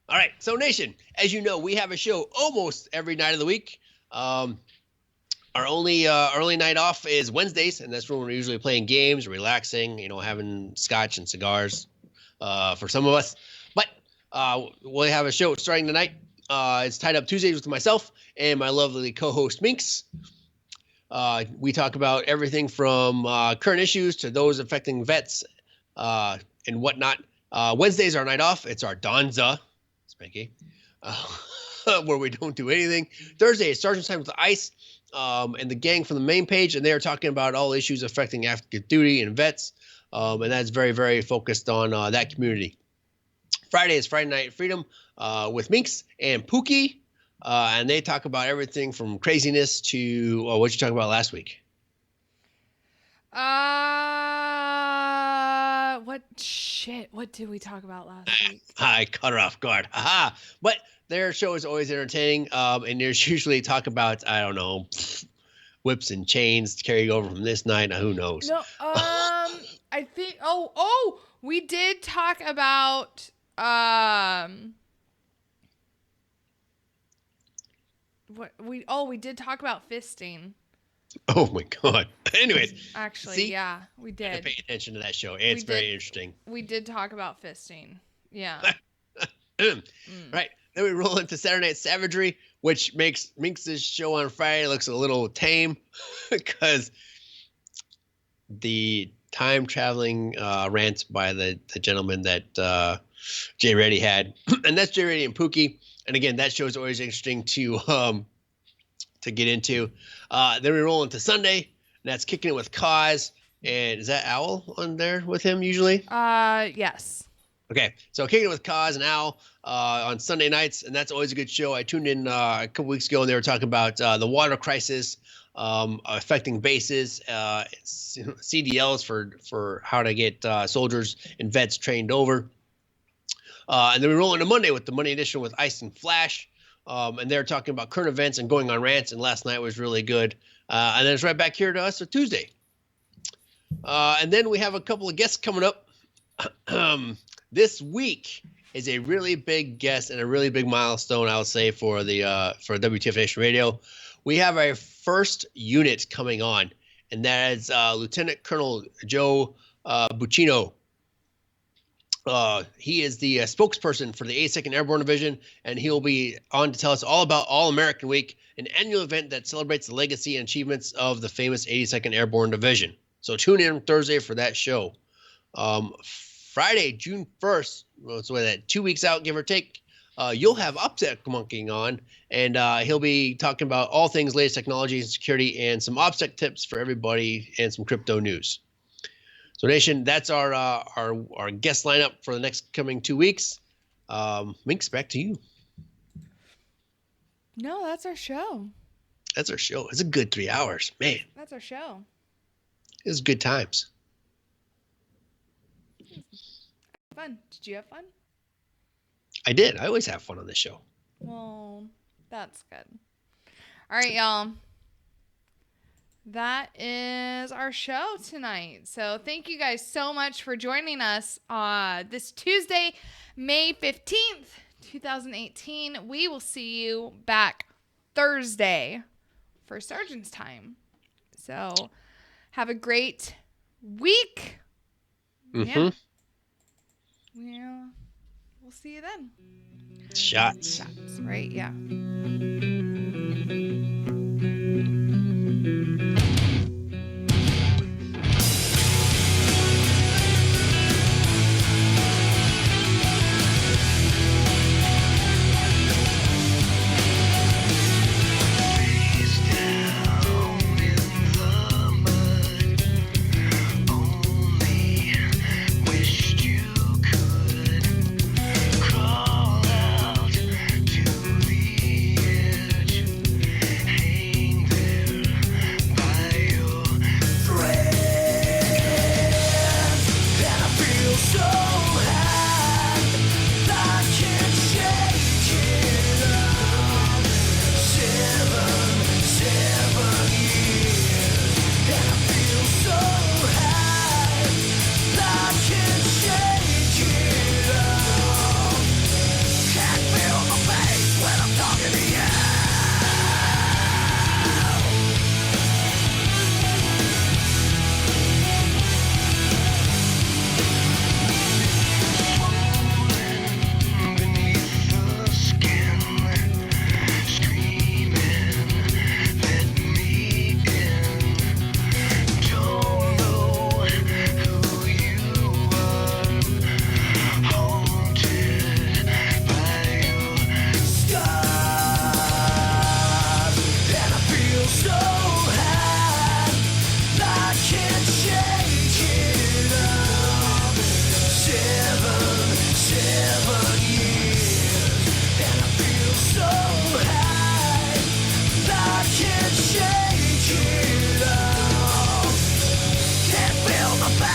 All right, so Nation, as you know, we have a show almost every night of the week. Our only early night off is Wednesdays, and that's when we're usually playing games, relaxing, having scotch and cigars for some of us. But we'll have a show starting tonight. It's Tied Up Tuesdays with myself and my lovely co-host Minx. We talk about everything from current issues to those affecting vets and whatnot. Wednesdays are our night off. It's our Donza, Spanky, where we don't do anything. Thursday is Sergeant's Time with the Ice and the gang from the main page, and they are talking about all issues affecting active duty and vets, and that's very, very focused on that community. Friday is Friday Night Freedom with Minx and Pookie. And they talk about everything from craziness to what you talked about last week. What did we talk about last week? I caught her off guard. Haha. But their show is always entertaining. And there's usually talk about, I don't know, whips and chains carrying over from this night. Who knows? No, I think, we did talk about, we did talk about fisting. Oh my God. Anyways. Actually, see? yeah, we did. Pay attention to that show. It's very interesting. We did talk about fisting. Yeah. Right. Then we roll into Saturday Night Savagery, which makes Minx's show on Friday looks a little tame because the time traveling rant by the gentleman that Jay Reddy had. And that's Jay Reddy and Pookie. And again, that show is always interesting to get into. Then we roll into Sunday, and that's Kicking It with Kaz. And is that Owl on there with him usually? Yes. Okay, so Kicking It with Kaz and Al on Sunday nights, and that's always a good show. I tuned in a couple weeks ago, and they were talking about the water crisis affecting bases, CDLs for how to get soldiers and vets trained over. And then we roll into Monday with the Monday edition with Ice and Flash, and they're talking about current events and going on rants, and last night was really good. And then it's right back here to us on Tuesday. And then we have a couple of guests coming up. This week is a really big guest and a really big milestone, I would say, for WTF Nation Radio. We have our first unit coming on, and that is Lieutenant Colonel Joe Buccino. He is the spokesperson for the 82nd Airborne Division, and he'll be on to tell us all about All American Week, an annual event that celebrates the legacy and achievements of the famous 82nd Airborne Division. So tune in Thursday for that show. Friday, June 1st, so that 2 weeks out, give or take, you'll have OPSEC Monkeying on, and he'll be talking about all things latest technology and security and some OPSEC tips for everybody and some crypto news. So Nation, that's our guest lineup for the next coming 2 weeks. Minx, back to you. No, that's our show. That's our show. It's a good 3 hours, man. That's our show. It was good times. Fun. Did you have fun? I did. I always have fun on this show. Well, that's good. All right, y'all. That is our show tonight. So thank you guys so much for joining us this Tuesday, May 15th, 2018. We will see you back Thursday for Sergeant's Time. So have a great week. Mm-hmm. Yeah. We'll see you then. Shots. Shots, right? Yeah.